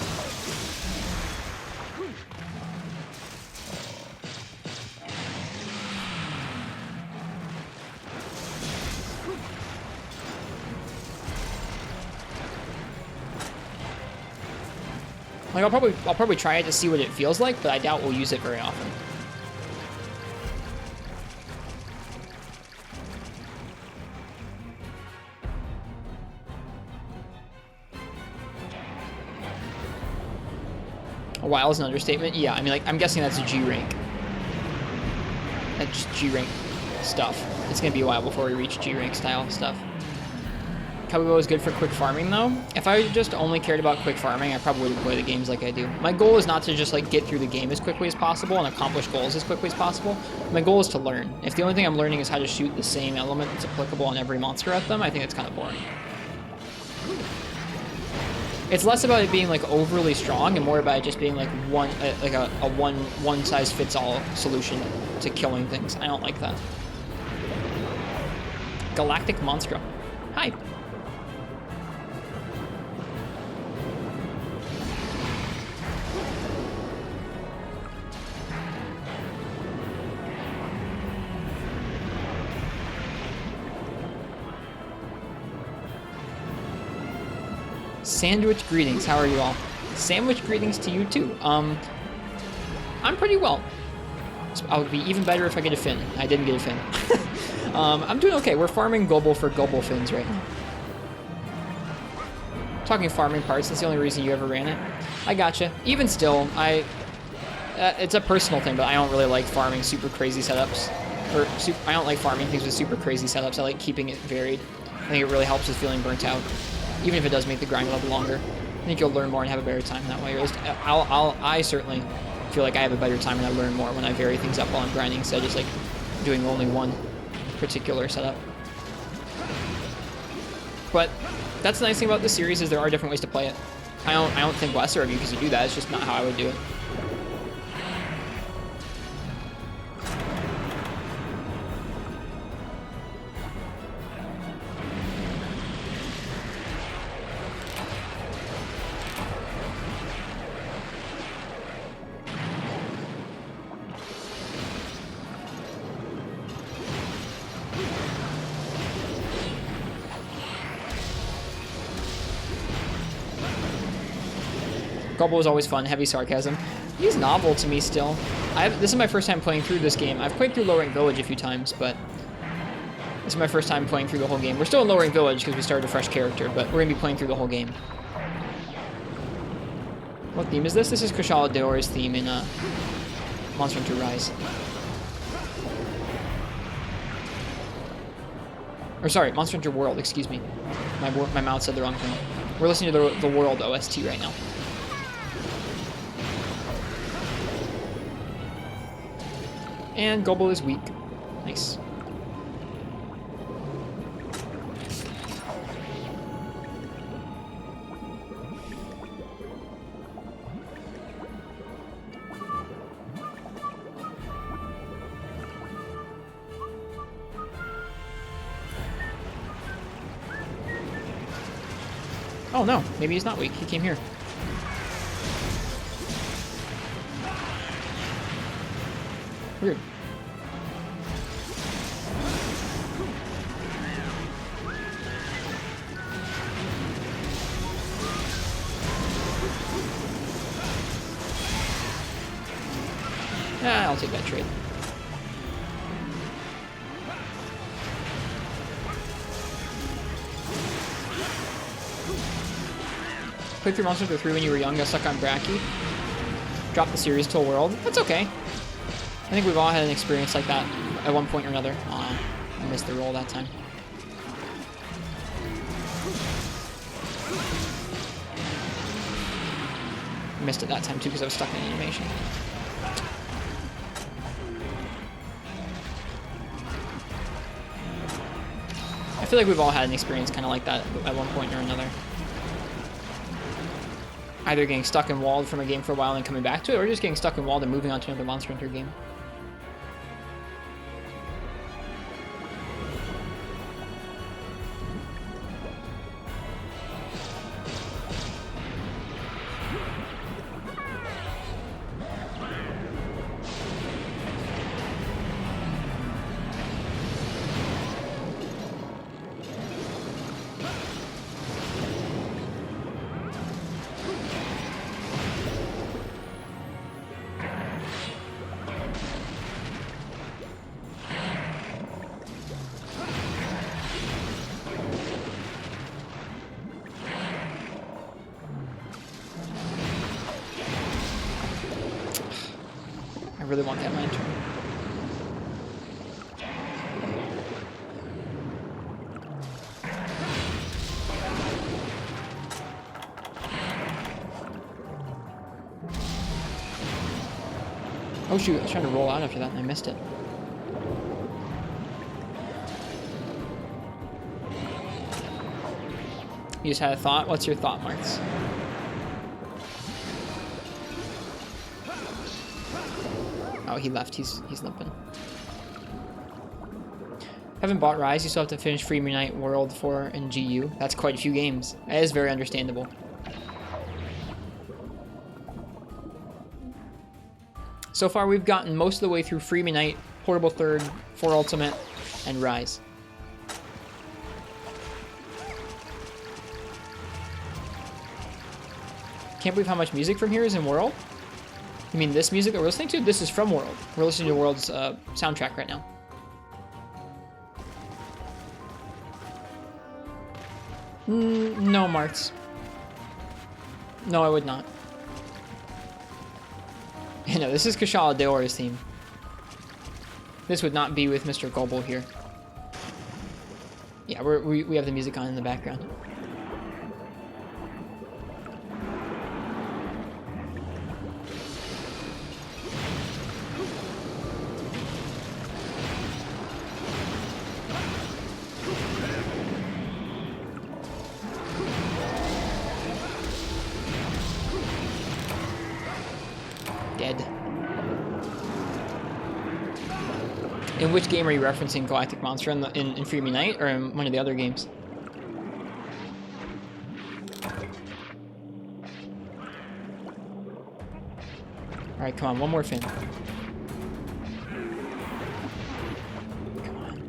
Like, I'll probably try it to see what it feels like, but I doubt we'll use it very often. A while is an understatement. Yeah, I mean, like, I'm guessing that's a G rank. That's G rank stuff. It's gonna be a while before we reach G rank style stuff. Cowboy is good for quick farming though. If I just only cared about quick farming, I probably wouldn't play the games like I do. My goal is not to just like get through the game as quickly as possible and accomplish goals as quickly as possible. My goal is to learn. If the only thing I'm learning is how to shoot the same element that's applicable on every monster at them, I think it's kind of boring. It's less about it being like overly strong and more about it just being like a one size fits all solution to killing things. I don't like that. Galactic Monstro. Hi. Sandwich greetings. How are you all? Sandwich greetings to you too. I'm pretty well. I would be even better if I get a fin. I didn't get a fin. I'm doing okay. We're farming Gobble for Gobble fins right now. Talking farming parts, that's the only reason you ever ran it. I gotcha. Even still, it's a personal thing, but I don't really like farming super crazy setups. I don't like farming things with super crazy setups. I like keeping it varied. I think it really helps with feeling burnt out. Even if it does make the grind level longer. I think you'll learn more and have a better time that way. Or at least I certainly feel like I have a better time and I learn more when I vary things up while I'm grinding instead of just like doing only one particular setup. But that's the nice thing about this series is there are different ways to play it. I don't think lesser of you because you do that. It's just not how I would do it. Gobble was always fun, heavy sarcasm. He's novel to me still. This is my first time playing through this game. I've played through Low Rank Village a few times, but this is my first time playing through the whole game. We're still in Low Rank Village because we started a fresh character, but we're going to be playing through the whole game. What theme is this? This is Kushala Daora's theme in Monster Hunter Rise. Or sorry, Monster Hunter World, excuse me. My mouth said the wrong thing. We're listening to the World OST right now. And Gobble is weak. Nice. Oh no, maybe he's not weak. He came here. Weird. I'll take that trade. Played through Monster Hunter 3 when you were young, got stuck on Bracky. Dropped the series to a world. That's okay. I think we've all had an experience like that at one point or another. Aw, I missed the roll that time. I missed it that time too because I was stuck in animation. I feel like we've all had an experience kind of like that at one point or another. Either getting stuck and walled from a game for a while and coming back to it, or just getting stuck and walled and moving on to another Monster Hunter game. I really want that lantern. Oh shoot, I was trying to roll out after that and I missed it. You just had a thought? What's your thought, Marks? Oh, he left. He's limping. Haven't bought Rise. You still have to finish Free Midnight World 4 and GU. That's quite a few games. That is very understandable. So far, we've gotten most of the way through Free Midnight, Portable Third, 4 Ultimate, and Rise. Can't believe how much music from here is in World. You mean this music that we're listening to? This is from World. We're listening to World's soundtrack right now. No, Marts. No, I would not. No, this is Kashala Deora's theme. This would not be with Mr. Goble here. Yeah, we have the music on in the background. Dead. In which game are you referencing Galactic Monster? In Free Midnight or in one of the other games? Alright, come on, one more fin. Come on.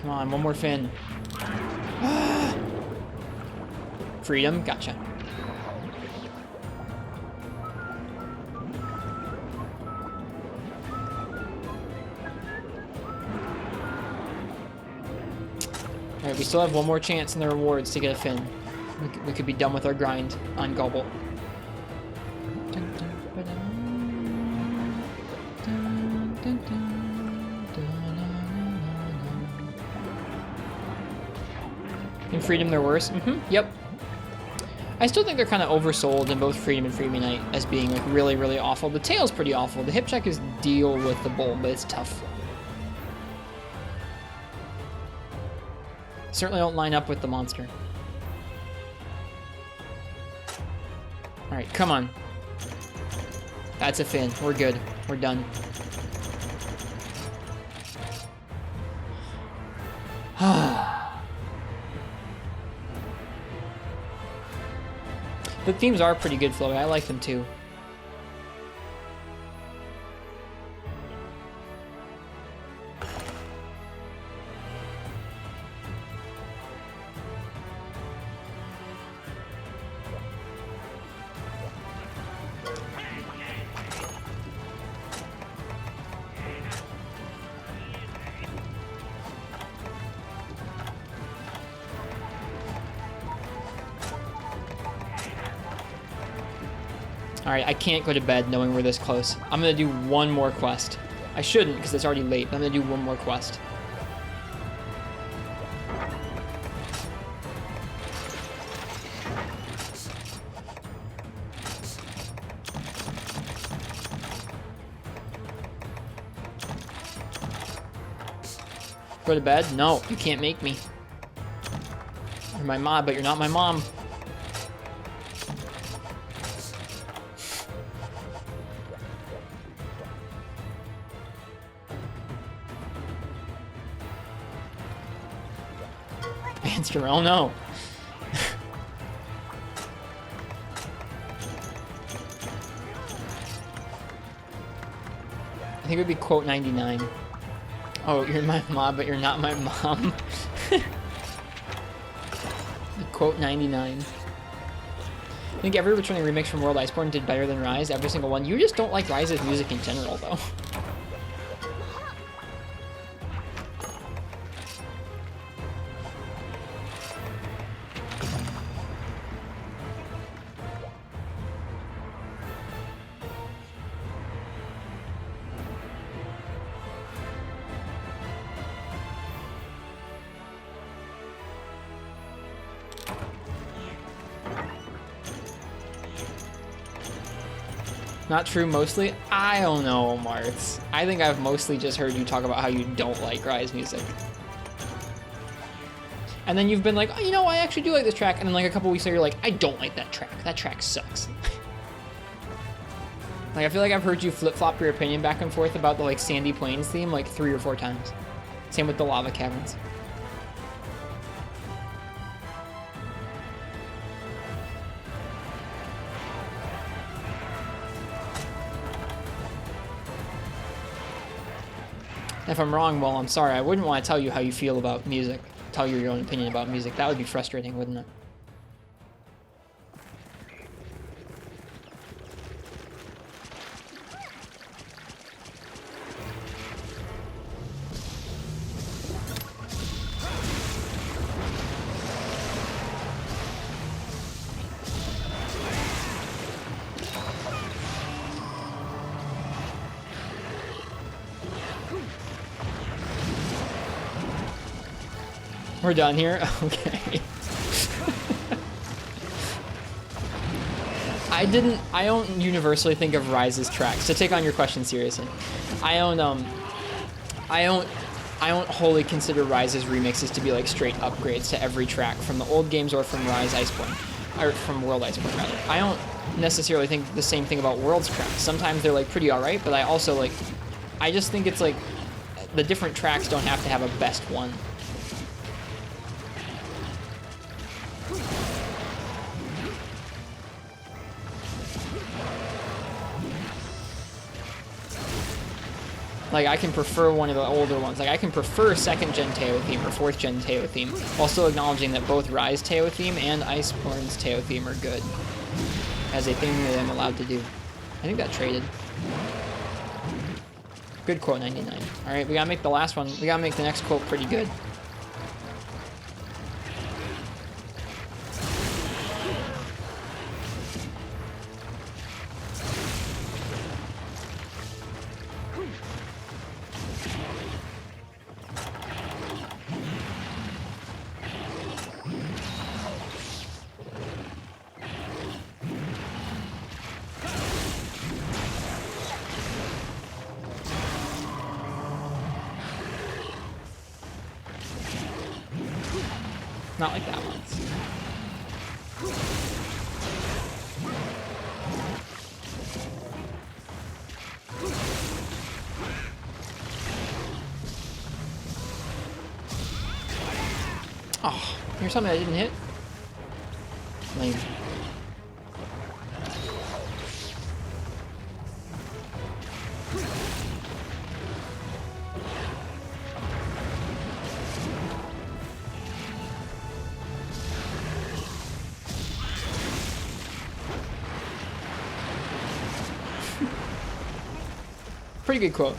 Come on, one more fin. Freedom, gotcha. Alright, we still have one more chance in the rewards to get a fin. We could be done with our grind on Gobble. In Freedom they're worse? Yep. I still think they're kind of oversold in both Freedom and Free Midnight as being like really, really awful. The tail's pretty awful. The hip check is deal with the bull, but it's tough. Certainly don't line up with the monster. Alright, come on. That's a fin. We're good. We're done. The themes are pretty good, Flo. I like them too. Alright, I can't go to bed knowing we're this close. I'm gonna do one more quest. I shouldn't, because it's already late, but I'm gonna do one more quest. Go to bed? No, you can't make me. You're my mom, but you're not my mom. Oh no. I think it would be quote 99. Oh, you're my mom, but you're not my mom. Quote 99. I think every returning remix from World Iceborne did better than Rise, every single one. You just don't like Rise's music in general, though. Not true mostly? I don't know, Martz. I think I've mostly just heard you talk about how you don't like Rise music. And then you've been like, oh, you know, I actually do like this track. And then like a couple weeks later, you're like, I don't like that track. That track sucks. Like, I feel like I've heard you flip-flop your opinion back and forth about the like Sandy Plains theme like 3 or 4 times. Same with the Lava Caverns. If I'm wrong, well, I'm sorry. I wouldn't want to tell you how you feel about music. Tell you your own opinion about music. That would be frustrating, wouldn't it? We're done here? Okay. I don't universally think of Rise's tracks. To take on your question seriously, I don't wholly consider Rise's remixes to be like straight upgrades to every track from the old games or from Rise Iceborne, or from World Iceborne rather. I don't necessarily think the same thing about World's tracks. Sometimes they're like pretty alright, but I also like, I just think it's like the different tracks don't have to have a best one. Like, I can prefer one of the older ones. Like, I can prefer 2nd Gen Teo theme or 4th Gen Teo theme, while still acknowledging that both Rise Teo theme and Iceborne's Teo theme are good, as a thing that I'm allowed to do. I think that traded. Good quote, 99. Alright, we gotta make the last one. We gotta make the next quote pretty good. Not like that one. Oh, here's something I didn't hit. Lame. Pretty good quote.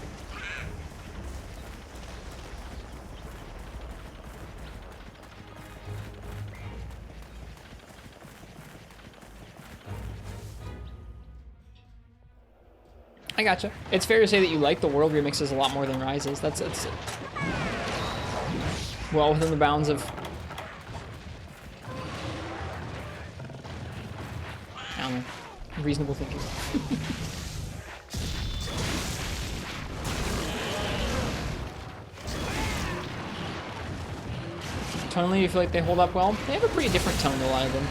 I gotcha. It's fair to say that you like the World remixes a lot more than Rises. That's well within the bounds of, I don't know, reasonable thinking. Tonally, you feel like they hold up well? They have a pretty different tone to a lot of them.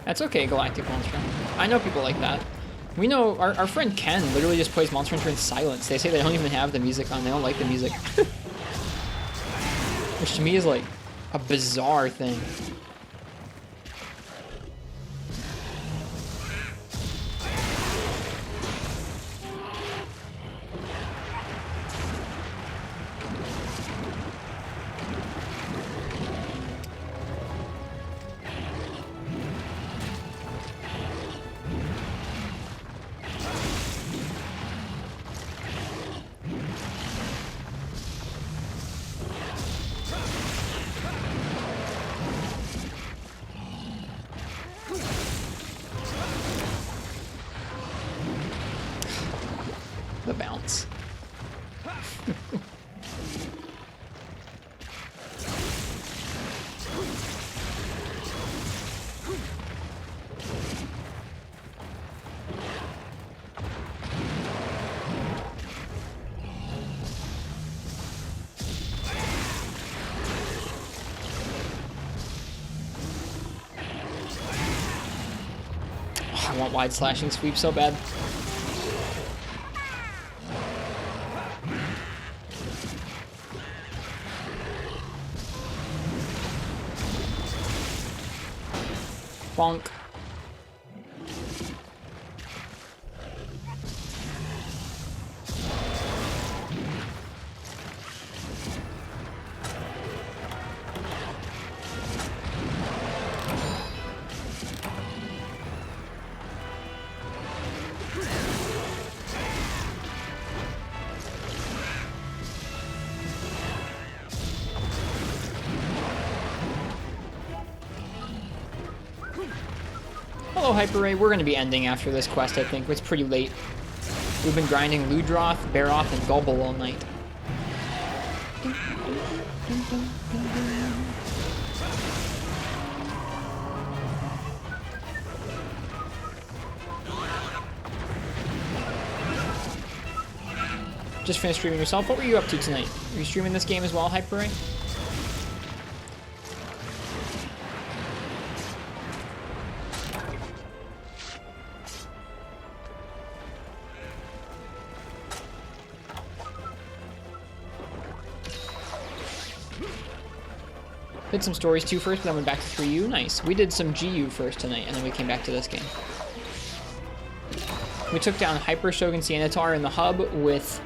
That's okay, Galactic Monster. I know people like that. We know our friend Ken literally just plays Monster Hunter in silence. They say they don't even have the music on. They don't like the music. Which to me is like a bizarre thing. I want wide slashing sweep so bad. Bonk. Hello, Hyper Ray. We're going to be ending after this quest, I think. It's pretty late. We've been grinding Ludroth, Baroth, and Gulble all night. Just finished streaming yourself. What were you up to tonight? Were you streaming this game as well, Hyper Ray? Did some stories too first, but then went back to 3U. Nice. We did some GU first tonight, and then we came back to this game. We took down Hyper Shogun Sianitar in the hub with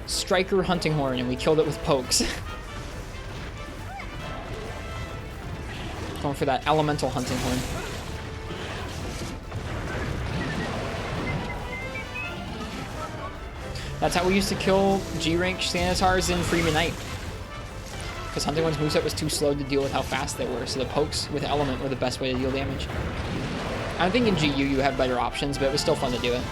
Striker Hunting Horn, and we killed it with pokes. Going for that elemental Hunting Horn. That's how we used to kill G-Rank Sanitars in Freeman Knight. Because Hunting Horn's moveset was too slow to deal with how fast they were, so the pokes with Element were the best way to deal damage. I think in GU you have better options, but it was still fun to do it.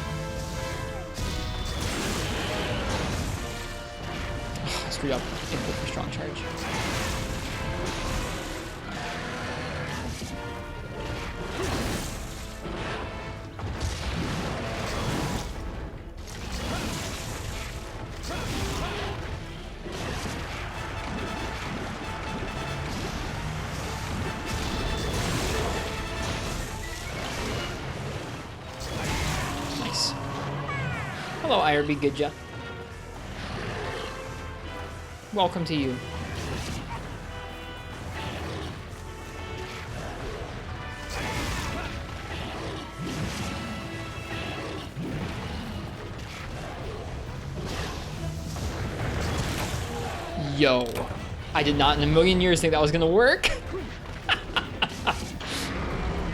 I screwed up input for strong charge. Hello, IRB Gidja. Welcome to you. Yo, I did not in a million years think that was gonna work.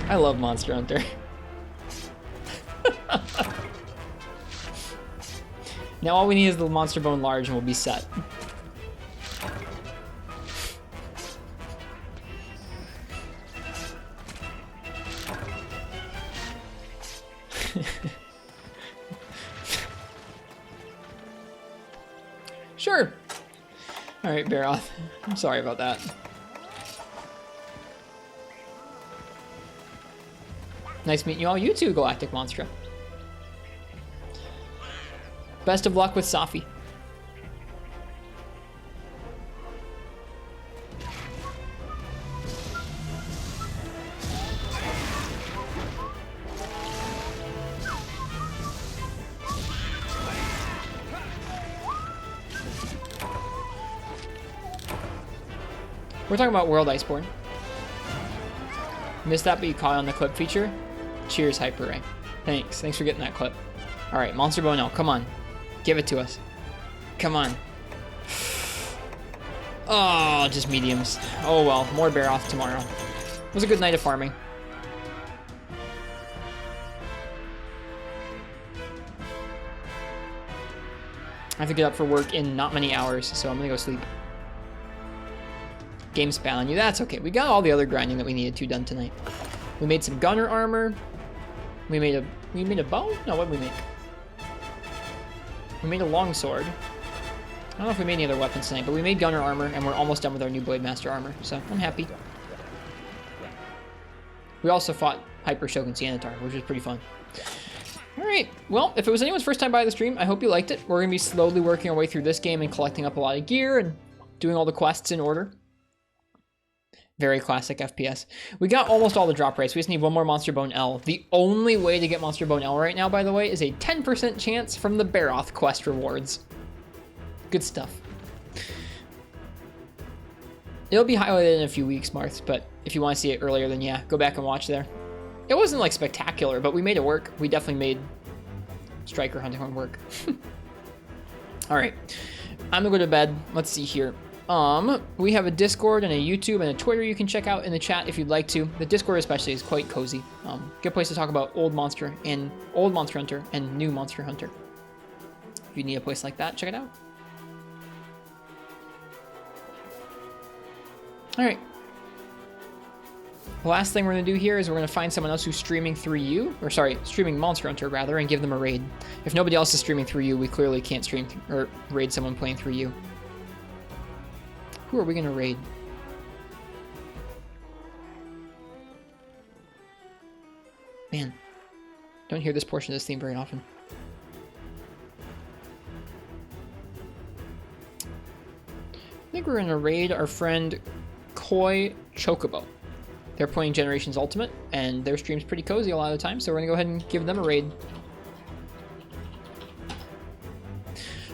I love Monster Hunter. Now all we need is the Monster Bone Large and we'll be set. Sure. All right, Baroth. I'm sorry about that. Nice meeting you all. You too, Galactic Monstra. Best of luck with Safi. We're talking about World Iceborne. Missed that, but you caught on the clip feature. Cheers, Hyper Ray. Thanks. Thanks for getting that clip. All right, Monster Bone L, come on. Give it to us. Come on. Oh, just mediums. Oh well, more Baroth tomorrow. It was a good night of farming. I have to get up for work in not many hours, so I'm gonna go sleep. Game span on you. That's okay. We got all the other grinding that we needed to done tonight. We made some gunner armor. We made a bow? No, what did we make? We made a longsword. don't know if we made any other weapons tonight, but we made gunner armor, and we're almost done with our new Blade Master armor, so I'm happy. We also fought Hyper Shogun Sianatar, which was pretty fun. Alright, well, if it was anyone's first time by the stream, I hope you liked it. We're going to be slowly working our way through this game and collecting up a lot of gear and doing all the quests in order. Very classic FPS. We got almost all the drop rates. We just need one more Monster Bone L. The only way to get Monster Bone L right now, by the way, is a 10% chance from the Baroth quest rewards. Good stuff. It'll be highlighted in a few weeks, Marth, but if you want to see it earlier, then yeah, go back and watch there. It wasn't like spectacular, but we made it work. We definitely made Striker Hunting Horn work. All right, I'm gonna go to bed. Let's see here. We have a Discord and a YouTube and a Twitter you can check out in the chat if you'd like to. The Discord especially is quite cozy. Good place to talk about old Monster Hunter and new Monster Hunter. If you need a place like that, check it out. All right. The last thing we're going to do here is we're going to find someone else who's streaming through you, or sorry, streaming Monster Hunter rather, and give them a raid. If nobody else is streaming through you, we clearly can't stream or raid someone playing through you. Who are we going to raid? Man, don't hear this portion of this theme very often. I think we're going to raid our friend Koi Chocobo. They're playing Generations Ultimate, and their stream's pretty cozy a lot of the time, so we're going to go ahead and give them a raid.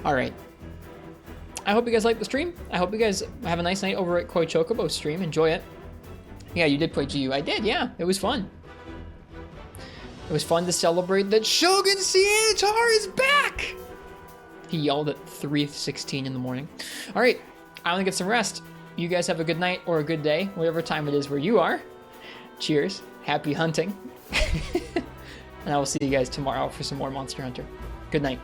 Alright. I hope you guys liked the stream. I hope you guys have a nice night over at Koi Chocobo's stream. Enjoy it. Yeah, you did play GU. I did, yeah. It was fun. It was fun to celebrate that Shogun Sianatar is back! He yelled at 3:16 in the morning. Alright, I'm going to get some rest. You guys have a good night or a good day, whatever time it is where you are. Cheers. Happy hunting. And I will see you guys tomorrow for some more Monster Hunter. Good night.